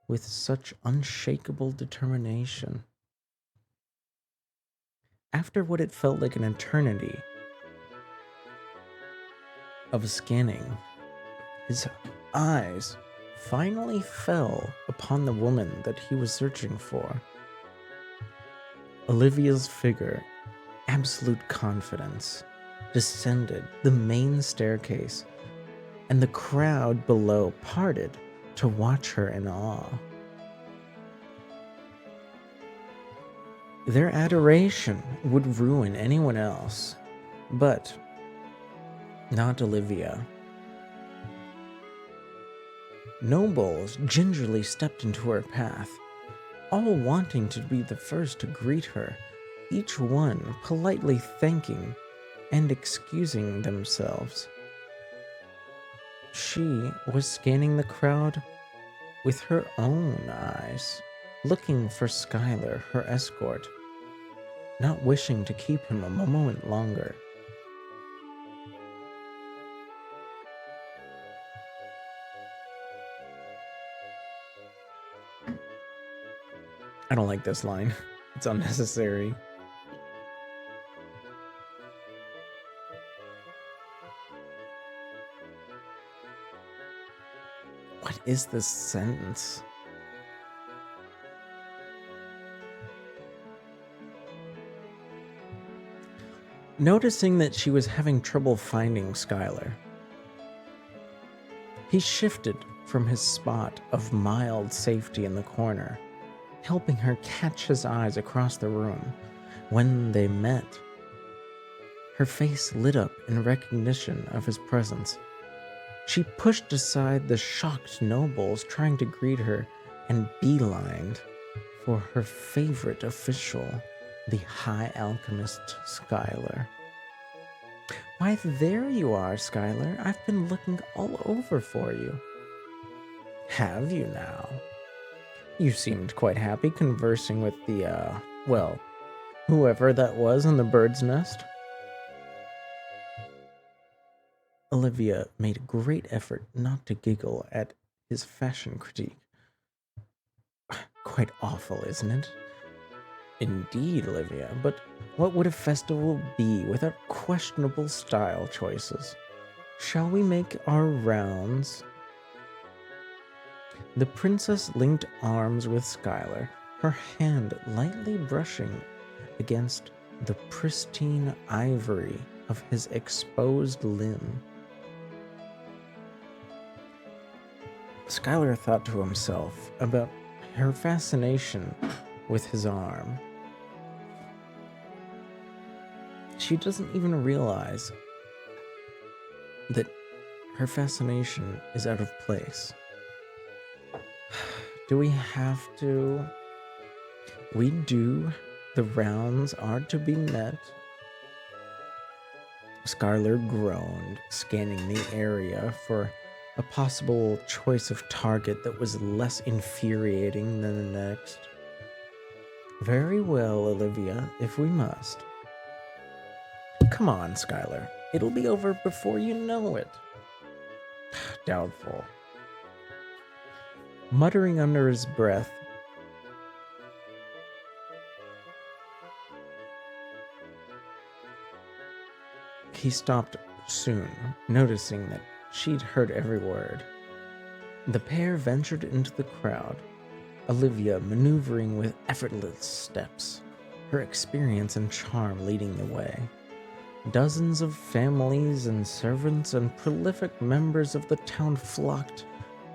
with such unshakable determination. After what it felt like an eternity of scanning, his eyes finally fell upon the woman that he was searching for. Olivia's figure, absolute confidence, descended the main staircase, and the crowd below parted to watch her in awe. Their adoration would ruin anyone else, but not Olivia. Nobles gingerly stepped into her path, all wanting to be the first to greet her, each one politely thanking and excusing themselves. She was scanning the crowd with her own eyes, looking for Schuyler, her escort, not wishing to keep him a moment longer. I don't like this line. It's unnecessary. What is this sentence? Noticing that she was having trouble finding Skylar, he shifted from his spot of mild safety in the corner, helping her catch his eyes across the room. When they met, her face lit up in recognition of his presence. She pushed aside the shocked nobles trying to greet her and beelined for her favorite official, the High Alchemist Skylar. Why, there you are, Skylar. I've been looking all over for you. Have you now? You seemed quite happy conversing with the, well, whoever that was in the bird's nest. Olivia made a great effort not to giggle at his fashion critique. Quite awful, isn't it? Indeed, Olivia, but what would a festival be without questionable style choices? Shall we make our rounds? The princess linked arms with Skylar, her hand lightly brushing against the pristine ivory of his exposed limb. Skylar thought to himself about her fascination with his arm. She doesn't even realize that her fascination is out of place. Do we have to? We do. The rounds are to be met. Skylar groaned, scanning the area for a possible choice of target that was less infuriating than the next. Very well, Olivia, if we must. Come on, Skylar. It'll be over before you know it. Doubtful. Muttering under his breath, he stopped soon, noticing that she'd heard every word. The pair ventured into the crowd, Olivia maneuvering with effortless steps, her experience and charm leading the way. Dozens of families and servants and prolific members of the town flocked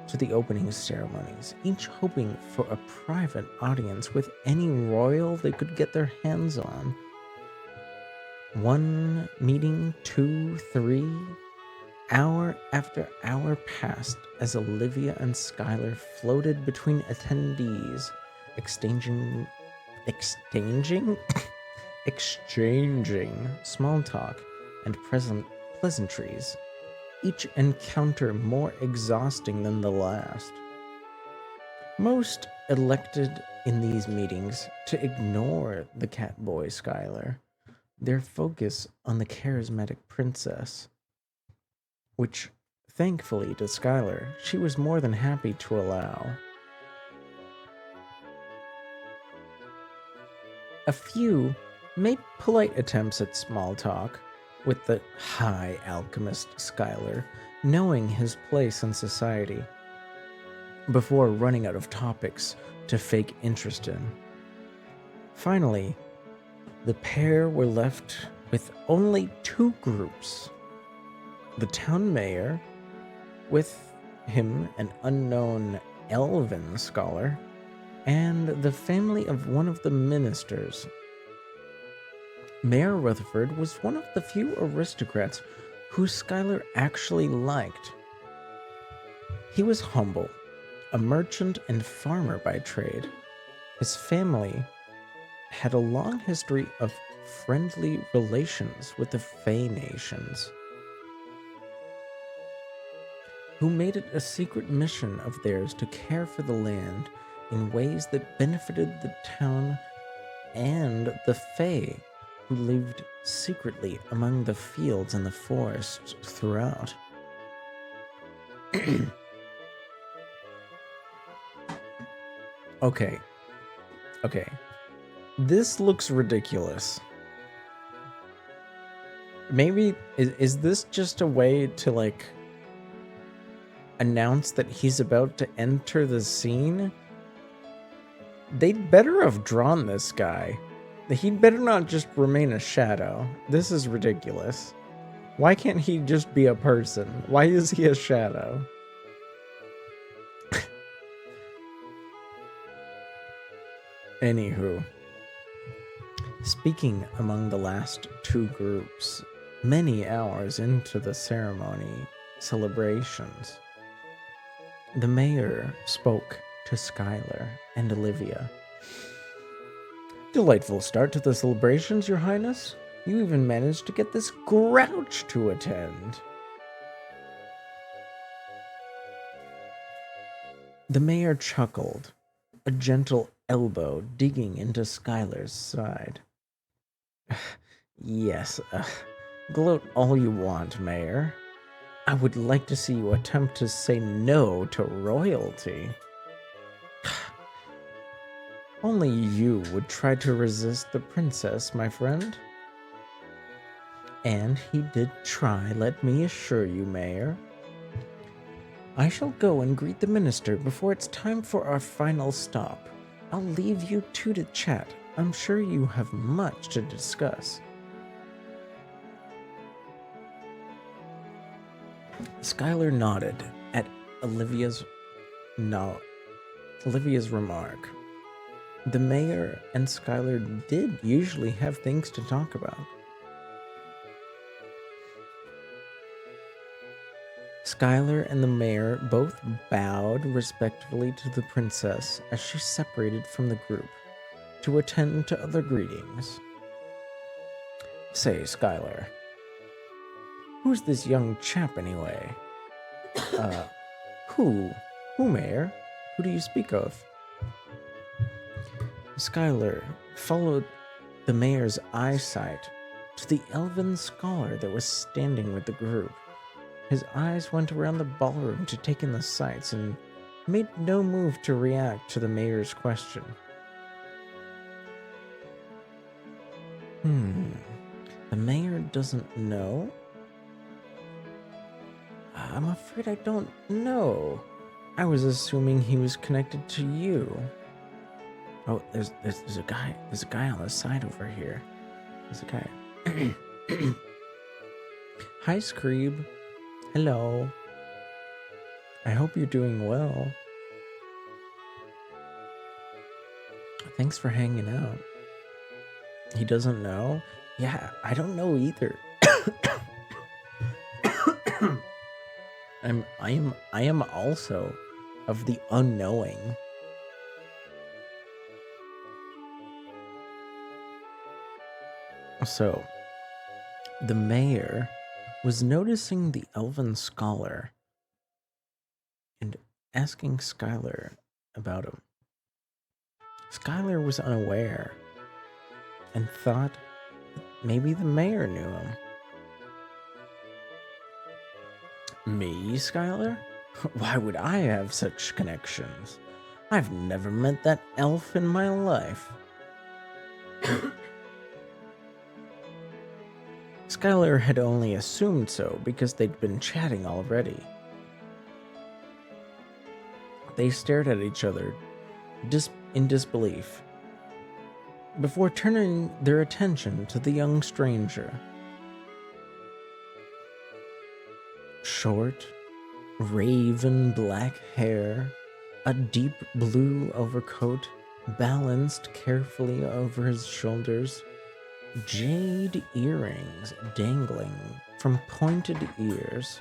to the opening ceremonies, each hoping for a private audience with any royal they could get their hands on. One meeting, 2, 3, hour after hour passed as Olivia and Skylar floated between attendees, exchanging small talk and pleasantries, each encounter more exhausting than the last. Most elected in these meetings to ignore the catboy Skylar, their focus on the charismatic princess, which, thankfully to Skylar, she was more than happy to allow. A few made polite attempts at small talk, with the High Alchemist Skylar knowing his place in society, before running out of topics to fake interest in. Finally, the pair were left with only 2 groups. The town mayor, with him an unknown elven scholar, and the family of one of the ministers. Mayor Rutherford was one of the few aristocrats who Skylar actually liked. He was humble, a merchant and farmer by trade. His family had a long history of friendly relations with the Fey nations, who made it a secret mission of theirs to care for the land in ways that benefited the town and the Fey, who lived secretly among the fields and the forests throughout. Okay. This looks ridiculous. Maybe, is this just a way to, like, announce that he's about to enter the scene? They'd better have drawn this guy. He'd better not just remain a shadow. This is ridiculous. Why can't he just be a person? Why is he a shadow? Anywho, speaking among the last two groups, many hours into the ceremony celebrations, the mayor spoke to Skylar and Olivia. Delightful start to the celebrations, Your Highness. You even managed to get this grouch to attend. The mayor chuckled, a gentle elbow digging into Skylar's side. Yes, gloat all you want, Mayor. I would like to see you attempt to say no to royalty. Only you would try to resist the princess, my friend. And he did try, let me assure you, Mayor. I shall go and greet the minister before it's time for our final stop. I'll leave you two to chat. I'm sure you have much to discuss. Skylar nodded at Olivia's remark. The mayor and Skylar did usually have things to talk about. Skylar and the mayor both bowed respectfully to the princess as she separated from the group to attend to other greetings. Say, Skylar, who's this young chap anyway? Who, Mayor? Who do you speak of? Skylar followed the mayor's eyesight to the elven scholar that was standing with the group. His eyes went around the ballroom to take in the sights and made no move to react to the mayor's question. The mayor doesn't know? I'm afraid I don't know. I was assuming he was connected to you. Oh, there's a guy on the side over here. There's a guy. Hi, Screeb. Hello. I hope you're doing well. Thanks for hanging out. He doesn't know? Yeah, I don't know either. I am also of the unknowing. So, the mayor was noticing the elven scholar and asking Skylar about him. Skylar was unaware and thought maybe the mayor knew him. Me, Skylar? Why would I have such connections? I've never met that elf in my life. Skylar had only assumed so because they'd been chatting already. They stared at each other in disbelief before turning their attention to the young stranger. Short, raven black hair, a deep blue overcoat balanced carefully over his shoulders, jade earrings dangling from pointed ears.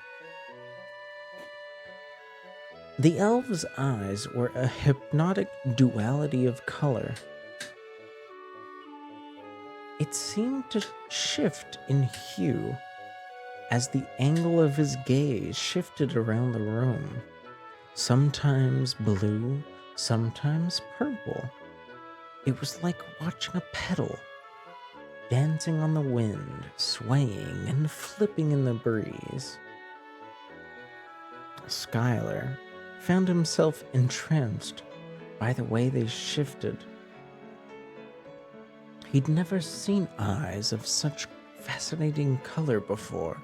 The elf's eyes were a hypnotic duality of color. It seemed to shift in hue as the angle of his gaze shifted around the room, sometimes blue, sometimes purple. It was like watching a petal dancing on the wind, swaying and flipping in the breeze. Skylar found himself entranced by the way they shifted. He'd never seen eyes of such fascinating color before.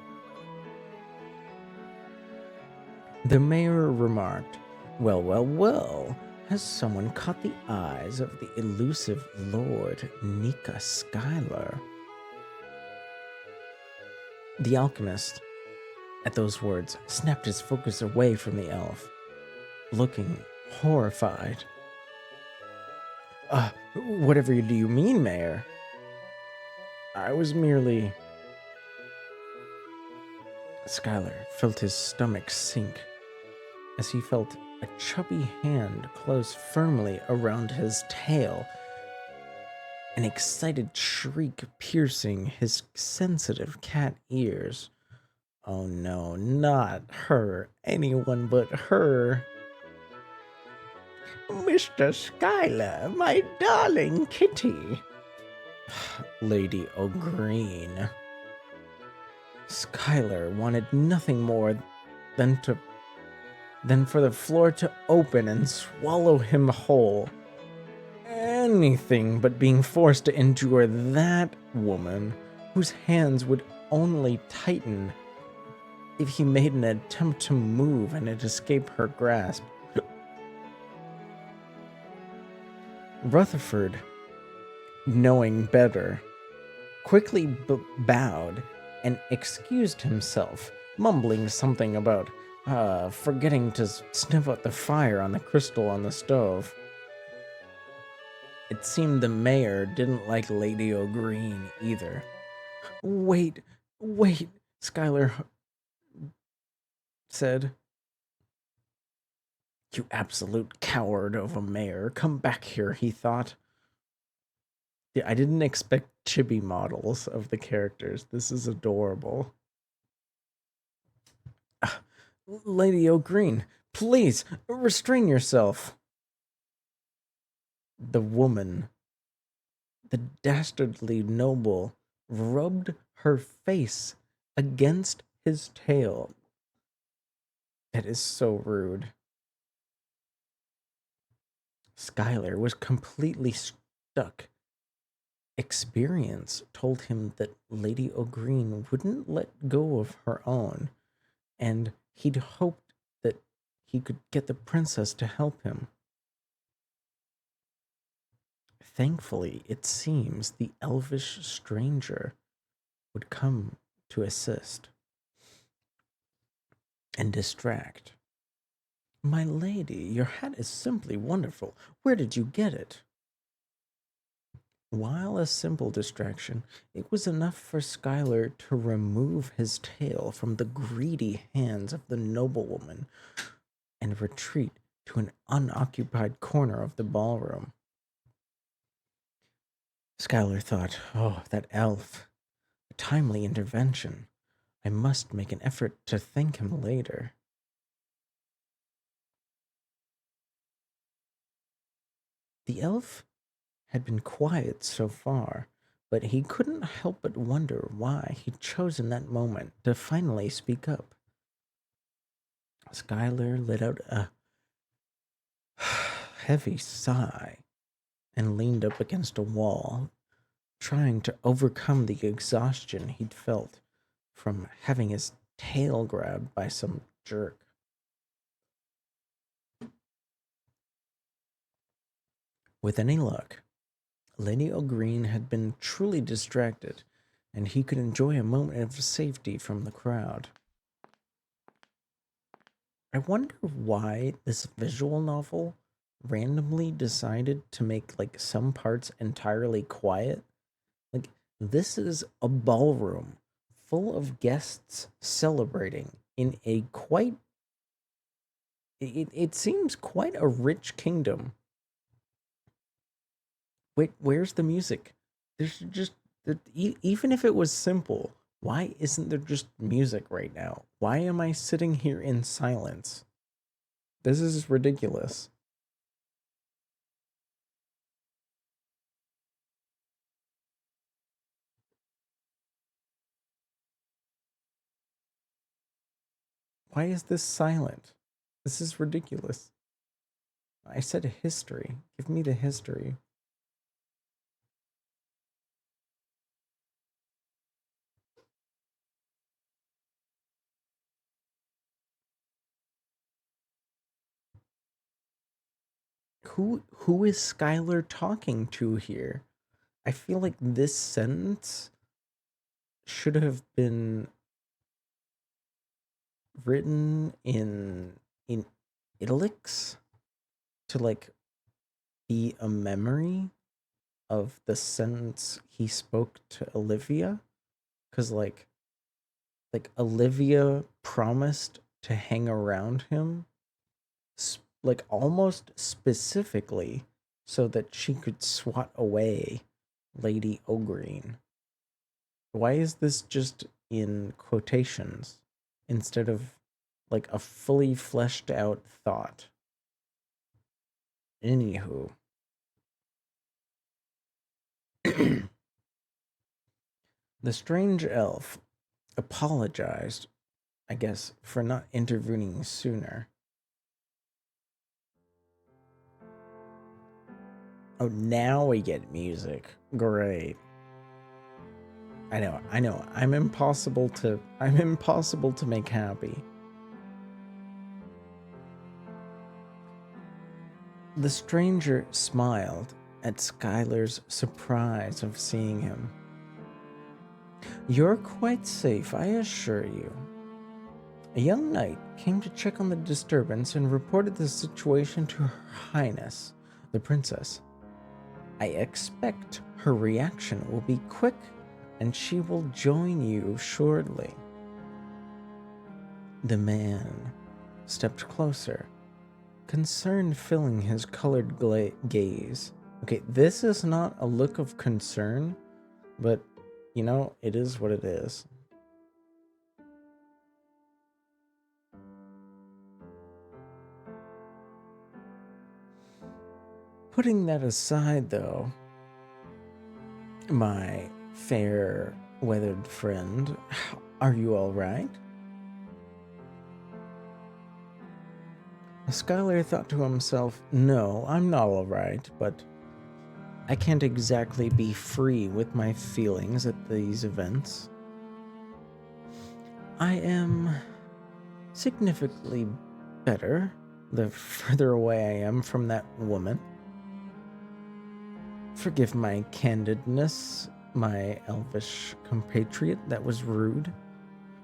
The mayor remarked, well, Has someone caught the eyes of the elusive Lord Nika Schuyler? The alchemist, at those words, snapped his focus away from the elf, looking horrified. Whatever do you mean, Mayor? I was merely. Schuyler felt his stomach sink as he felt a chubby hand close firmly around his tail, an excited shriek piercing his sensitive cat ears. Oh no, not her, anyone but her. Mr. Schuyler, my darling kitty. Lady O'Green. Schuyler wanted nothing more than for the floor to open and swallow him whole. Anything but being forced to endure that woman, whose hands would only tighten if he made an attempt to move and it escape her grasp. Rutherford, knowing better, quickly bowed and excused himself, mumbling something about forgetting to sniff out the fire on the crystal on the stove. It seemed the mayor didn't like Lady O'Green either. Wait, Schuyler said. You absolute coward of a mayor. Come back here, he thought. Yeah, I didn't expect chibi models of the characters. This is adorable. Lady O'Green, please, restrain yourself. The woman, the dastardly noble, rubbed her face against his tail. That is so rude. Schuyler was completely stuck. Experience told him that Lady O'Green wouldn't let go of her own, and he'd hoped that he could get the princess to help him. Thankfully, it seems the elvish stranger would come to assist and distract. My lady, your hat is simply wonderful. Where did you get it? While a simple distraction, it was enough for Schuyler to remove his tail from the greedy hands of the noblewoman and retreat to an unoccupied corner of the ballroom. Schuyler thought, oh, that elf. A timely intervention. I must make an effort to thank him later. The elf had been quiet so far, but he couldn't help but wonder why he'd chosen that moment to finally speak up. Schuyler let out a heavy sigh and leaned up against a wall, trying to overcome the exhaustion he'd felt from having his tail grabbed by some jerk. With any luck, Lady O'Green had been truly distracted, and he could enjoy a moment of safety from the crowd. I wonder why this visual novel randomly decided to make like some parts entirely quiet. Like, this is a ballroom full of guests celebrating in a quite it seems quite a rich kingdom. Wait, where's the music? There's just even if it was simple, why isn't there just music right now? Why am I sitting here in silence? This is ridiculous. Why is this silent? This is ridiculous. I said history. Give me the history. who is Skylar talking to here? I feel like this sentence should have been written in italics to like be a memory of the sentence he spoke to Olivia, cuz like Olivia promised to hang around him like almost specifically so that she could swat away Lady Ogreen. Why is this just in quotations instead of like a fully fleshed out thought? Anywho, the strange elf apologized, I guess, for not intervening sooner. Oh, now we get music. Great. I know. I'm impossible to make happy. The stranger smiled at Skylar's surprise of seeing him. You're quite safe, I assure you. A young knight came to check on the disturbance and reported the situation to Her Highness, the princess. I expect her reaction will be quick and she will join you shortly. The man stepped closer, concern filling his colored gaze. Okay, this is not a look of concern, but you know, it is what it is. Putting that aside, though, my fair weathered friend, are you all right? Skylar thought to himself, no, I'm not all right, but I can't exactly be free with my feelings at these events. I am significantly better the further away I am from that woman. Forgive my candidness, my elvish compatriot, that was rude.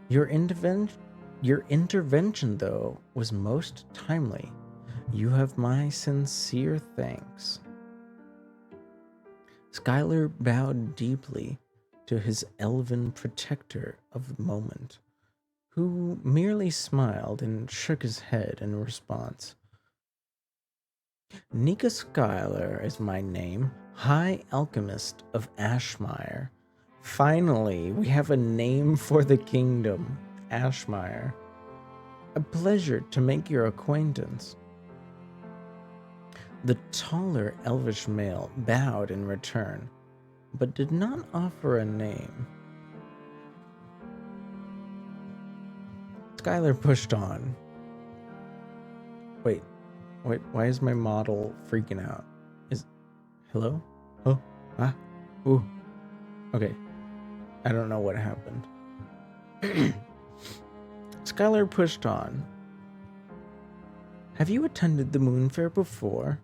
Your intervention, though, was most timely. You have my sincere thanks. Skylar bowed deeply to his elven protector of the moment, who merely smiled and shook his head in response. Nika Skylar is my name, High Alchemist of Ashmire. Finally, we have a name for the kingdom, Ashmire. A pleasure to make your acquaintance. The taller elvish male bowed in return, but did not offer a name. Skylar pushed on. Wait, why is my model freaking out? Hello? Oh, ooh. Okay, I don't know what happened. Skylar pushed on. Have you attended the Moon Fair before?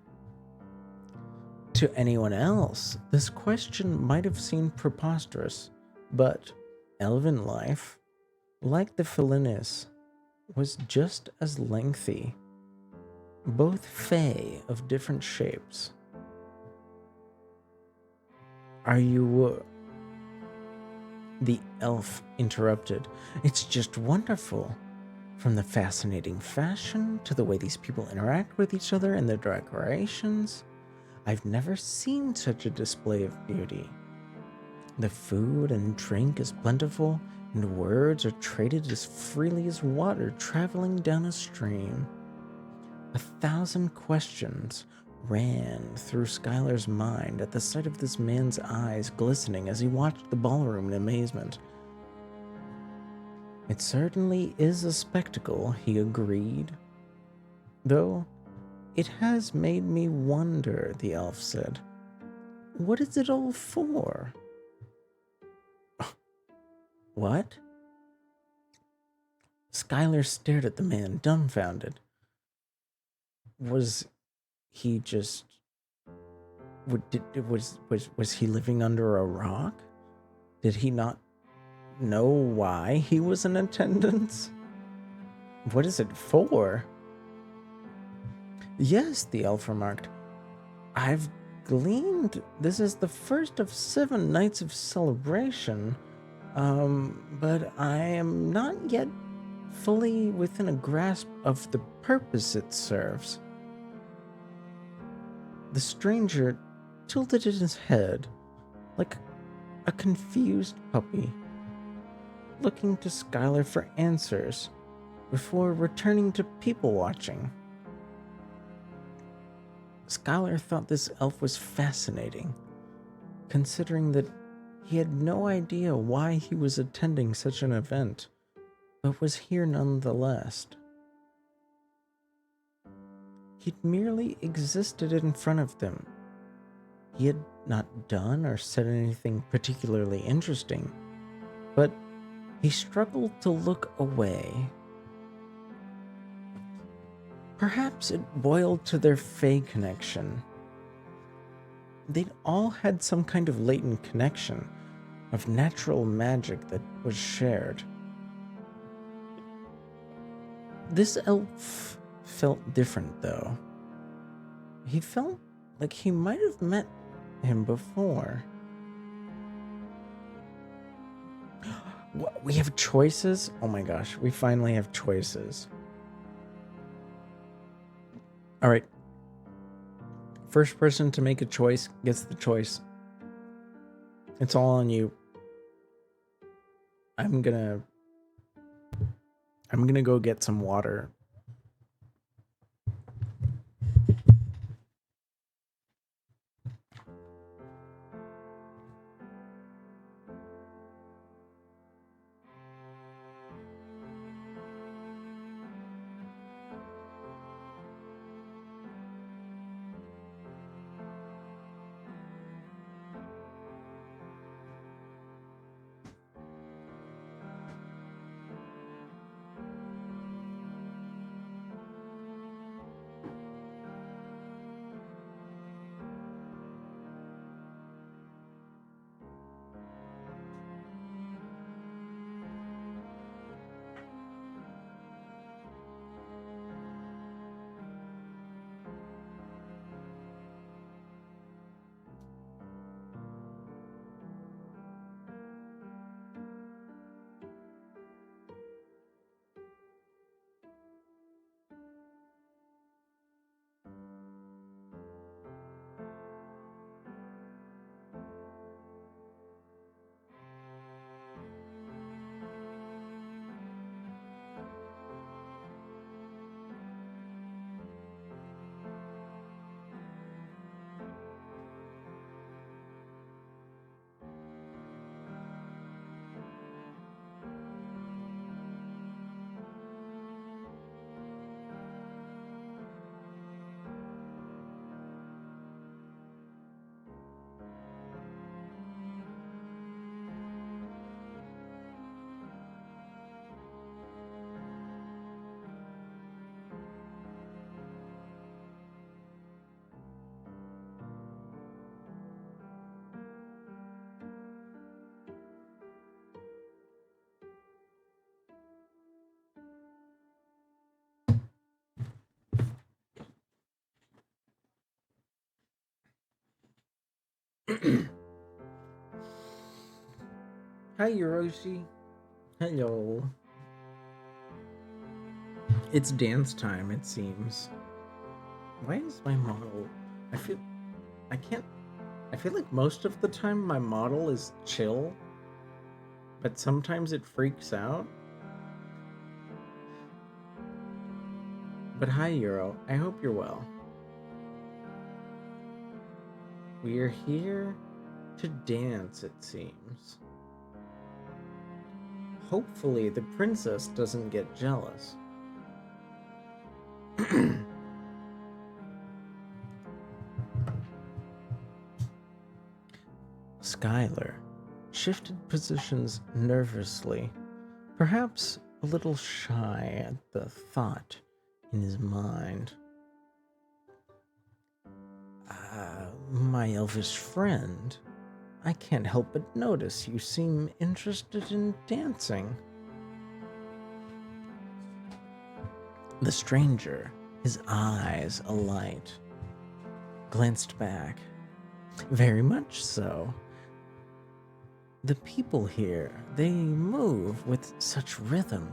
To anyone else, this question might have seemed preposterous, but elven life, like the Felinis, was just as lengthy. Both fae of different shapes. Are you... The elf interrupted. It's just wonderful. From the fascinating fashion to the way these people interact with each other and their decorations. I've never seen such a display of beauty. The food and drink is plentiful, and words are traded as freely as water traveling down a stream. 1,000 questions ran through Skylar's mind at the sight of this man's eyes glistening as he watched the ballroom in amazement. It certainly is a spectacle, he agreed. Though, it has made me wonder, the elf said. What is it all for? What? Skylar stared at the man, dumbfounded. Was he just was he living under a rock? Did he not know why he was in attendance? What is it for? Yes, the elf remarked. I've gleaned this is the first of 7 nights of celebration, but I am not yet fully within a grasp of the purpose it serves. The stranger tilted his head like a confused puppy, looking to Skylar for answers before returning to people watching. Skylar thought this elf was fascinating, considering that he had no idea why he was attending such an event, but was here nonetheless. He'd merely existed in front of them. He had not done or said anything particularly interesting, but he struggled to look away. Perhaps it boiled to their Fae connection. They'd all had some kind of latent connection of natural magic that was shared. This elf felt different, though. He felt like he might have met him before. What, we have choices? Oh my gosh, we finally have choices. All right. First person to make a choice gets the choice. It's all on you. I'm gonna go get some water. Hi, Hiroshi. Hello. It's dance time, it seems. Why is my model... I feel like most of the time my model is chill, but sometimes it freaks out. But hi, Euro. I hope you're well. We are here to dance, it seems. Hopefully the princess doesn't get jealous. Skylar shifted positions nervously, perhaps a little shy at the thought in his mind. my elvish friend, I can't help but notice you seem interested in dancing. The stranger, his eyes alight, glanced back. Very much so. The people here, they move with such rhythm,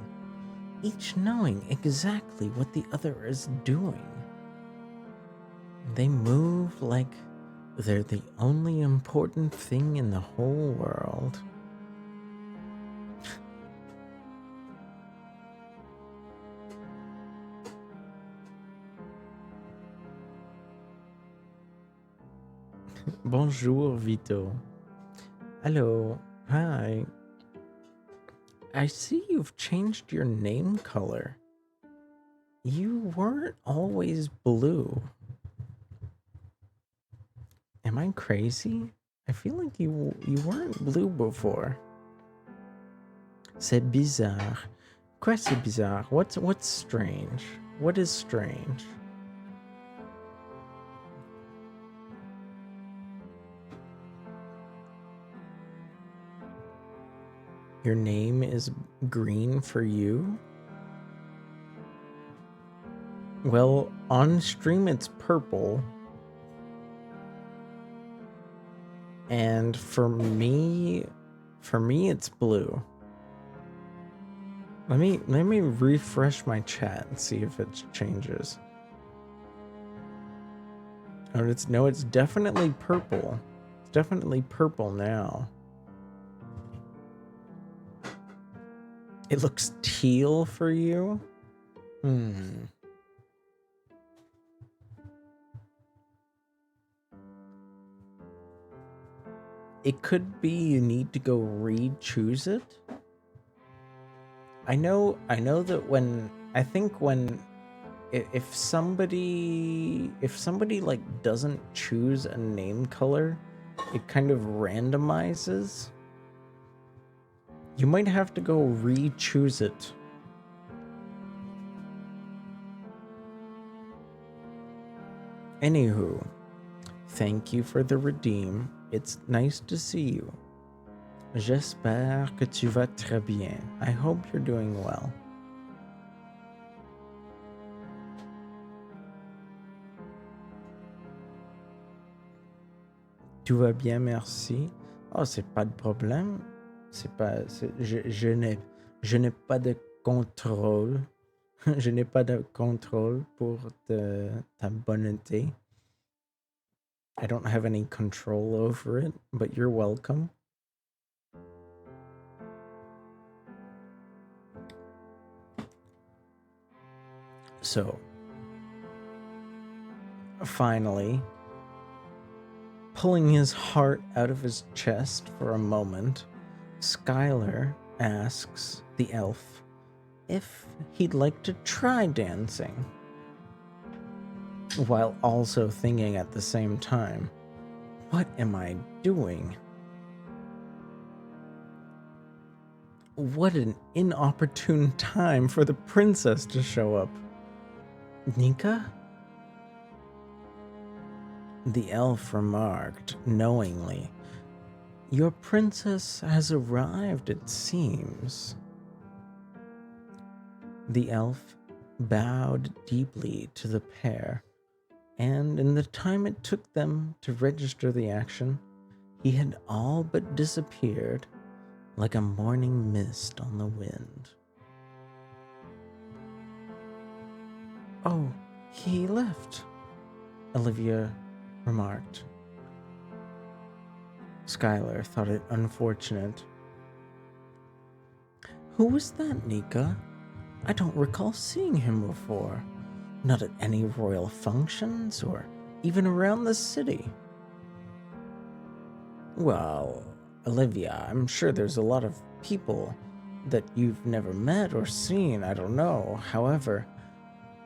each knowing exactly what the other is doing. They move like they're the only important thing in the whole world. Bonjour, Vito. Hello. Hi. I see you've changed your name color. You weren't always blue. Am I crazy? I feel like you weren't blue before. C'est bizarre. Quoi c'est bizarre? What's strange? What is strange? Your name is green for you? Well, on stream it's purple. And for me it's blue. Let me refresh my chat and see if it changes. Oh, it's definitely purple. It's definitely purple now. It looks teal for you? It could be you need to go re-choose it. I know that when if somebody like doesn't choose a name color, it kind of randomizes. You might have to go re-choose it. Anywho, thank you for the redeem. It's nice to see you. J'espère que tu vas très bien. I hope you're doing well. Tout va bien, merci. Oh, c'est pas de problème. Je n'ai pas de contrôle. Je n'ai pas de contrôle pour ta bonneté. I don't have any control over it, but you're welcome. So, finally, pulling his heart out of his chest for a moment, Skylar asks the elf if he'd like to try dancing, while also thinking at the same time, what am I doing? What an inopportune time for the princess to show up. Nika? The elf remarked knowingly, your princess has arrived, it seems. The elf bowed deeply to the pair, and in the time it took them to register the action, he had all but disappeared like a morning mist on the wind. Oh, he left, Olivia remarked. Skylar thought it unfortunate. Who was that, Nika? I don't recall seeing him before. Not at any royal functions or even around the city. Well, Olivia, I'm sure there's a lot of people that you've never met or seen, I don't know. However,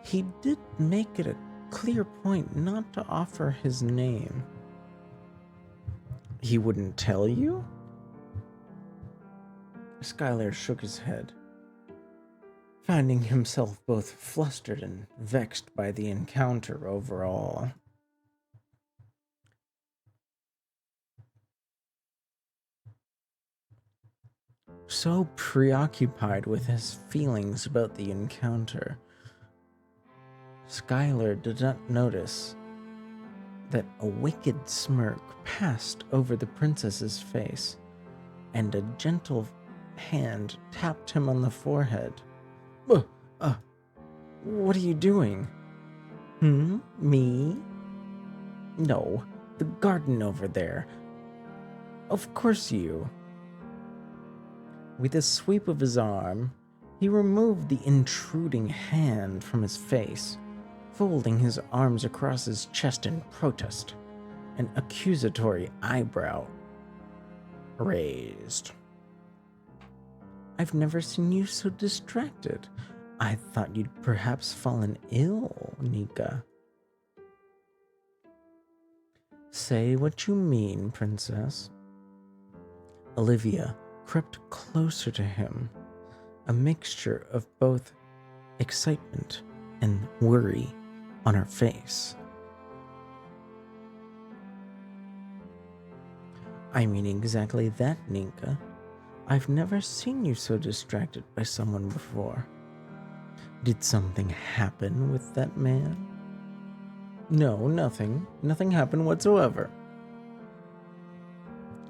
he did make it a clear point not to offer his name. He wouldn't tell you? Skylar shook his head, finding himself both flustered and vexed by the encounter overall. so preoccupied with his feelings about the encounter, Skylar did not notice that a wicked smirk passed over the princess's face, and a gentle hand tapped him on the forehead. What are you doing? Me? No, the garden over there. Of course you. With a sweep of his arm, he removed the intruding hand from his face, folding his arms across his chest in protest, an accusatory eyebrow raised. I've never seen you so distracted. I thought you'd perhaps fallen ill, Nika. Say what you mean, princess. Olivia crept closer to him, a mixture of both excitement and worry on her face. I mean exactly that, Nika. I've never seen you so distracted by someone before. Did something happen with that man? No, nothing. Nothing happened whatsoever.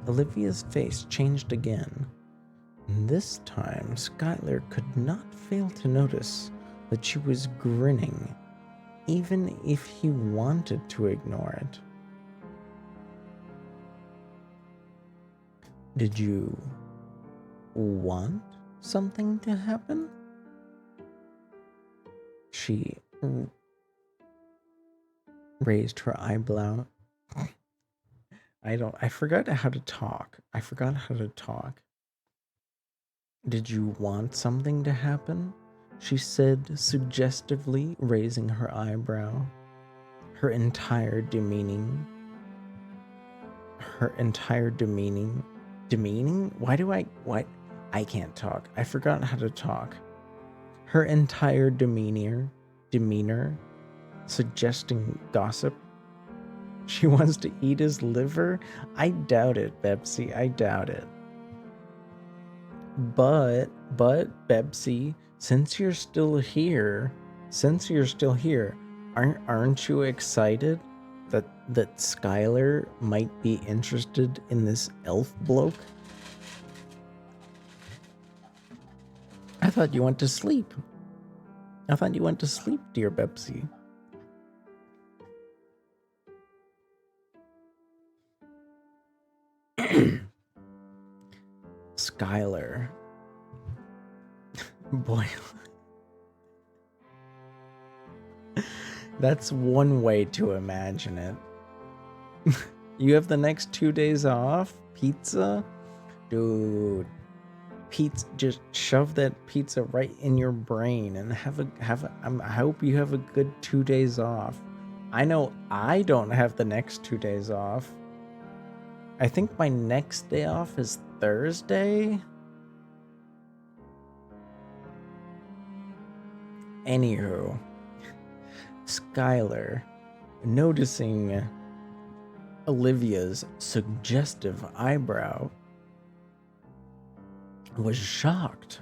Olivia's face changed again. This time, Skylar could not fail to notice that she was grinning, even if he wanted to ignore it. Did you want something to happen? She raised her eyebrow. I forgot how to talk. Did you want something to happen? She said suggestively, raising her eyebrow. Her entire demeaning? Demeaning? Why? I can't talk. I forgot how to talk. Her entire demeanor, suggesting gossip. She wants to eat his liver? I doubt it, Bepsy. I doubt it. But, Bepsy, since you're still here, aren't you excited that Skylar might be interested in this elf bloke? I thought you went to sleep. Dear Bepsy. Skylar. Boy. That's one way to imagine it. You have the next 2 days off? Pizza? Dude. Pizza, just shove that pizza right in your brain and I hope you have a good 2 days off. I know I don't have the next 2 days off. I think my next day off is Thursday. Anywho, Skylar, noticing Olivia's suggestive eyebrow, was shocked,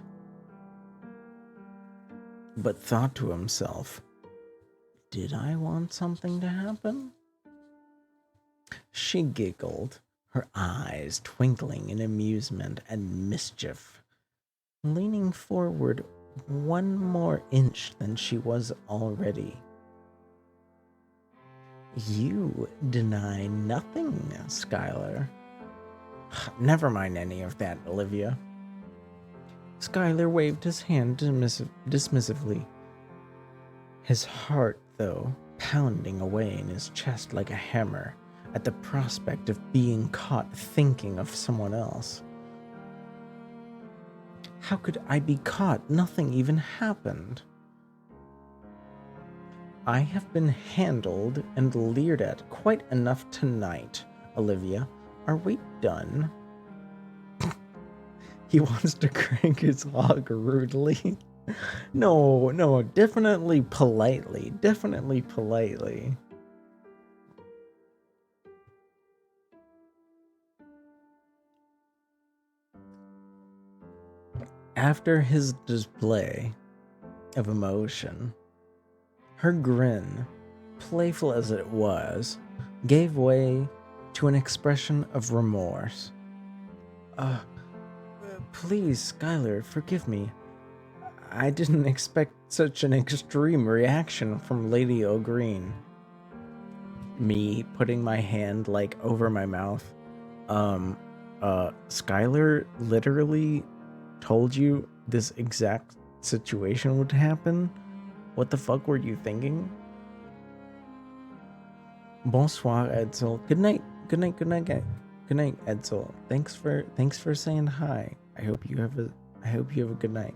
but thought to himself, did I want something to happen? She giggled, her eyes twinkling in amusement and mischief, leaning forward 1 more inch than she was already. You deny nothing, Skylar. Never mind any of that, Olivia. Skylar waved his hand dismissively. His heart, though, pounding away in his chest like a hammer at the prospect of being caught thinking of someone else. How could I be caught? Nothing even happened. I have been handled and leered at quite enough tonight, Olivia. Are we done? He wants to crank his hog rudely. No, definitely politely. After his display of emotion, her grin, playful as it was, gave way to an expression of remorse. Please, Skylar, forgive me. I didn't expect such an extreme reaction from Lady O'Green. Me putting my hand like over my mouth. Skylar literally told you this exact situation would happen? What the fuck were you thinking? Bonsoir, Edsel. Good night. Good night. Good night, guys. Good night, Edsel. Thanks for saying hi. I hope you have a good night.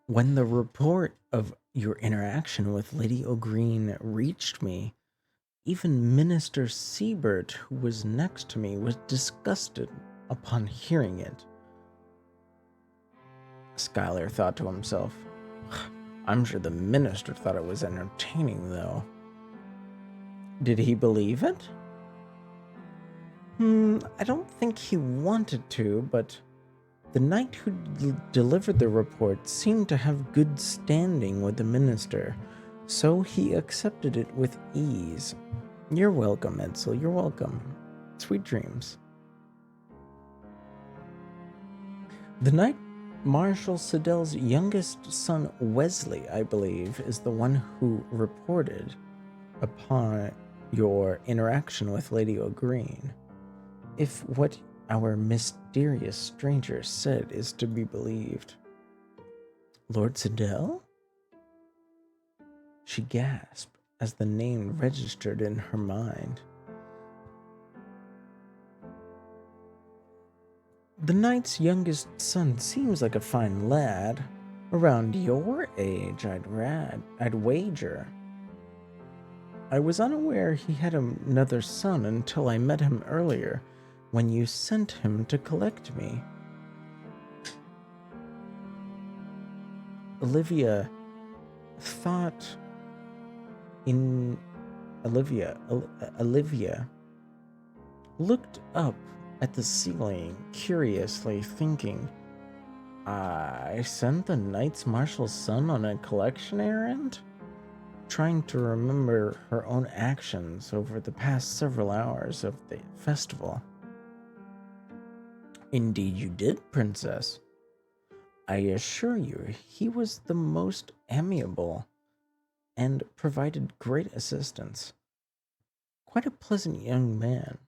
When the report of your interaction with Lady O'Green reached me, even Minister Siebert, who was next to me, was disgusted upon hearing it. Skylar thought to himself, I'm sure the minister thought it was entertaining, though. Did he believe it? I don't think he wanted to, but the knight who delivered the report seemed to have good standing with the minister, so he accepted it with ease. You're welcome, Edsel, you're welcome. Sweet dreams. The Knight Marshal Siddell's youngest son, Wesley, I believe, is the one who reported upon your interaction with Lady O'Green. If what our mysterious stranger said is to be believed. Lord Siddell? She gasped as the name registered in her mind. The knight's youngest son seems like a fine lad. Around your age, I'd wager. I was unaware he had another son until I met him earlier, when you sent him to collect me. Olivia looked up at the ceiling, curiously thinking, I sent the Knights Marshal's son on a collection errand? Trying to remember her own actions over the past several hours of the festival. Indeed you did, Princess. I assure you, he was the most amiable and provided great assistance. Quite a pleasant young man.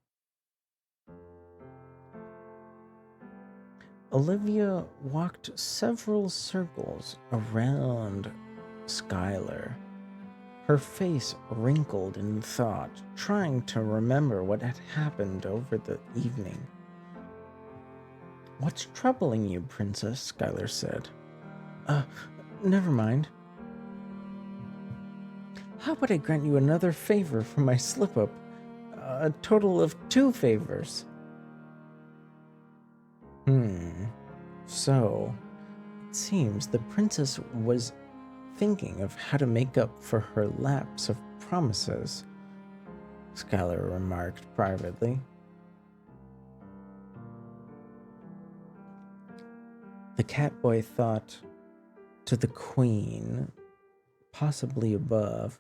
Olivia walked several circles around Skylar, her face wrinkled in thought, trying to remember what had happened over the evening. What's troubling you, Princess? Skylar said. Never mind. How about I grant you another favor for my slip-up? A total of 2 favors. So, it seems the princess was thinking of how to make up for her lapse of promises, Skylar remarked privately. The catboy thought to the queen, possibly above.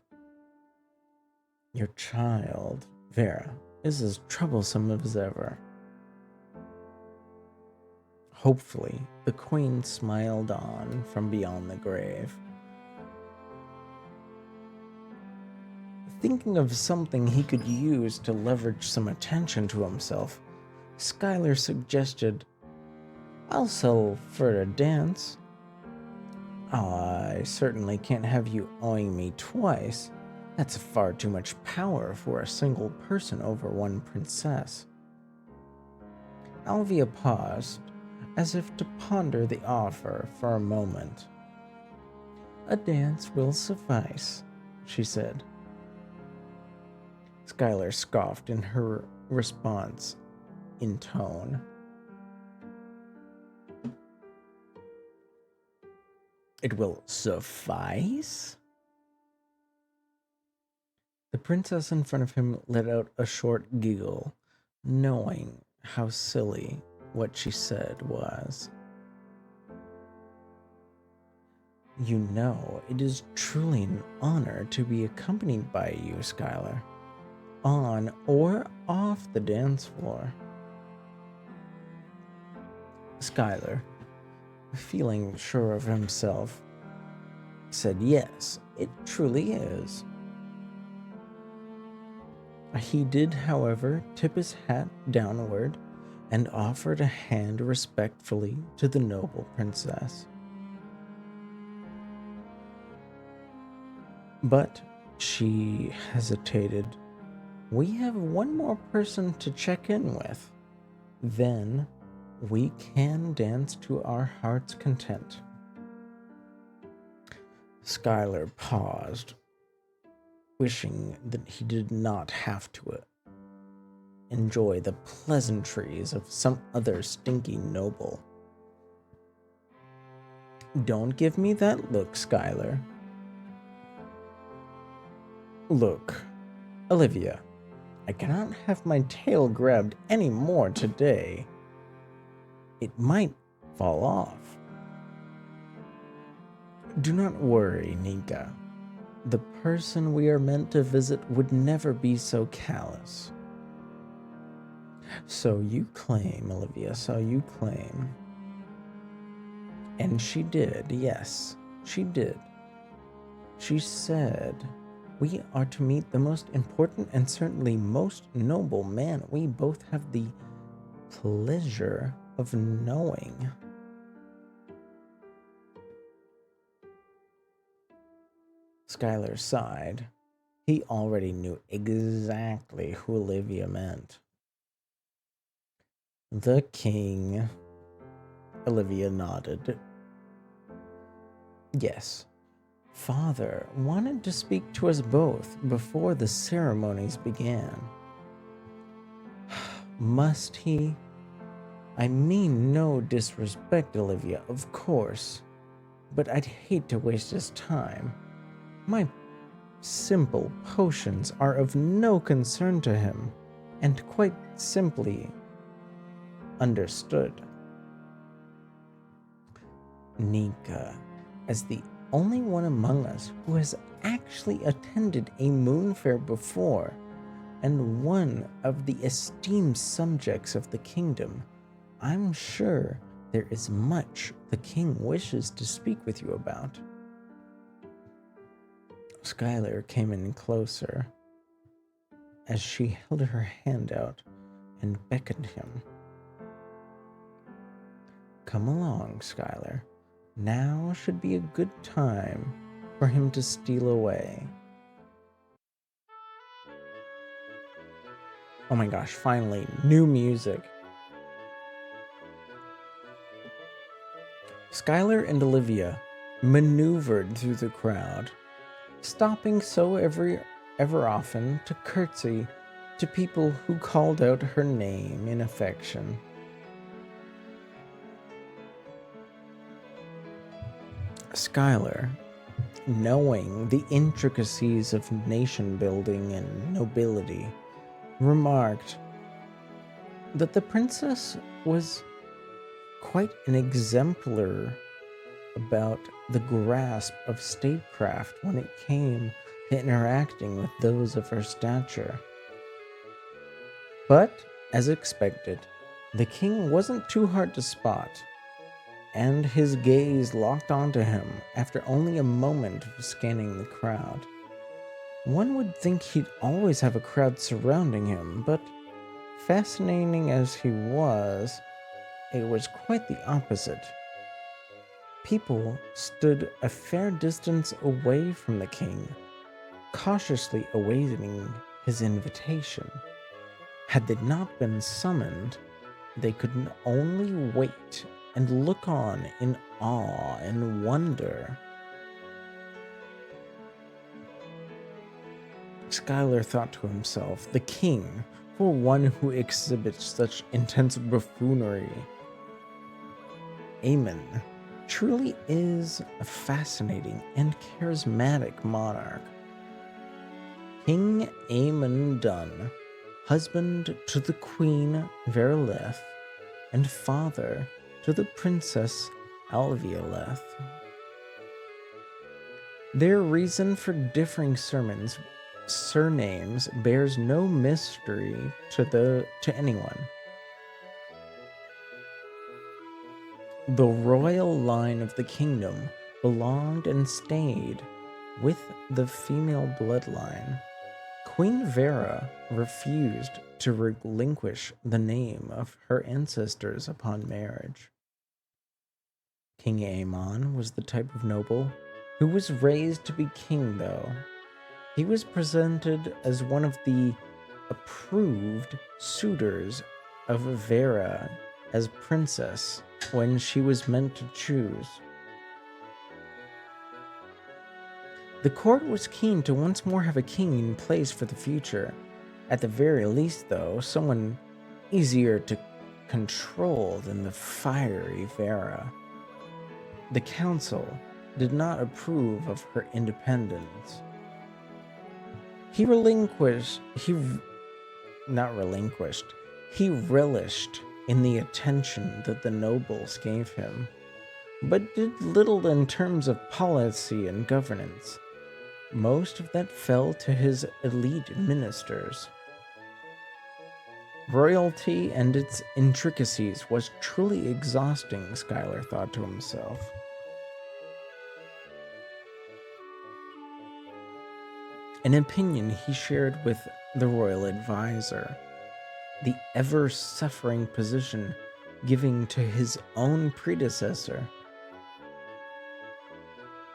Your child, Vera, is as troublesome as ever. Hopefully, the queen smiled on from beyond the grave. Thinking of something he could use to leverage some attention to himself, Skylar suggested, I'll settle for a dance. I certainly can't have you owing me twice. That's far too much power for a single person over one princess. Alvia paused, as if to ponder the offer for a moment. A dance will suffice, she said. Skylar scoffed in her response in tone. It will suffice? The princess in front of him let out a short giggle, knowing how silly what she said was. You know, it is truly an honor to be accompanied by you, Skylar, on or off the dance floor. Skylar, feeling sure of himself, said yes, it truly is. He did, however, tip his hat downward and offered a hand respectfully to the noble princess. But she hesitated. We have one more person to check in with. Then we can dance to our heart's content. Skylar paused, wishing that he did not have to enjoy the pleasantries of some other stinky noble. Don't give me that look, Skylar. Look, Olivia, I cannot have my tail grabbed any more today. It might fall off. Do not worry, Nika. The person we are meant to visit would never be so callous. So you claim, Olivia, so you claim. And she did, yes, she did. She said, we are to meet the most important and certainly most noble man we both have the pleasure of knowing. Skylar sighed. He already knew exactly who Olivia meant. The king. Olivia nodded. Yes. Father wanted to speak to us both before the ceremonies began. Must he? I mean no disrespect, Olivia, of course, but I'd hate to waste his time. My simple potions are of no concern to him, and quite simply understood. Nika, as the only one among us who has actually attended a moon fair before, and one of the esteemed subjects of the kingdom, I'm sure there is much the king wishes to speak with you about. Skylar came in closer as she held her hand out and beckoned him. Come along, Skylar. Now should be a good time for him to steal away. Oh my gosh, finally, new music. Skylar and Olivia maneuvered through the crowd, stopping so ever often to curtsy to people who called out her name in affection. Skylar, knowing the intricacies of nation building and nobility, remarked that the princess was quite an exemplar about the grasp of statecraft when it came to interacting with those of her stature. But, as expected, the king wasn't too hard to spot, and his gaze locked onto him after only a moment of scanning the crowd. One would think he'd always have a crowd surrounding him, but fascinating as he was, it was quite the opposite. People stood a fair distance away from the king, cautiously awaiting his invitation. Had they not been summoned, they could only wait and look on in awe and wonder. Skylar thought to himself, the king, for one who exhibits such intense buffoonery, Aemon, truly is a fascinating and charismatic monarch. King Aemon Dun, husband to the Queen Verileth, and father to the Princess Alvioleth. Their reason for differing surnames bears no mystery to anyone. The royal line of the kingdom belonged and stayed with the female bloodline. Queen Vera refused to relinquish the name of her ancestors upon marriage. King Aemon was the type of noble who was raised to be king, though. He was presented as one of the approved suitors of Vera as princess when she was meant to choose. The court was keen to once more have a king in place for the future. At the very least, though, someone easier to control than the fiery Vera. The council did not approve of her independence. He relished in the attention that the nobles gave him, but did little in terms of policy and governance. Most of that fell to his elite ministers. Royalty and its intricacies was truly exhausting, Schuyler thought to himself. An opinion he shared with the royal advisor, the ever-suffering position given to his own predecessor,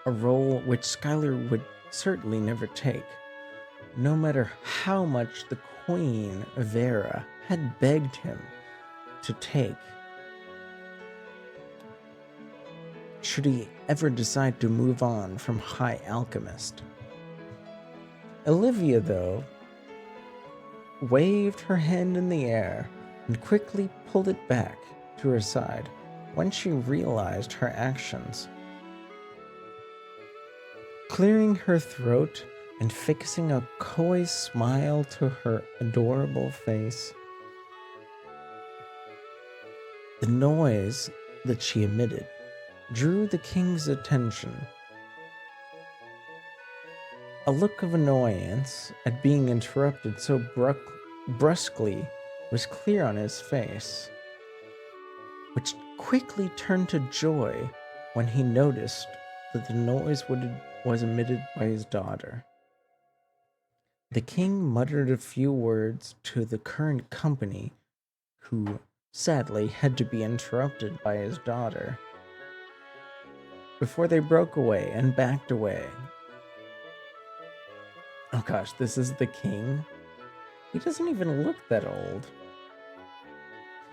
a role which Schuyler would certainly never take, no matter how much the Queen Vera had begged him to take. Should he ever decide to move on from High Alchemist. Olivia, though, waved her hand in the air and quickly pulled it back to her side when she realized her actions. Clearing her throat and fixing a coy smile to her adorable face, the noise that she emitted drew the king's attention. A look of annoyance at being interrupted so brusquely was clear on his face, which quickly turned to joy when he noticed that the noise was emitted by his daughter. The king muttered a few words to the current company, who sadly had to be interrupted by his daughter, before they broke away and backed away. Oh gosh, this is the king? He doesn't even look that old.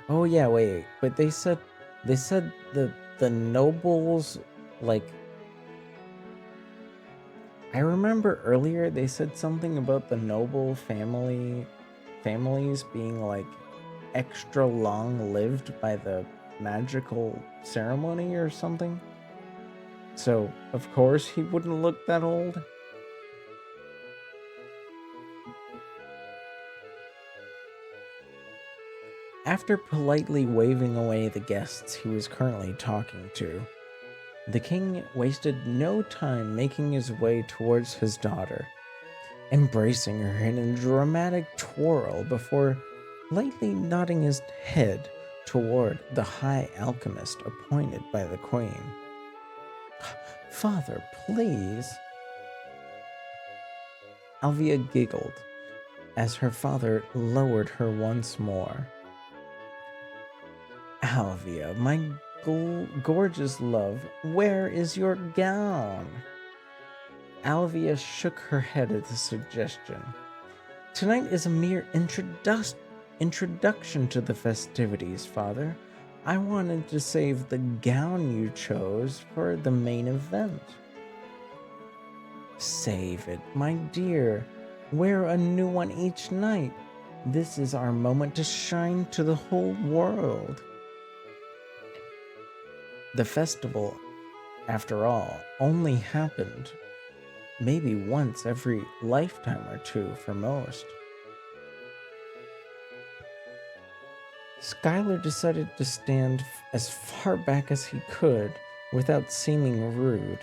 Oh yeah, wait, but they said the nobles, like, I remember earlier they said something about the noble families being like extra long lived by the magical ceremony or something. So, of course, he wouldn't look that old. After politely waving away the guests he was currently talking to, the king wasted no time making his way towards his daughter, embracing her in a dramatic twirl before lightly nodding his head toward the high alchemist appointed by the queen. "Father, please." Alvia giggled as her father lowered her once more. "Alvia, my gorgeous love, where is your gown?" Alvia shook her head at the suggestion. "Tonight is a mere introduction to the festivities, Father. I wanted to save the gown you chose for the main event." "Save it, my dear. Wear a new one each night. This is our moment to shine to the whole world." The festival, after all, only happened maybe once every lifetime or two for most. Skylar decided to stand as far back as he could without seeming rude.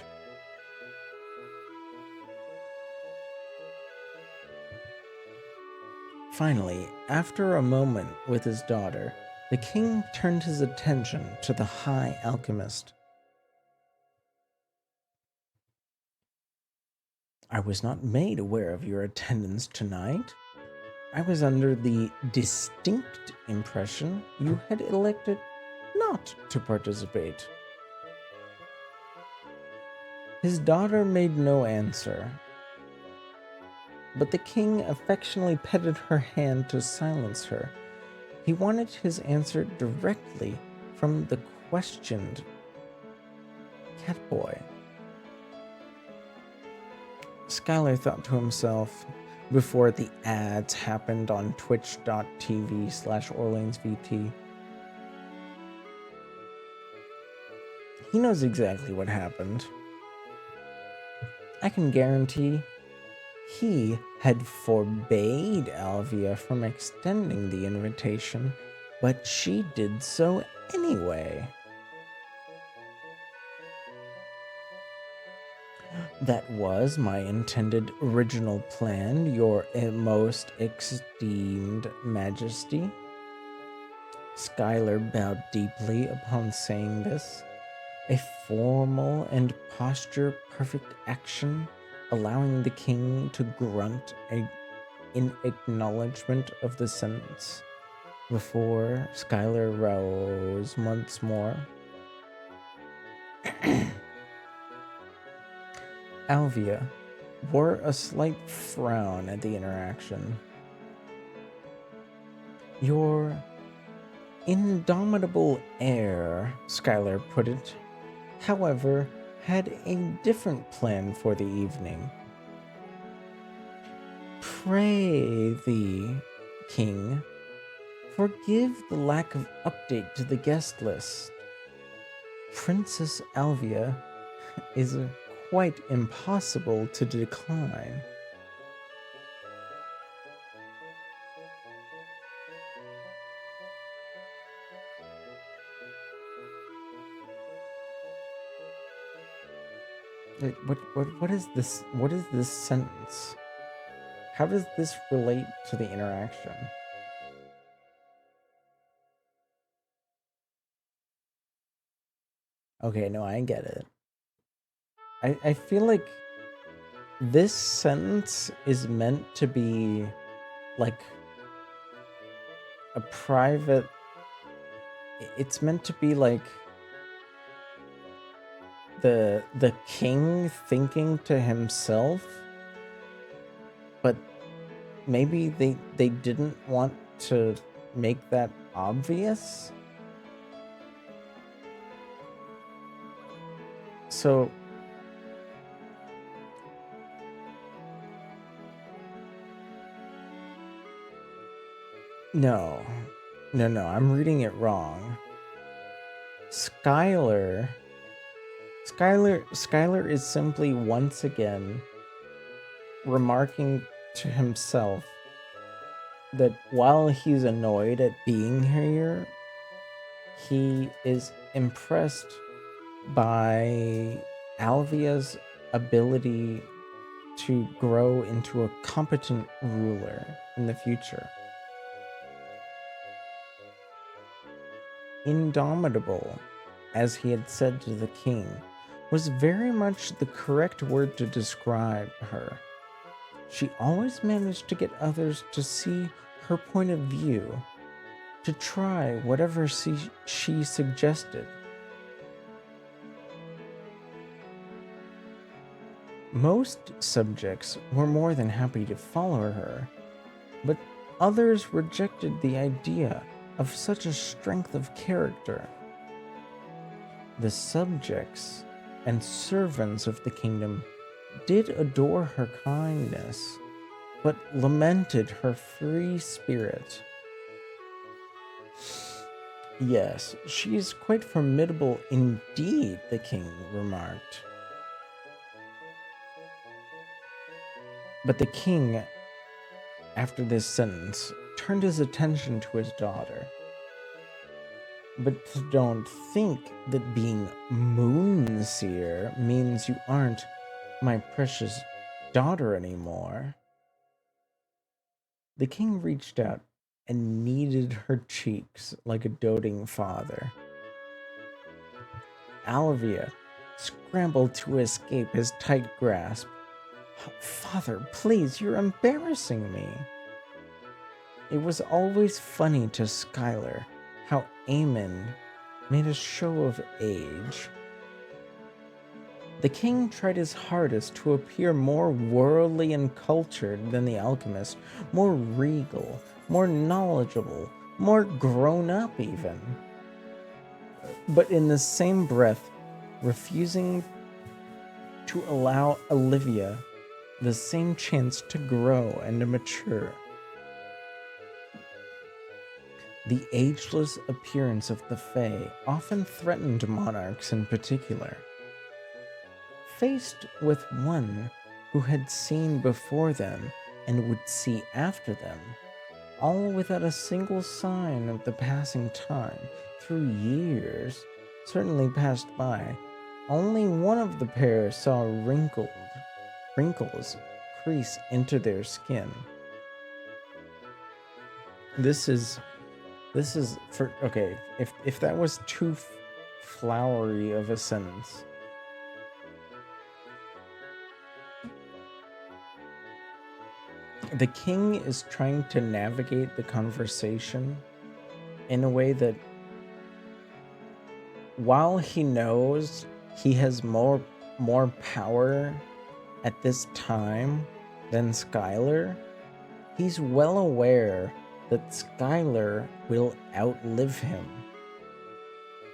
Finally, after a moment with his daughter, the king turned his attention to the High Alchemist. I was not made aware of your attendance tonight. I was under the distinct impression you had elected not to participate. His daughter made no answer, but the king affectionately petted her hand to silence her. He wanted his answer directly from the questioned catboy. Skylar thought to himself before the ads happened on twitch.tv/OrleansVT. He knows exactly what happened. I can guarantee he had forbade Alvia from extending the invitation, but she did so anyway. That was my intended original plan, your most esteemed majesty. Skylar bowed deeply upon saying this, a formal and posture-perfect action, allowing the king to grunt in acknowledgement of the sentence before Skylar rose once more. Alvia wore a slight frown at the interaction. Your indomitable air, Skylar put it, however, had a different plan for the evening. Pray thee, king, forgive the lack of update to the guest list. Princess Alvia is quite impossible to decline. What is this? What is this sentence? How does this relate to the interaction? Okay, no, I get it. I feel like this sentence is meant to be like a private. It's meant to be like the king thinking to himself, but maybe they didn't want to make that obvious. So no, I'm reading it wrong. Skylar is simply once again remarking to himself that while he's annoyed at being here, he is impressed by Alvia's ability to grow into a competent ruler in the future. Indomitable, as he had said to the king, was very much the correct word to describe her. She always managed to get others to see her point of view, to try whatever she suggested. Most subjects were more than happy to follow her, but others rejected the idea of such a strength of character. The subjects and servants of the kingdom did adore her kindness, but lamented her free spirit. Yes, she is quite formidable indeed, the king remarked. But the king, after this sentence, turned his attention to his daughter. But don't think that being Moonseer means you aren't my precious daughter anymore. The king reached out and kneaded her cheeks like a doting father. Alvia scrambled to escape his tight grasp. Father, please, you're embarrassing me. It was always funny to Skylar how Eamon made a show of age. The king tried his hardest to appear more worldly and cultured than the alchemist, more regal, more knowledgeable, more grown up even. But in the same breath, refusing to allow Olivia the same chance to grow and to mature. The ageless appearance of the Fae often threatened monarchs in particular. Faced with one who had seen before them and would see after them, all without a single sign of the passing time, through years certainly passed by, only one of the pair saw wrinkles crease into their skin. This is for okay. If that was too flowery of a sentence, the king is trying to navigate the conversation in a way that, while he knows he has more power at this time than Skylar, he's well aware that Skylar will outlive him.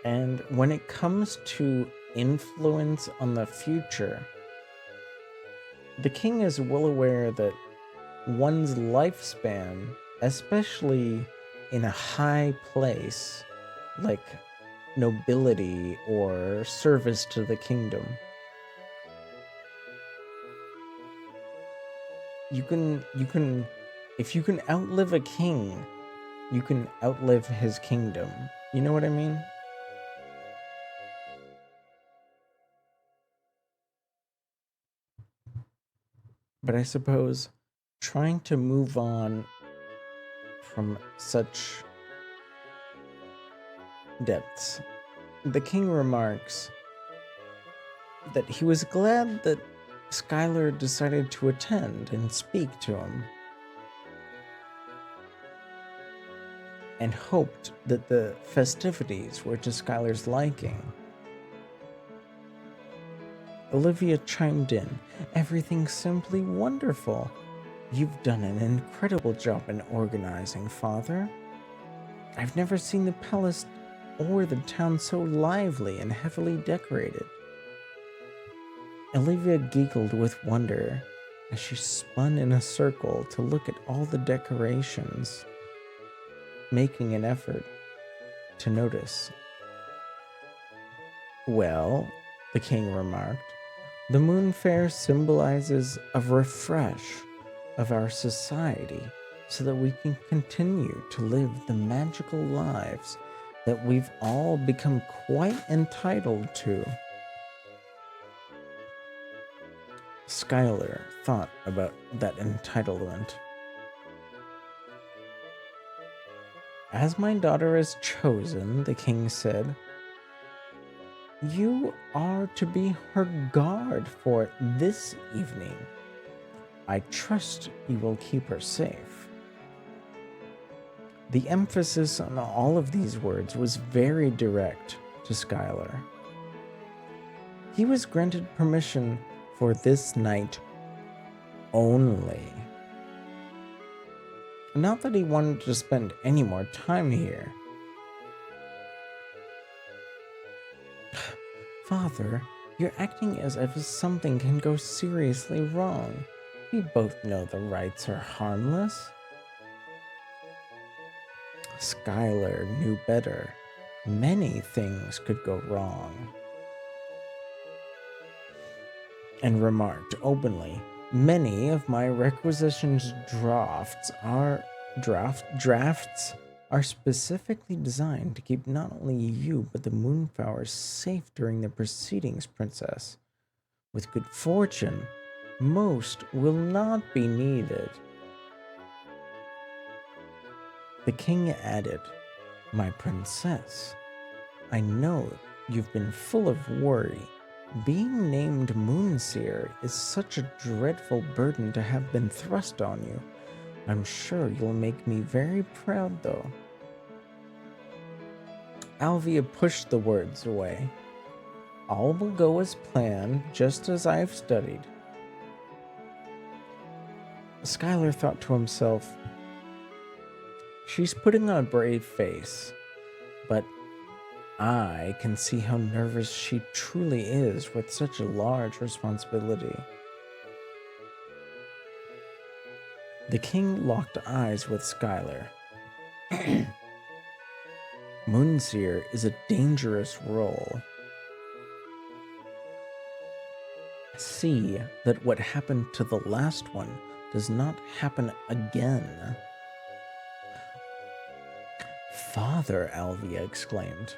And when it comes to influence on the future, the king is well aware that one's lifespan, especially in a high place like nobility or service to the kingdom, you can if you can outlive a king, you can outlive his kingdom. You know what I mean? But I suppose trying to move on from such depths, the king remarks that he was glad that Skylar decided to attend and speak to him, and hoped that the festivities were to Skylar's liking. Olivia chimed in, "Everything's simply wonderful. You've done an incredible job in organizing, Father. I've never seen the palace or the town so lively and heavily decorated." Olivia giggled with wonder as she spun in a circle to look at all the decorations, making an effort to notice. "Well," the king remarked, "the moon fair symbolizes a refresh of our society so that we can continue to live the magical lives that we've all become quite entitled to." Skylar thought about that entitlement. "As my daughter is chosen," the king said, "you are to be her guard for this evening. I trust you will keep her safe." The emphasis on all of these words was very direct to Skylar. He was granted permission for this night only. Not that he wanted to spend any more time here. "Father, you're acting as if something can go seriously wrong. We both know the rites are harmless." Skylar knew better. Many things could go wrong. And remarked openly, Many of my requisitions drafts are specifically designed to keep not only you but the Moonflowers safe during the proceedings, Princess. With good fortune, most will not be needed. The king added, "My princess, I know you've been full of worry. Being named Moonseer is such a dreadful burden to have been thrust on you. I'm sure you'll make me very proud, though." Alvia pushed the words away. "All will go as planned, just as I've studied." Skylar thought to himself, "She's putting on a brave face, but I can see how nervous she truly is with such a large responsibility." The king locked eyes with Skylar. Moonseer is a dangerous role. See that what happened to the last one does not happen again. "Father," Alvia exclaimed.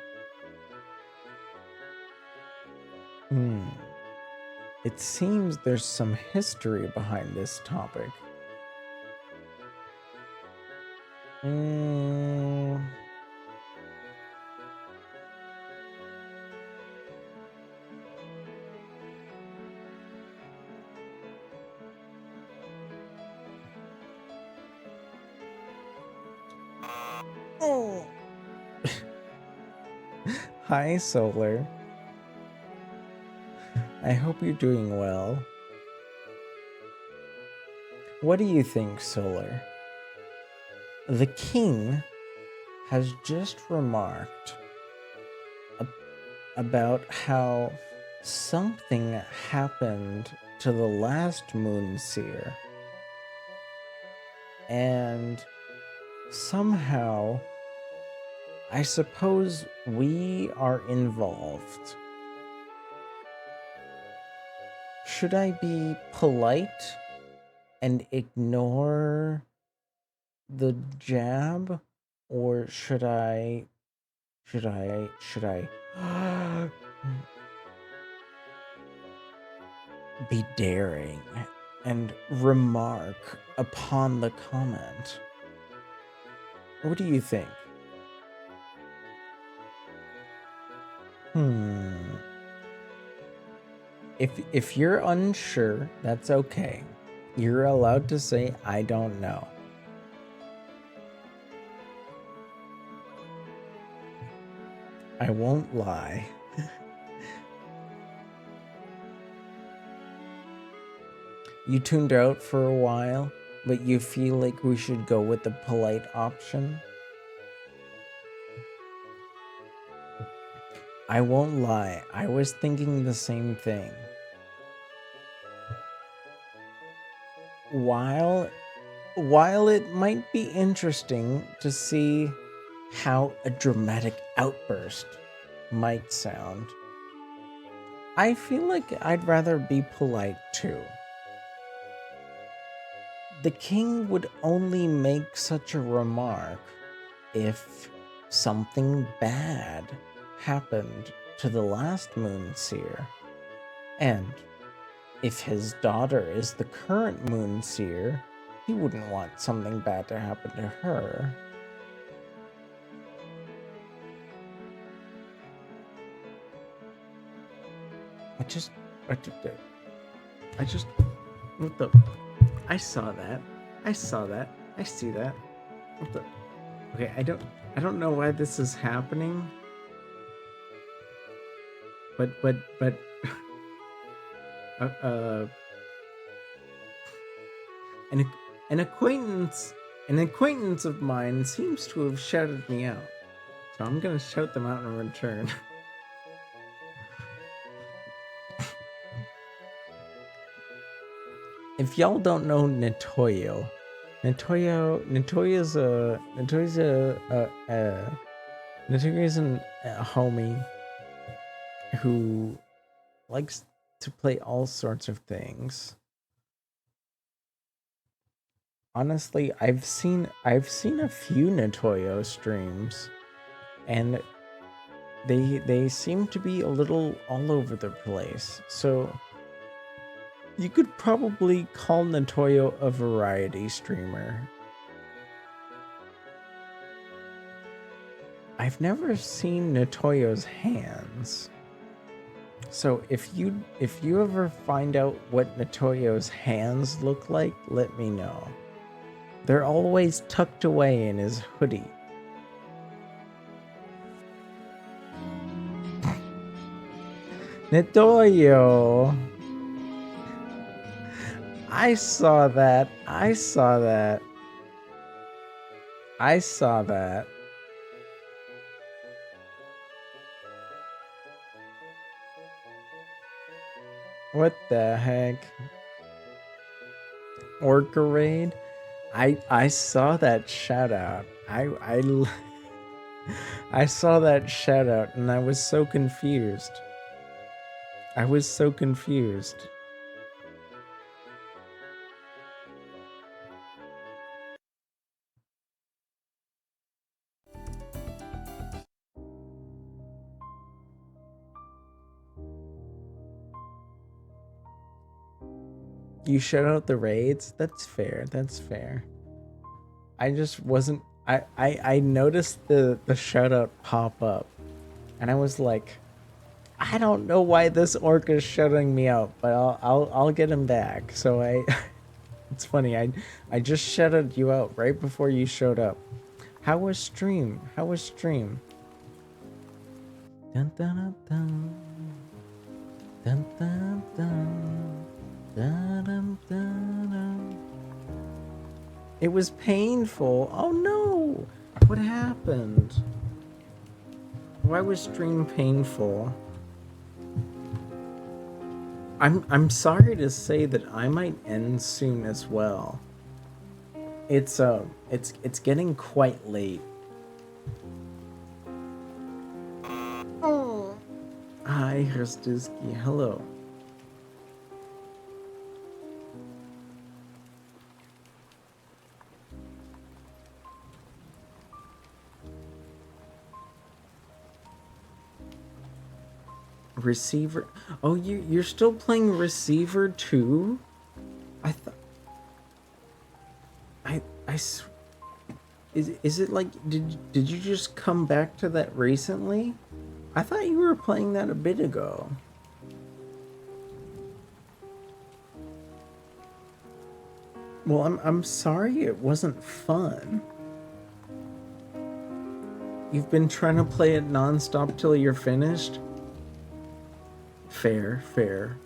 It seems there's some history behind this topic. Oh. Hi, Solar. I hope you're doing well. What do you think, Solar? The king has just remarked about how something happened to the last Moonseer, and somehow I suppose we are involved. Should I be polite and ignore the jab, or should I be daring and remark upon the comment? What do you think? If you're unsure, that's okay. You're allowed to say, "I don't know." I won't lie. You tuned out for a while, but you feel like we should go with the polite option? I won't lie, I was thinking the same thing. While it might be interesting to see how a dramatic outburst might sound, I feel like I'd rather be polite too. The king would only make such a remark if something bad happened to the last Moonseer, and if his daughter is the current Moonseer, he wouldn't want something bad to happen to her. What the? I saw that. I see that. What the? Okay, I don't know why this is happening. But an acquaintance of mine seems to have shouted me out. So I'm gonna shout them out in return. If y'all don't know Netoyo is a homie who likes to play all sorts of things. honestly, I've seen a few Natoyo streams, and they seem to be a little all over the place. So you could probably call Natoyo a variety streamer. I've never seen Natoyo's hands. So if you ever find out what Natoyo's hands look like, let me know. They're always tucked away in his hoodie. Natoyo! I saw that. I saw that. I saw that. What the heck? Orca raid? I saw that shout out. I saw that shout out and I was so confused. I was so confused. You shout out the raids? That's fair. That's fair. I just wasn't I noticed the shout out pop up and I was like, I don't know why this orc is shouting me out, but I'll get him back. So I it's funny, I just shouted you out right before you showed up. How was stream? How was stream? Dun dun dun dun dun dun dun dun dun dun. It was painful. Oh no! What happened? Why was stream painful? I'm sorry to say that I might end soon as well. It's getting quite late. Oh. Hi, Hrustuski. Hello. Receiver. Oh, you're still playing Receiver 2? I thought is it like did you just come back to that recently? I thought you were playing that a bit ago. Well, I'm sorry it wasn't fun. You've been trying to play it nonstop till you're finished? Fair, fair.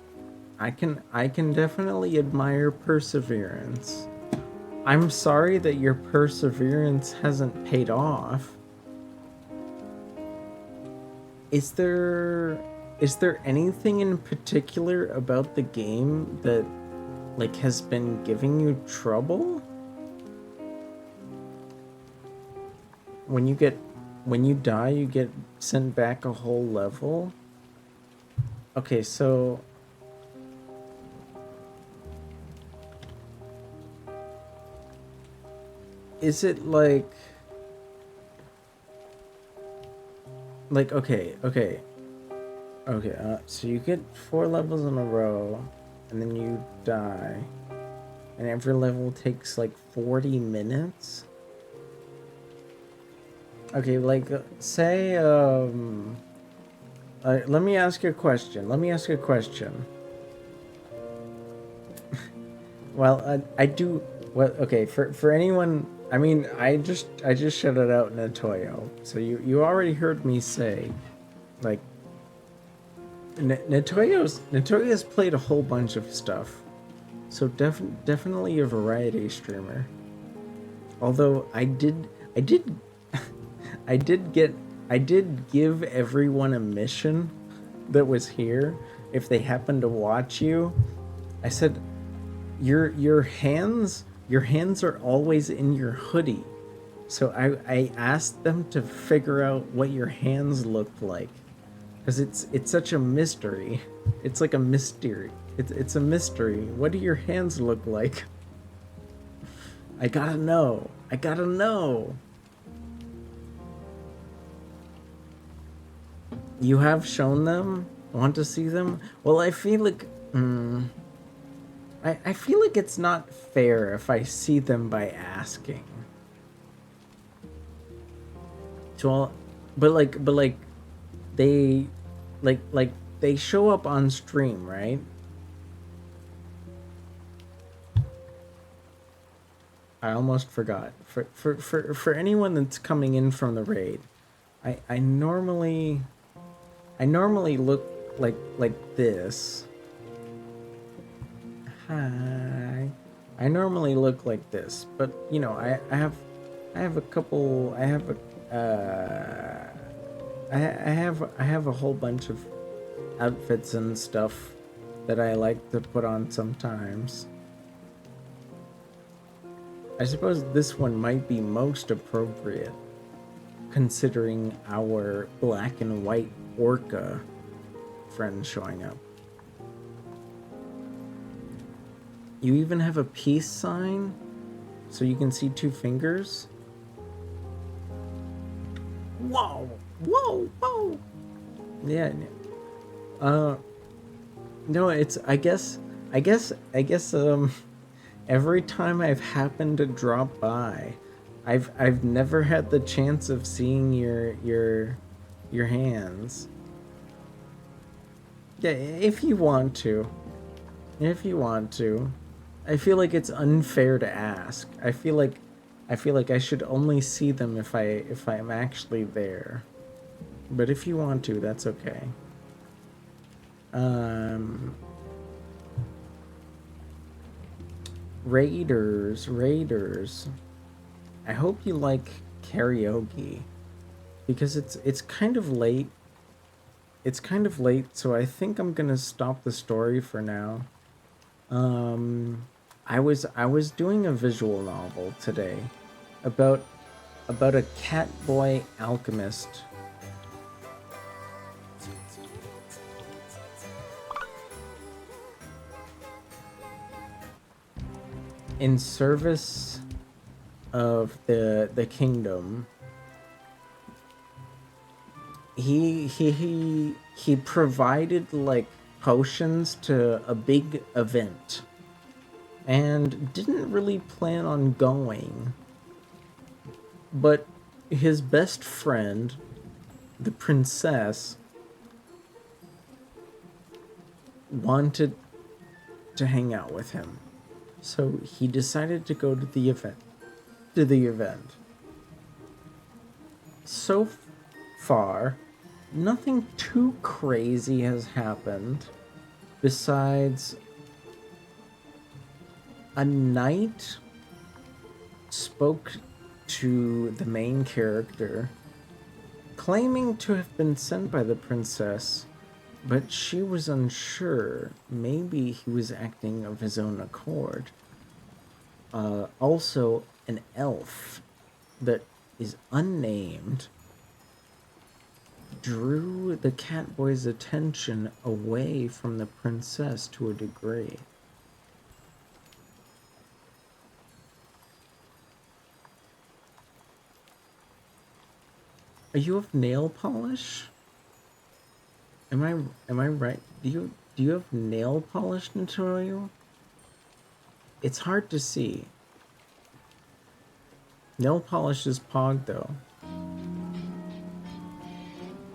I can definitely admire perseverance. I'm sorry that your perseverance hasn't paid off. Is there anything in particular about the game that like has been giving you trouble? When you die, you get sent back a whole level? Okay, so is it like okay, so you get 4 levels in a row and then you die and every level takes like 40 minutes? Okay, like say let me ask you a question. Well, I do. Well, okay. For anyone, I mean, I just shut it out in a Toyo. So you already heard me say, like, Natoyo's played a whole bunch of stuff. So definitely a variety streamer. Although I did I did give everyone a mission that was here. If they happened to watch you, I said, your hands are always in your hoodie. So I asked them to figure out what your hands looked like, because it's such a mystery. It's like a mystery. It's a mystery. What do your hands look like? I gotta know. I gotta know. You have shown them? Want to see them? Well, I feel like... I feel like it's not fair if I see them by asking. To all... But they... Like, they show up on stream, right? I almost forgot. For anyone that's coming in from the raid, I normally look like this. Hi. I normally look like this, but you know, I have a couple. I have a whole bunch of outfits and stuff that I like to put on sometimes. I suppose this one might be most appropriate, considering our black and white orca friend showing up. You even have a peace sign, so you can see 2 fingers. Whoa! Whoa! Whoa! Yeah. No, it's, I guess, every time I've happened to drop by, I've never had the chance of seeing your hands. Yeah, if you want to. If you want to. I feel like it's unfair to ask. I feel like I should only see them if I'm actually there. But if you want to, that's okay. Raiders. I hope you like karaoke, because it's kind of late. It's kind of late, so I think I'm gonna stop the story for now. I was doing a visual novel today about a cat boy alchemist. In service of the kingdom. He provided like potions to a big event and didn't really plan on going. But his best friend, the princess, wanted to hang out with him. So he decided to go to the event. So far, nothing too crazy has happened besides a knight spoke to the main character, claiming to have been sent by the princess, but she was unsure. Maybe he was acting of his own accord. Also, an elf that is unnamed drew the catboy's attention away from the princess to a degree. Are you of nail polish? Am I right? Do you have nail polish, Notorio? It's hard to see. Nail polish is pog though.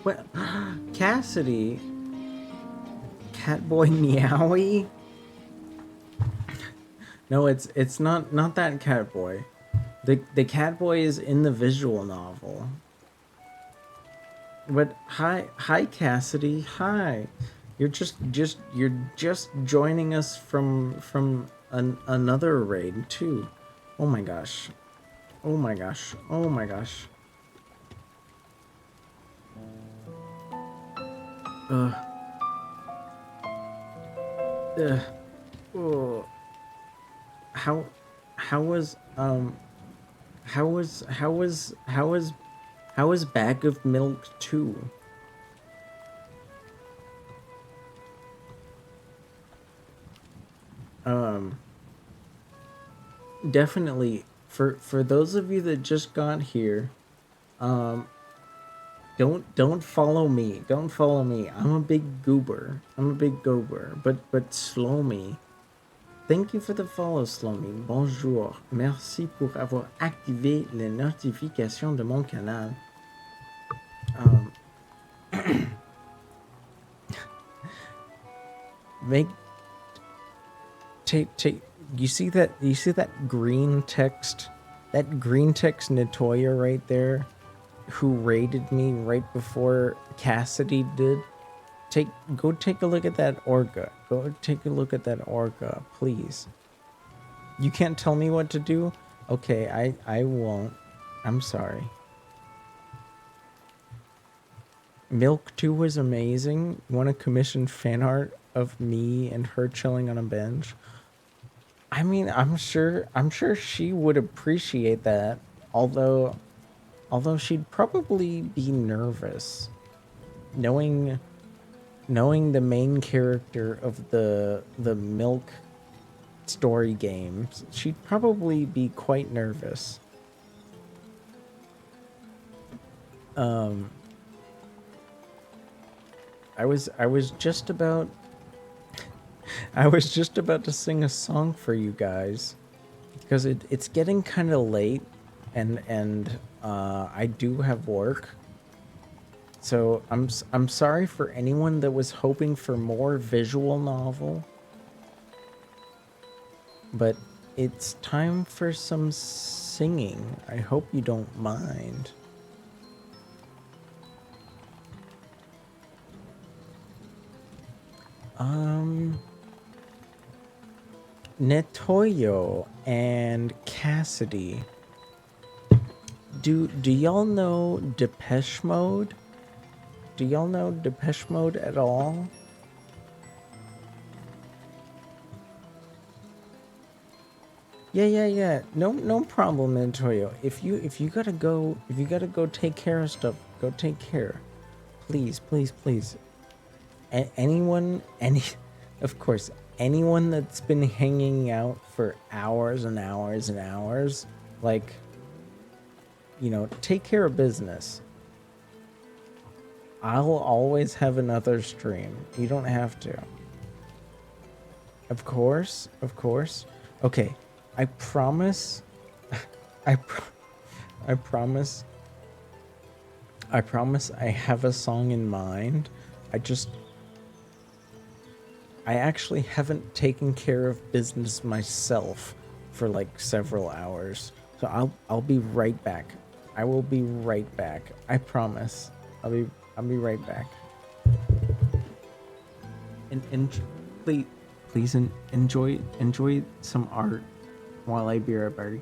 What? Cassidy? Catboy Meowie? No, it's not that Catboy. The Catboy is in the visual novel. But hi Cassidy, hi. You're just joining us from another raid too. Oh my gosh. Oh my gosh. Oh my gosh. Oh. How was Bag of Milk 2? Definitely For those of you that just got here, um, don't follow me. Don't follow me. I'm a big goober. I'm a big goober. But slow me. Thank you for the follow, Slomy. Bonjour. Merci pour avoir activé les notifications de mon canal. Make take you see that green text? That green text Natoya right there, who raided me right before Cassidy did? Go take a look at that Orga. Go take a look at that Orga, please. You can't tell me what to do? Okay, I won't. I'm sorry. Milk 2 was amazing. You want to commission fan art of me and her chilling on a bench? I mean, I'm sure she would appreciate that. Although she'd probably be nervous knowing the main character of the Milk story games. She'd probably be quite nervous. I was just about to sing a song for you guys because it's getting kind of late, and I do have work. So I'm sorry for anyone that was hoping for more visual novel, but it's time for some singing. I hope you don't mind. Netoyo and Cassidy. Do y'all know Depeche Mode? Do y'all know Depeche Mode at all? Yeah. No problem, Netoyo. If you gotta go take care of stuff, go take care. Please. Of course, anyone that's been hanging out for hours and hours and hours, like, take care of business. I'll always have another stream. You don't have to. Of course. Okay, I promise. I promise. I have a song in mind. I actually haven't taken care of business myself for like several hours. So I'll be right back. I will be right back. I promise. I'll be right back. And please enjoy some art while I be right back.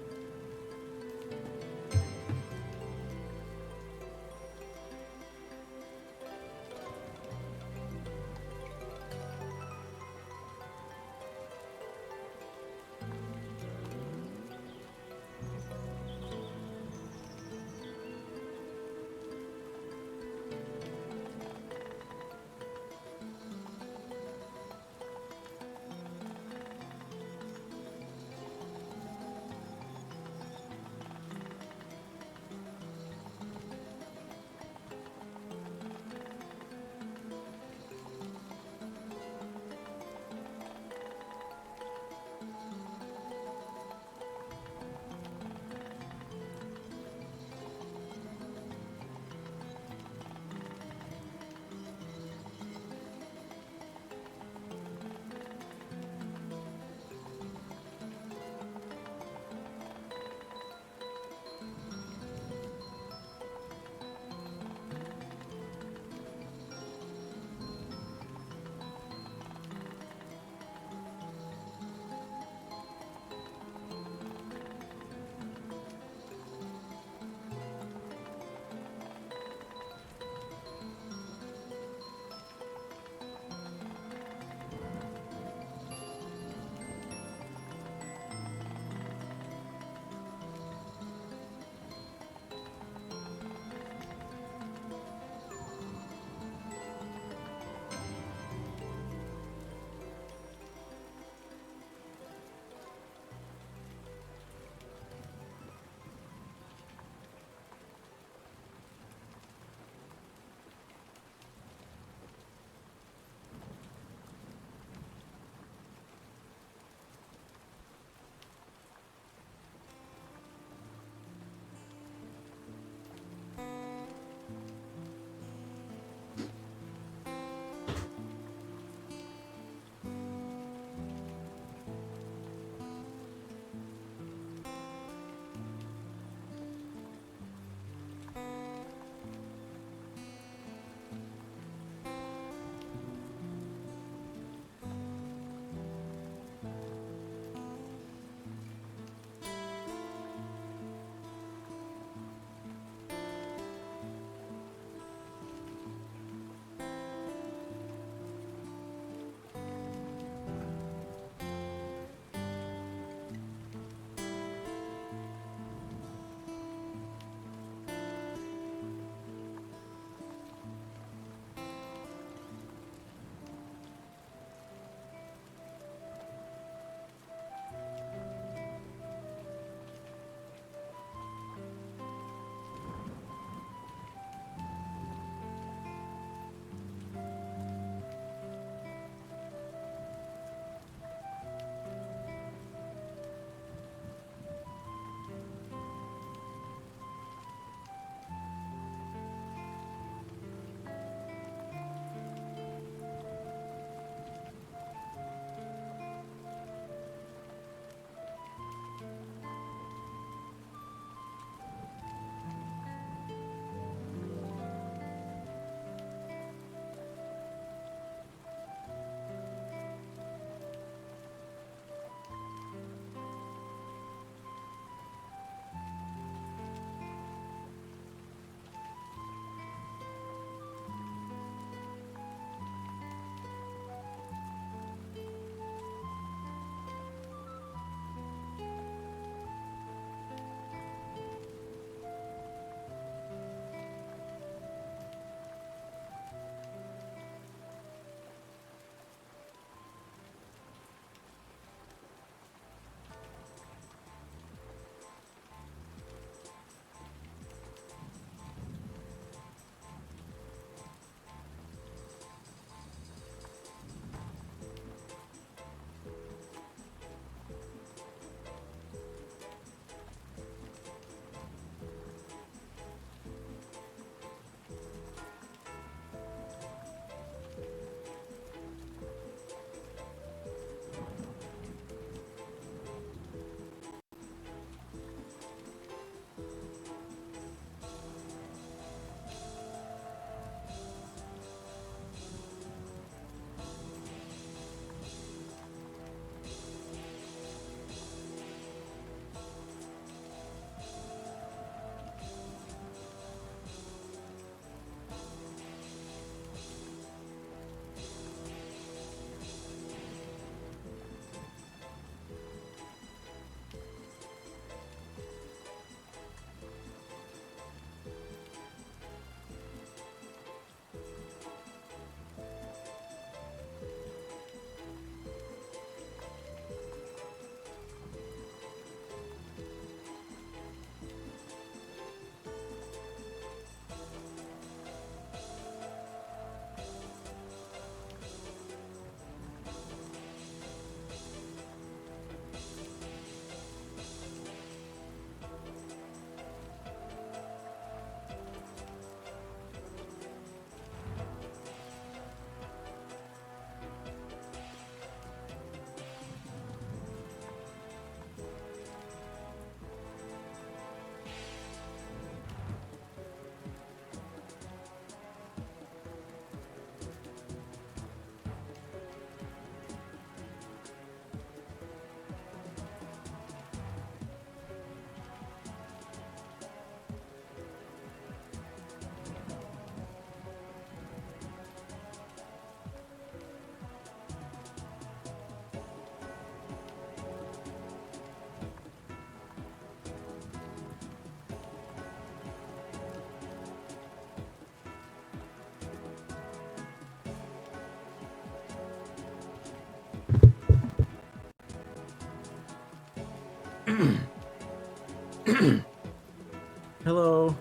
Hello.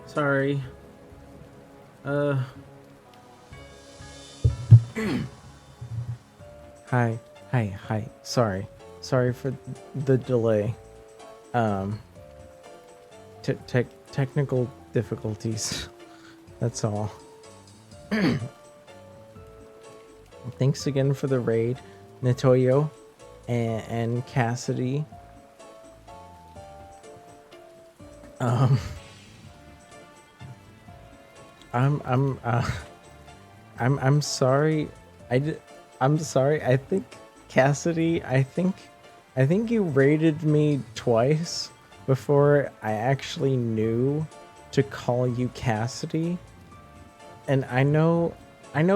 Sorry. Uh. Hi. Hi. Sorry for the delay. Um. Technical difficulties. That's all. Thanks again for the raid, Natoyo and Cassidy. Um. I'm I'm sorry. I'm sorry. I think Cassidy, I think you rated me twice before I actually knew to call you Cassidy. And I know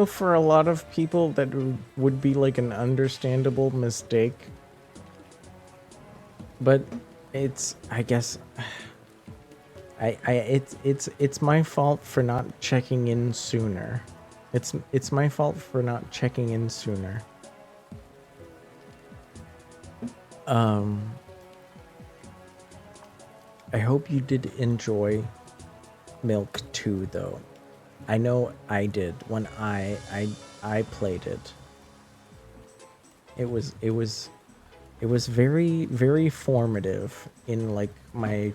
for a lot of people that would be like an understandable mistake. But it's, I guess, it's my fault for not checking in sooner. It's my fault for not checking in sooner. I hope you did enjoy Milk 2 though. I know I did when I played it. It was very formative in like my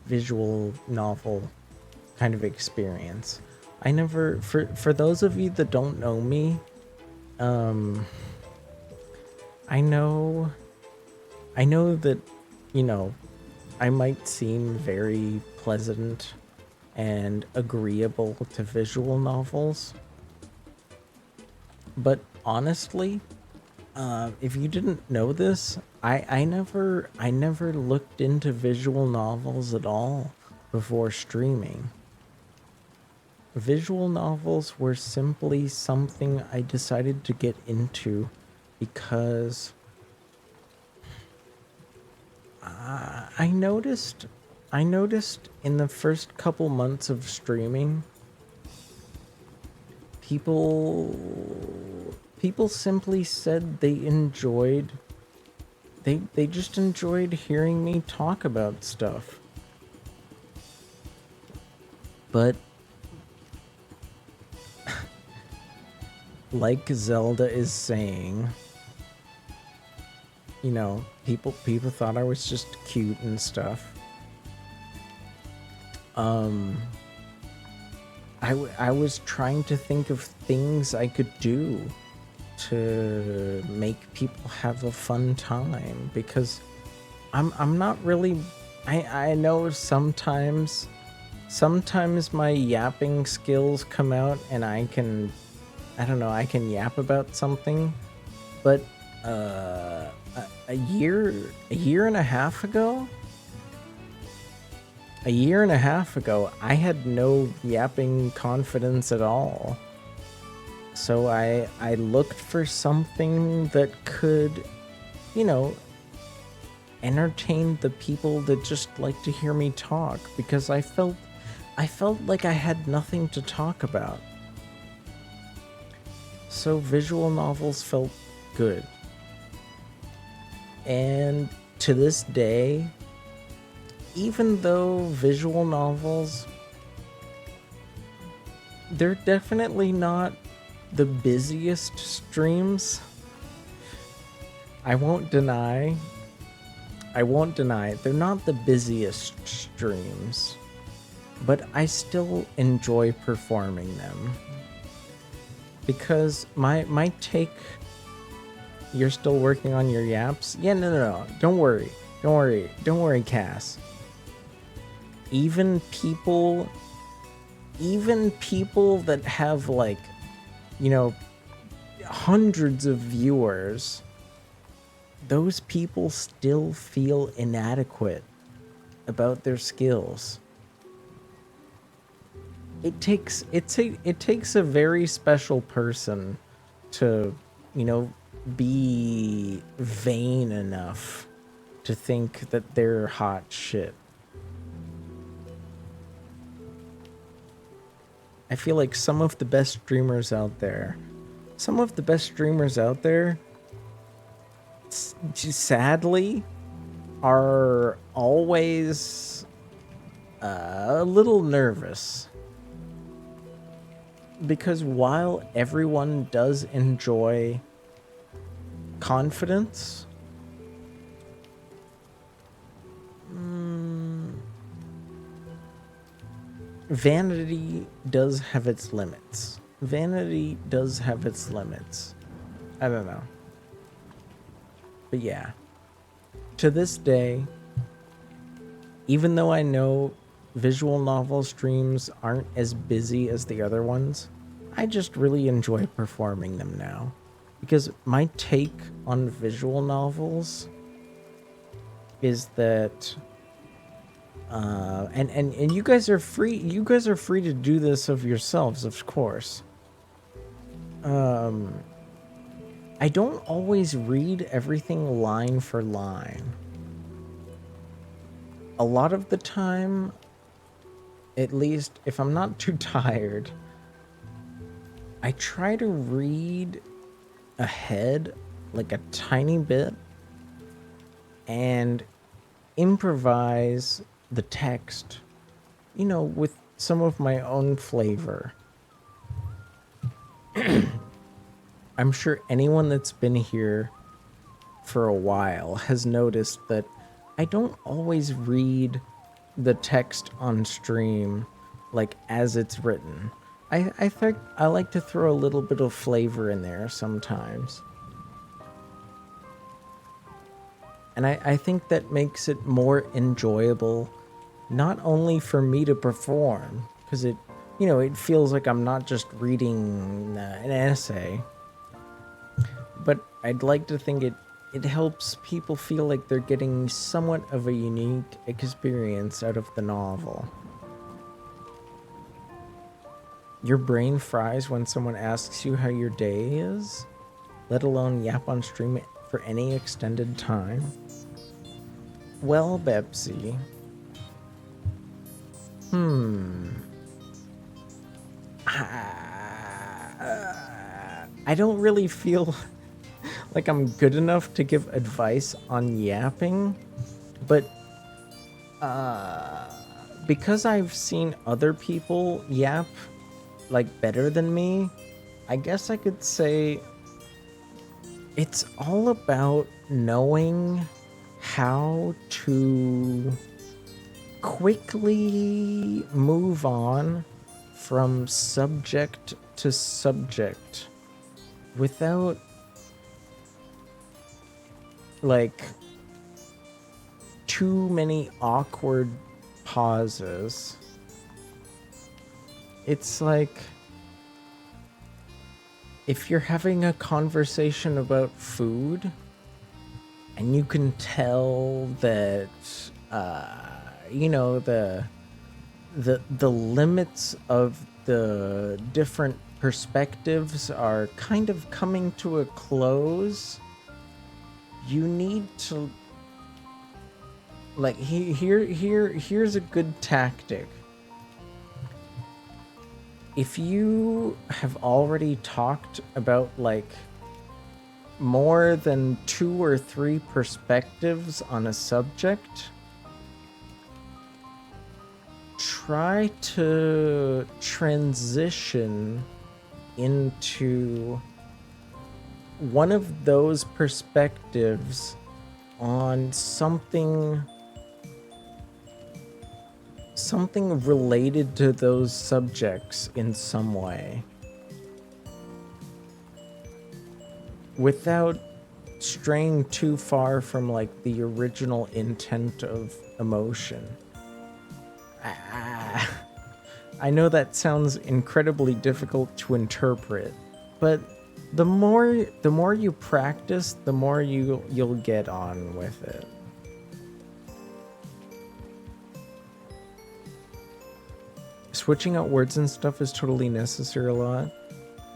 visual novel kind of experience. I never, for those of you that don't know me, I know that, you know, I might seem very pleasant and agreeable to visual novels, but honestly, if you didn't know this, I never looked into visual novels at all before streaming. Visual novels were simply something I decided to get into because I noticed in the first couple months of streaming, people simply said they just enjoyed hearing me talk about stuff. But like Zelda is saying, you know, people thought I was just cute and stuff. I was trying to think of things I could do to make people have a fun time, because I'm not really, I know sometimes my yapping skills come out and I can yap about something, but a year and a half ago, I had no yapping confidence at all. So I looked for something that could, you know, entertain the people that just like to hear me talk, because I felt like I had nothing to talk about. So visual novels felt good. And to this day, even though visual novels, they're definitely not the busiest streams. I won't deny they're not the busiest streams, but I still enjoy performing them. Because my take, you're still working on your yaps? Yeah, no. Don't worry, Cass. Even people that have, like, you know, hundreds of viewers, those people still feel inadequate about their skills. It takes a very special person to, you know, be vain enough to think that they're hot shit. I feel like some of the best streamers out there, sadly, are always a little nervous. Because while everyone does enjoy confidence, vanity does have its limits. Vanity does have its limits. I don't know. But yeah. To this day, even though I know visual novel streams aren't as busy as the other ones, I just really enjoy performing them now. Because my take on visual novels is that and you guys are free to do this of yourselves, of course. I don't always read everything line for line. A lot of the time, at least if I'm not too tired, I try to read ahead like a tiny bit and improvise the text, with some of my own flavor. I'm sure anyone that's been here for a while has noticed that I don't always read the text on stream like as it's written. I think I like to throw a little bit of flavor in there sometimes. And I think that makes it more enjoyable, not only for me to perform, because it feels like I'm not just reading an essay, but I'd like to think it helps people feel like they're getting somewhat of a unique experience out of the novel. Your brain fries when someone asks you how your day is, let alone yap on stream for any extended time. Well, Bepsy. I don't really feel like I'm good enough to give advice on yapping, but because I've seen other people yap like better than me, I guess I could say it's all about knowing how to quickly move on from subject to subject without like too many awkward pauses. It's like if you're having a conversation about food and you can tell that the limits of the different perspectives are kind of coming to a close, you need to like here's a good tactic. If you have already talked about like more than 2 or 3 perspectives on a subject, try to transition into one of those perspectives on something related to those subjects in some way, without straying too far from like the original intent of emotion. I know that sounds incredibly difficult to interpret, but the more you practice, the more you'll get on with it. Switching out words and stuff is totally necessary a lot,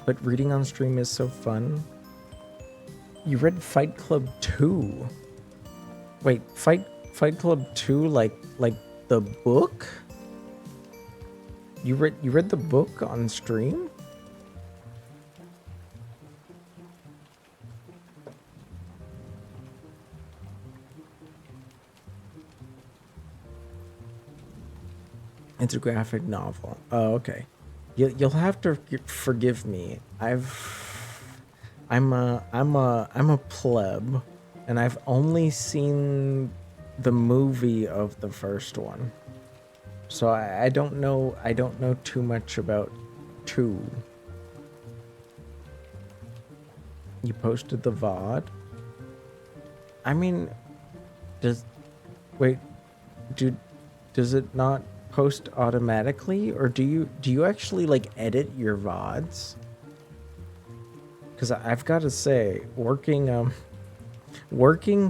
but reading on stream is so fun. You read Fight Club 2? Wait, Fight Club 2 like the book? You read the book on stream? It's a graphic novel. Oh, okay. You'll have to forgive me. I'm a pleb, and I've only seen the movie of the first one, so I don't know too much about two. You posted the VOD. I mean, does wait, do does it not post automatically, or do you actually like edit your VODs? Because I've got to say, working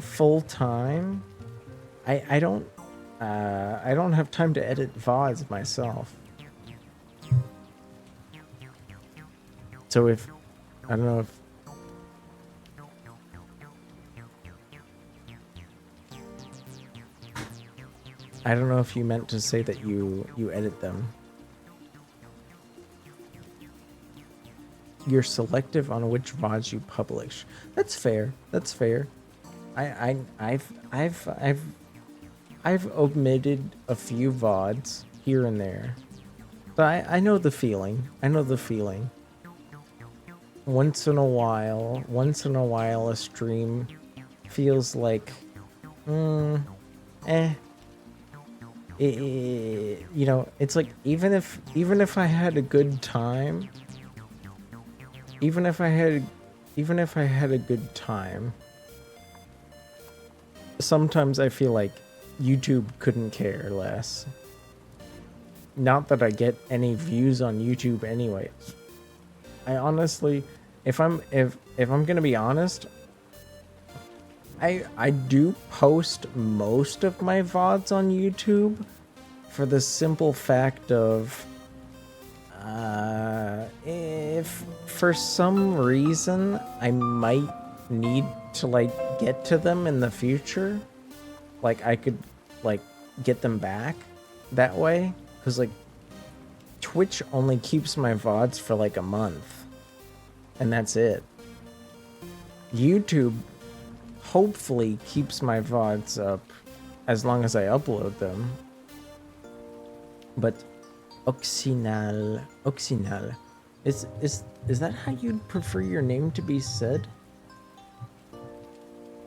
full time, I don't have time to edit VODs myself. So if I don't know if I don't know if you meant to say that you edit them. You're selective on which VODs you publish. That's fair. That's fair. I've omitted a few VODs here and there. But I know the feeling. I know the feeling. Once in a while a stream feels like eh. You know, it's like even if I had a good time, even if I had a good time, sometimes I feel like YouTube couldn't care less. Not that I get any views on YouTube anyways. I honestly, if I'm gonna be honest, I do post most of my VODs on YouTube for the simple fact of if for some reason I might need to like get to them in the future, like I could like get them back that way, because like Twitch only keeps my VODs for like a month and that's it. YouTube hopefully keeps my VODs up as long as I upload them. But Oxinal, is that how you'd prefer your name to be said?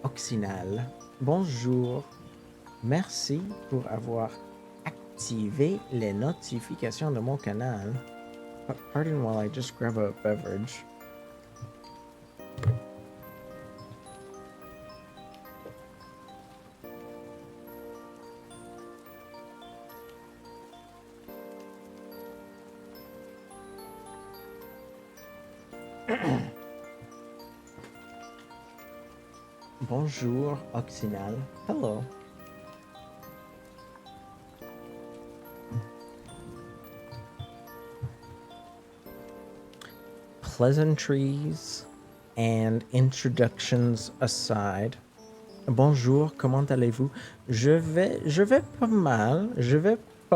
Oxinal, bonjour. Merci pour avoir activé les notifications de mon canal. Pardon while I just grab a beverage. Bonjour, Oxinal. Hello. Pleasantries and introductions aside. Bonjour, comment allez-vous? Je vais pas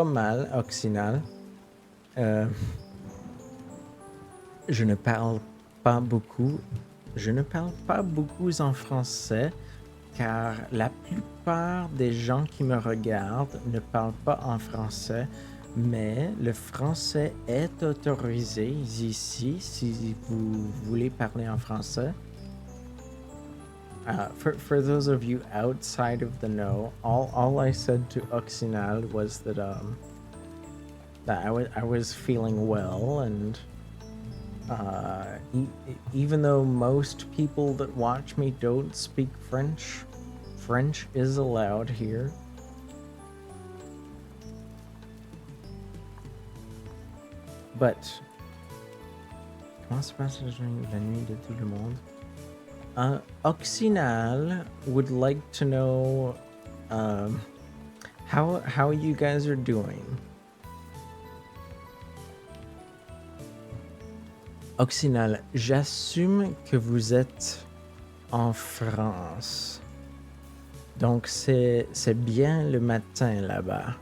mal, Oxinal. Je ne parle pas beaucoup en français car la plupart des gens qui me regardent ne parlent pas en français, mais le français est autorisé ici si vous voulez parler en français. For those of you outside of the know, all I said to Oxinal was that I was feeling well, and even though most people that watch me don't speak French, French is allowed here. But comment se passe la nuit de tout le monde? Oxinal would like to know how you guys are doing. Oxinal, j'assume que vous êtes en France. Donc c'est bien le matin là-bas.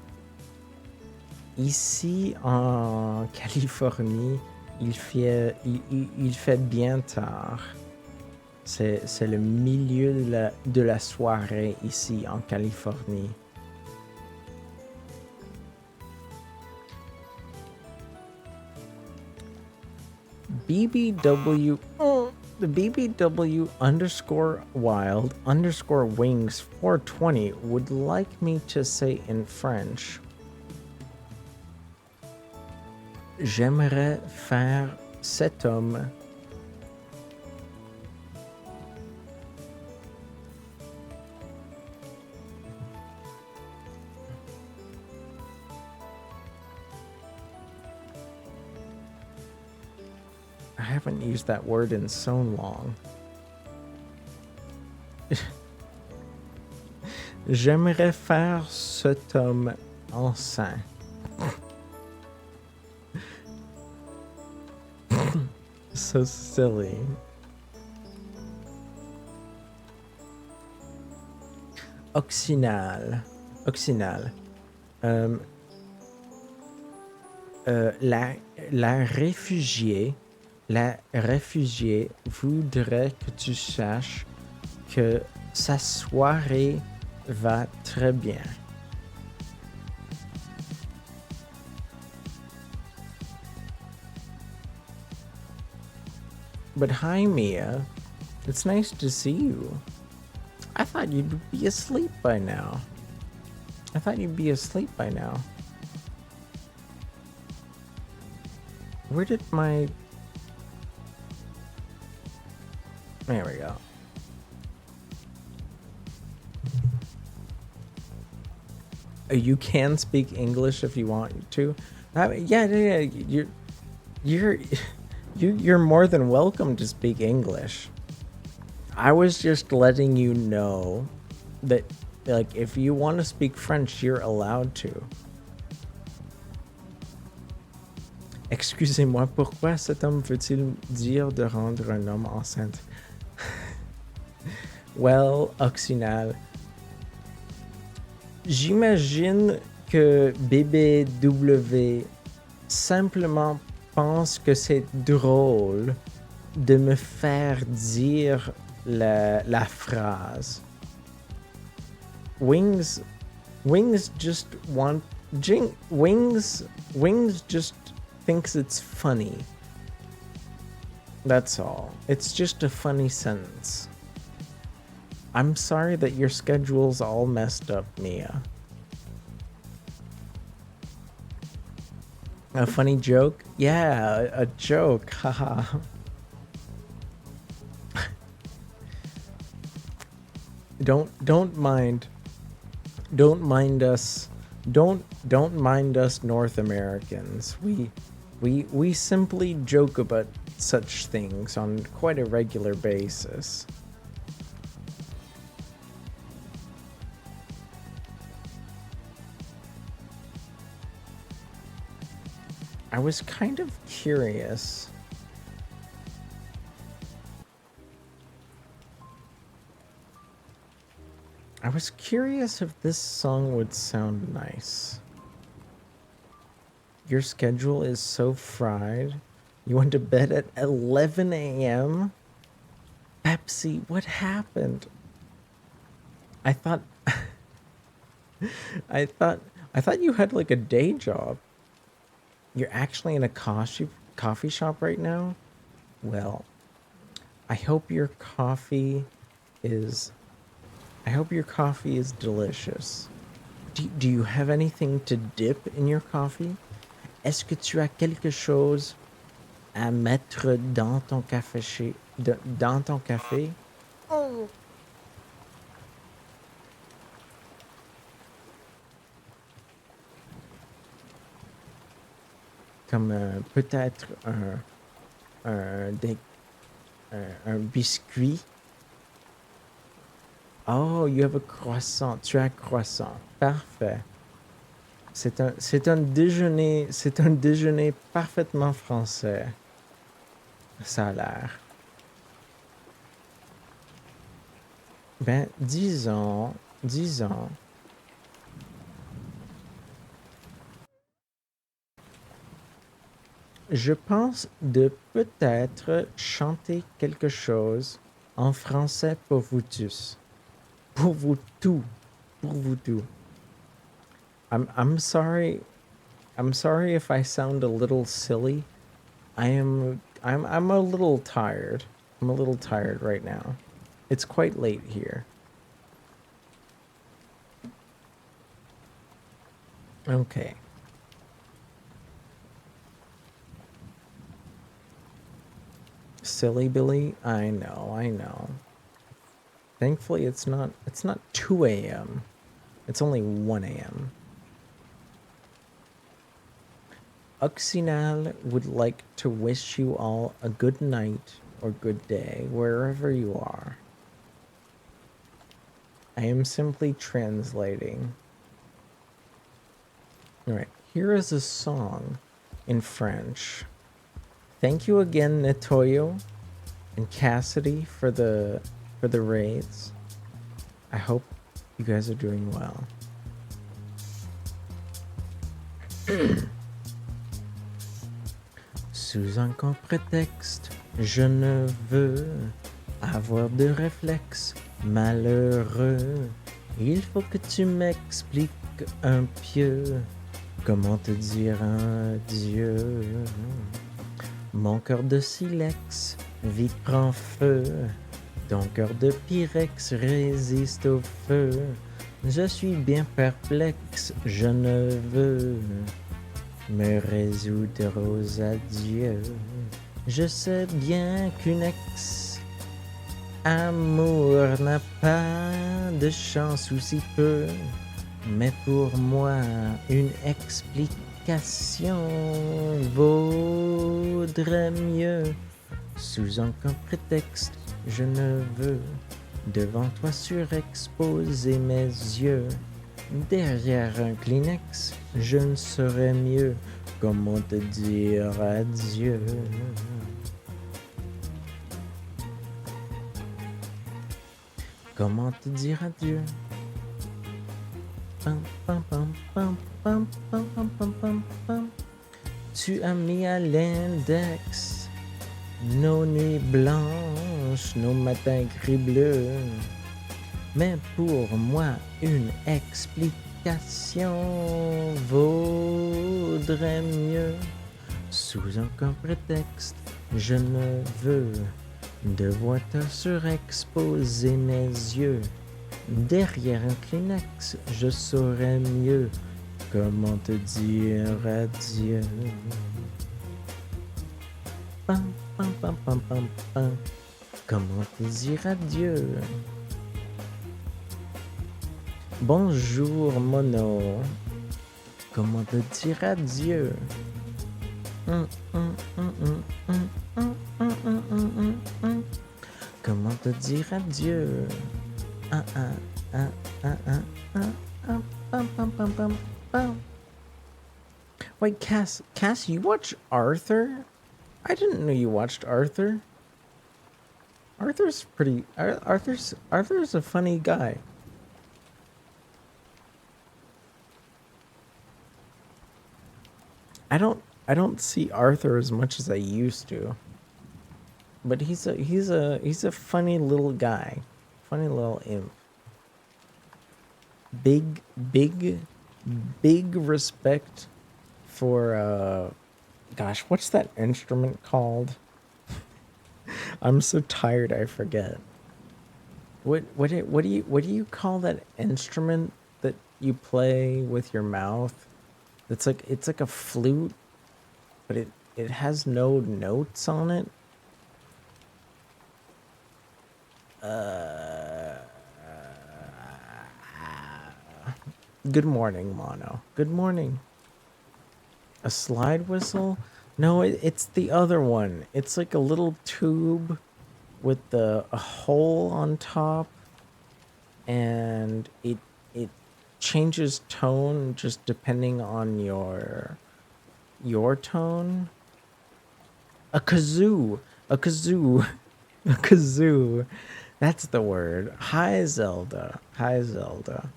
Ici en Californie, il fait bien tard. C'est le milieu de la soirée ici en Californie. BBW. The BBW underscore wild underscore wings 420 would like me to say in French. J'aimerais faire cet homme. I haven't used that word in so long. J'aimerais faire cet homme enceint. So silly. Occinal. Occinal. La réfugiée voudrait que tu saches que sa soirée va très bien. But hi, Mia. It's nice to see you. I thought you'd be asleep by now. Where did my... There we go. You can speak English if you want to. Yeah. You're more than welcome to speak English. I was just letting you know that, like, if you want to speak French, you're allowed to. Excusez-moi, pourquoi cet homme veut-il dire de rendre un homme enceinte? Well, Occinal, j'imagine que BBW simplement pense que c'est drôle de me faire dire la phrase. Wings just thinks it's funny. That's all. It's just a funny sentence. I'm sorry that your schedule's all messed up, Mia. A funny joke? Yeah, a joke. Haha. Don't mind us. Don't mind us North Americans. We simply joke about such things on quite a regular basis. I was kind of curious. I was curious if this song would sound nice. Your schedule is so fried. You went to bed at 11 a.m.? Pepsi, what happened? I thought you had like a day job. You're actually in a coffee shop right now? Well, I hope your coffee is delicious. Do you have anything to dip in your coffee? Est-ce que tu as quelque chose à mettre dans ton café? Dans ton café? Oh. Comme peut-être un biscuit. Oh, you have a croissant. Tu as un croissant. Parfait. C'est un déjeuner parfaitement français. Ça a l'air. Ben, disons. Je pense de peut-être chanter quelque chose en français pour vous tous. Pour vous tous. I'm sorry if I sound a little silly. I'm I'm a little tired. I'm a little tired right now. It's quite late here. Okay. Silly Billy, I know, I know. Thankfully it's not 2 a.m. It's only 1 a.m. Uxinal would like to wish you all a good night or good day wherever you are. I am simply translating. Alright, here is a song in French. Thank you again, Netoyo and Cassidy for the raids. I hope you guys are doing well. Sous un prétexte, je ne veux avoir de réflexe malheureux. Il faut que tu m'expliques un peu comment te dire adieu. Mon cœur de silex vite prend feu. Ton cœur de pyrex résiste au feu. Je suis bien perplexe, je ne veux me résoudre aux adieux. Je sais bien qu'une ex-amour n'a pas de chance ou si peu, mais pour moi, une explication vaudrait mieux. Sous aucun prétexte, je ne veux devant toi surexposer mes yeux. Derrière un Kleenex, je ne saurais mieux comment te dire adieu. Comment te dire adieu? Pam, pam, pam, pam, pam, pam, pam, pam, pam, pam. Tu as mis à l'index nos nuits blanches, nos matins gris-bleus. Mais pour moi, une explication vaudrait mieux. Sous aucun prétexte, je ne veux devoir te surexposer mes yeux. Derrière un Kleenex, je saurais mieux comment te dire adieu. Pam, pam, pam, pam, pam, pam. Comment te dire adieu? Bonjour Mono, comment te dire adieu? Comment te dire adieu? Wait, Cass, you watch Arthur? I didn't know you watched Arthur. Arthur's a funny guy. I don't see Arthur as much as I used to. But he's a funny little guy. Funny little imp. Big respect for gosh, what's that instrument called? I'm so tired I forget. What do you call that instrument that you play with your mouth? It's like a flute, but it has no notes on it. Good morning, Mono. Good morning. A slide whistle? No, it's the other one. It's like a little tube with a hole on top, and it changes tone just depending on your tone. A kazoo. A kazoo. A kazoo. That's the word. Hi, Zelda. Hi, Zelda.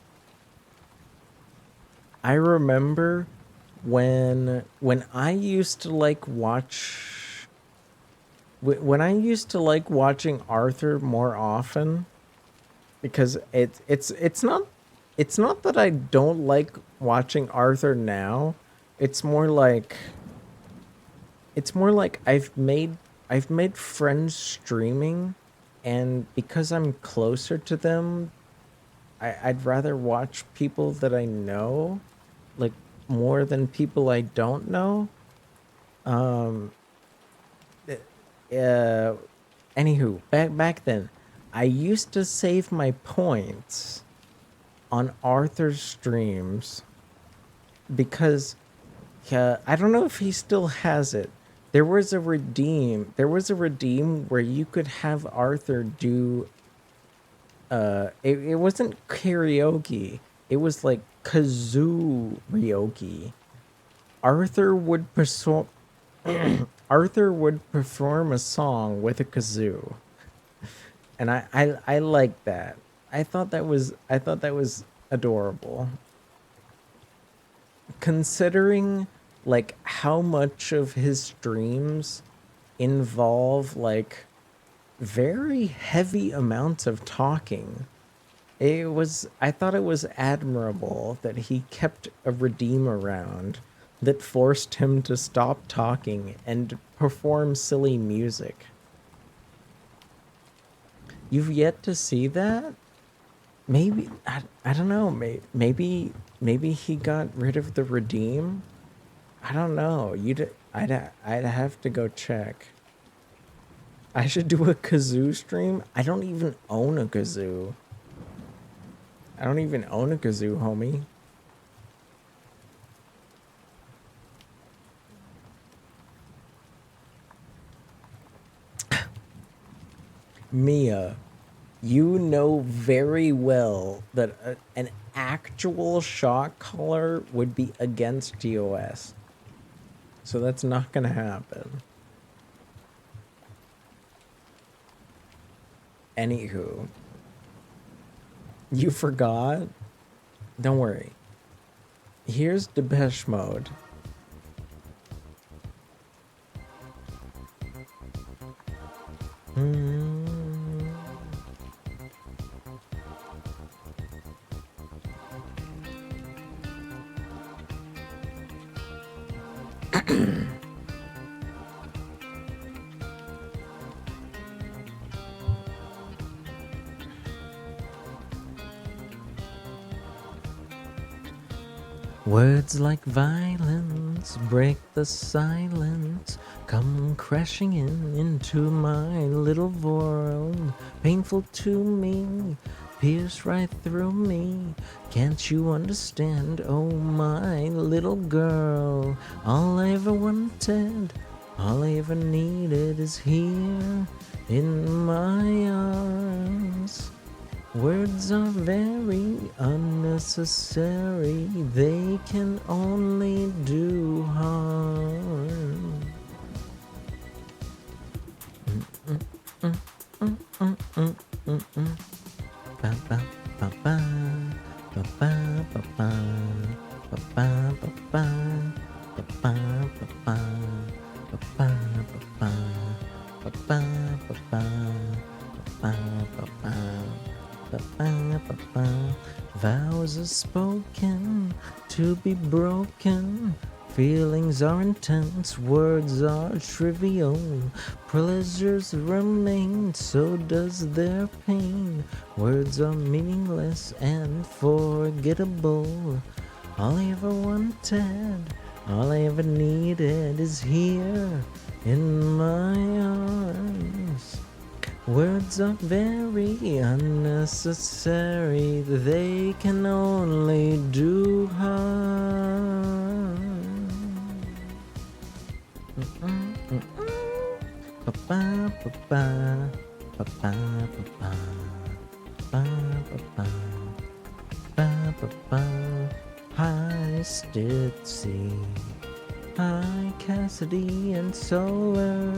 I remember when I used to like watch when I used to like watching Arthur more often, because it's not that I don't like watching Arthur now. It's more like I've made I've made friends streaming, and because I'm closer to them, I'd rather watch people that I know, like more than people I don't know. Um, uh, Anywho, back then, I used to save my points on Arthur's streams because I don't know if he still has it. There was a redeem where you could have Arthur do it wasn't karaoke. It was like kazoo karaoke. Arthur would perform Arthur would perform a song with a kazoo. And I like that. I thought that was adorable. Considering like how much of his streams involve like very heavy amounts of talking. I thought it was admirable that he kept a redeem around that forced him to stop talking and perform silly music. You've yet to see that? Maybe I don't know. Maybe he got rid of the redeem. I don't know. I'd have to go check. I should do a kazoo stream. I don't even own a kazoo. I don't even own a kazoo, homie. Mia, you know very well that an actual shot caller would be against TOS. So that's not gonna happen. Anywho, you forgot? Don't worry. Here's Depeche Mode. Words like violence break the silence, come crashing into my little world. Painful to me, pierce right through me. Can't you understand, oh my little girl? All I ever wanted, all I ever needed is here in my arms. Words are very unnecessary, they can only do harm. Vows are spoken to be broken. Feelings are intense, words are trivial. Pleasures remain, so does their pain. Words are meaningless and forgettable. All I ever wanted, all I ever needed is here in my arms. Words are very unnecessary, they can only do harm. Hi Stitzy, hi Cassidy and Solar.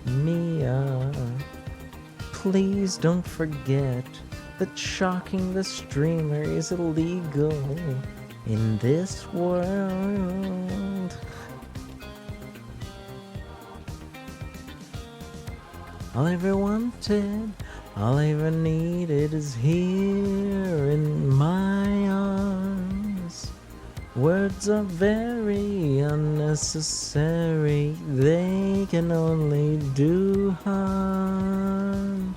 Mia, please don't forget that shocking the streamer is illegal in this world. All I ever wanted, all I ever needed is here in my arms. Words are very unnecessary, they can only do harm.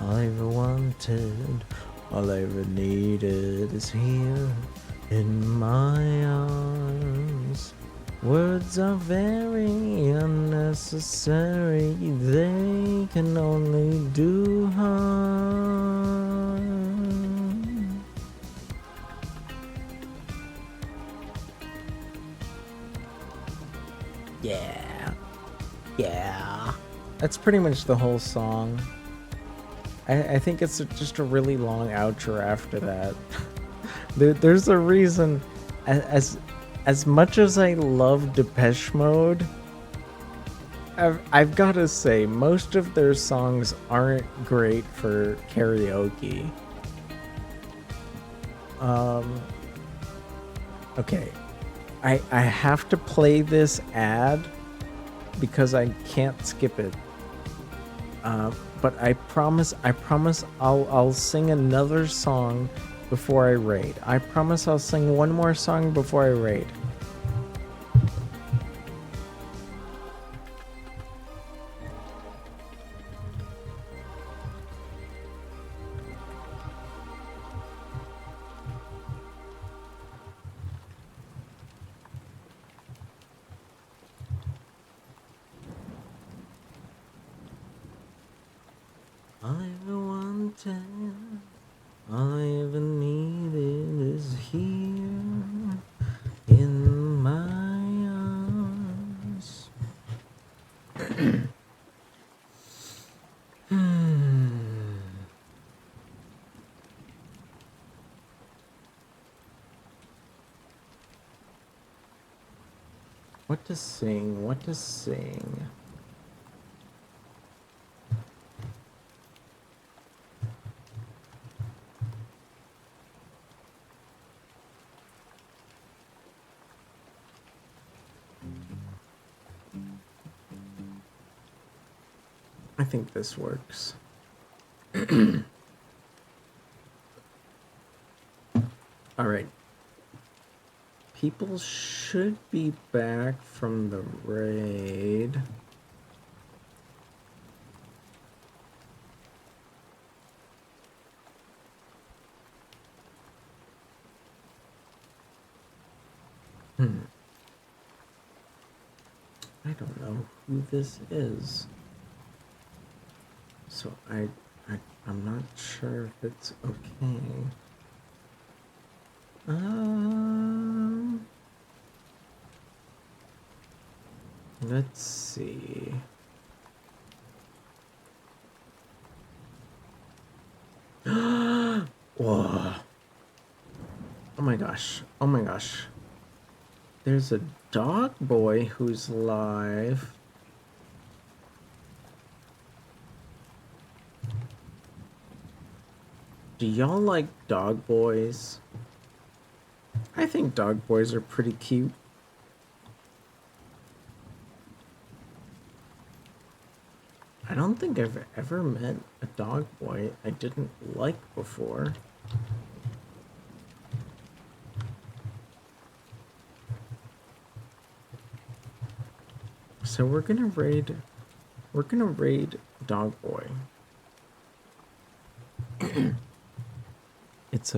All I ever wanted, all I ever needed is here in my arms. Words are very unnecessary, they can only do harm. Yeah. Yeah. That's pretty much the whole song. I think it's just a really long outro after that. There's a reason. As much as I love Depeche Mode, I've got to say, most of their songs aren't great for karaoke. Okay. I have to play this ad because I can't skip it. But I promise I'll sing another song before I raid. I promise I'll sing one more song before I raid. All I ever wanted, all I ever needed is here in my arms. What to sing? What to sing? I think this works. All right. People should be back from the raid. I don't know who this is. So I'm not sure if it's okay. Let's see. Whoa. Oh my gosh. Oh my gosh. There's a dog boy who's live. Do y'all like dog boys? I think dog boys are pretty cute. I don't think I've ever met a dog boy I didn't like before. So we're gonna raid Dog Boy. It's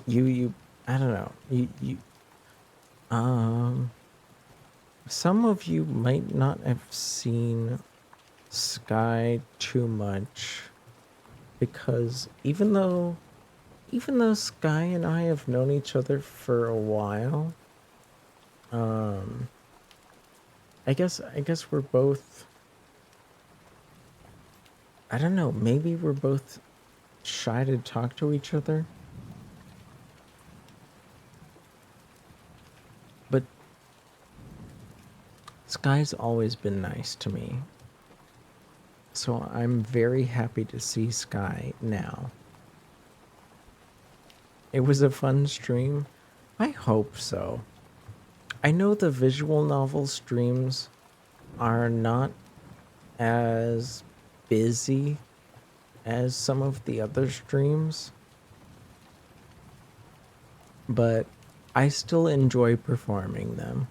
you I don't know. Some of you might not have seen Sky too much because even though Sky and I have known each other for a while, I guess we're both, I don't know, maybe we're both shy to talk to each other. But Sky's always been nice to me. So I'm very happy to see Sky now. It was a fun stream. I hope so. I know the visual novel streams are not as busy as some of the other streams, but I still enjoy performing them.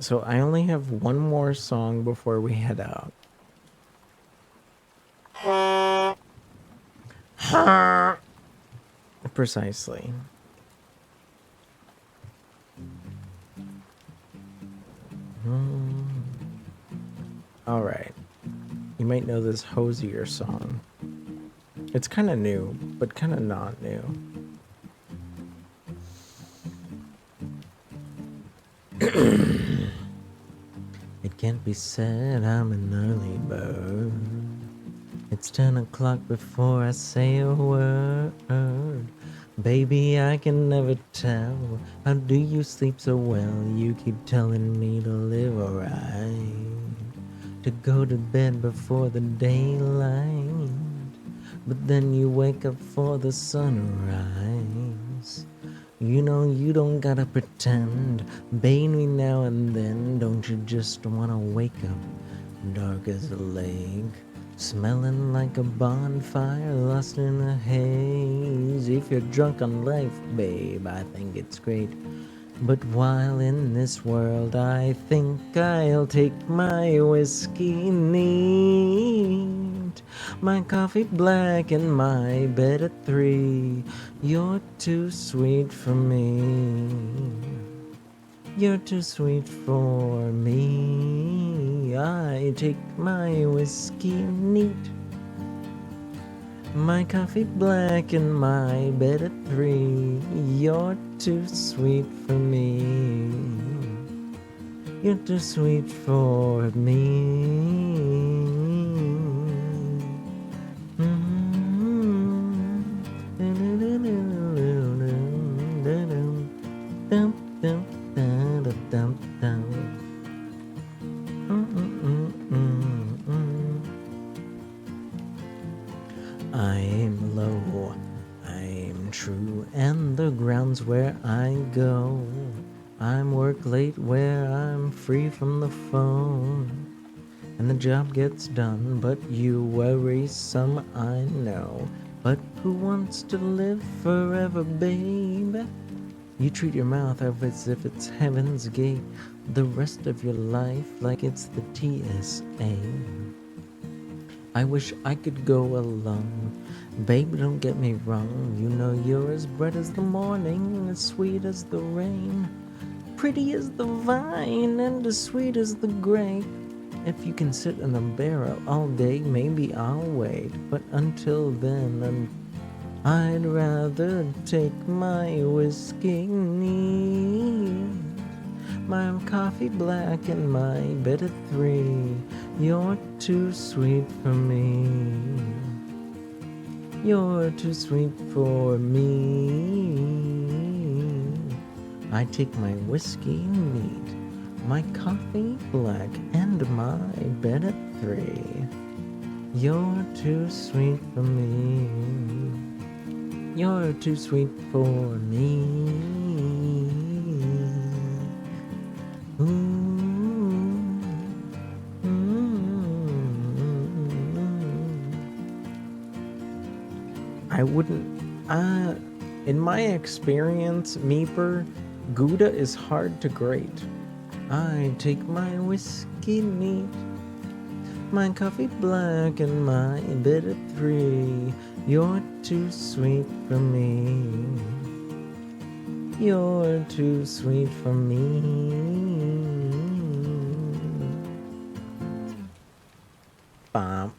So I only have one more song before we head out. Precisely. All right. You might know this Hosier song. It's kind of new, but kind of not new. It can't be said I'm an early bird. It's 10 o'clock before I say a word. Baby, I can never tell. How do you sleep so well? You keep telling me to live alright, to go to bed before the daylight. But then you wake up for the sunrise. You know you don't gotta pretend. Bathe me now and then. Don't you just wanna wake up dark as a lake, smelling like a bonfire, lost in a haze? If you're drunk on life, babe, I think it's great. But while in this world, I think I'll take my whiskey neat, my coffee black, and my bed at 3. You're too sweet for me. You're too sweet for me. I take my whiskey neat, my coffee black, and my bed at 3. You're too sweet for me. You're too sweet for me. I'm low, I'm true, and the ground's where I go. I'm work late where I'm free from the phone, and the job gets done, but you worry some, I know. But who wants to live forever, babe? You treat your mouth as if it's heaven's gate, the rest of your life like it's the TSA. I wish I could go alone. Baby, don't get me wrong. You know you're as bright as the morning, as sweet as the rain, pretty as the vine, and as sweet as the grape. If you can sit in a barrel all day, maybe I'll wait. But until then, I'd rather take my whiskey neat, my coffee black, and my bed at 3. You're too sweet for me. You're too sweet for me. I take my whiskey neat, my coffee black, and my bed at 3. You're too sweet for me. You're too sweet for me. Ooh. I wouldn't, in my experience, Meeper, Gouda is hard to grate. I take my whiskey neat, my coffee black, and my bed at 3. You're too sweet for me. You're too sweet for me. Bop.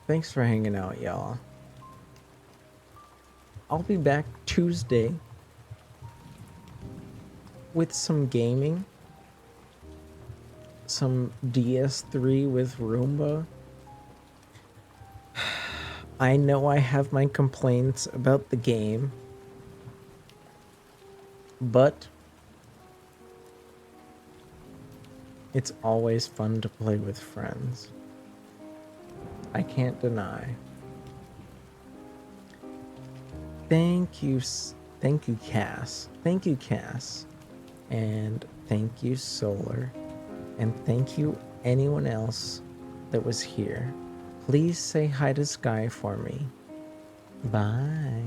Thanks for hanging out, y'all. I'll be back Tuesday with some gaming, some DS3 with Roomba. I know I have my complaints about the game, but it's always fun to play with friends. I can't deny. Thank you, Cass. Thank you, Cass. And thank you, Solar. And thank you, anyone else that was here. Please say hi to Sky for me. Bye.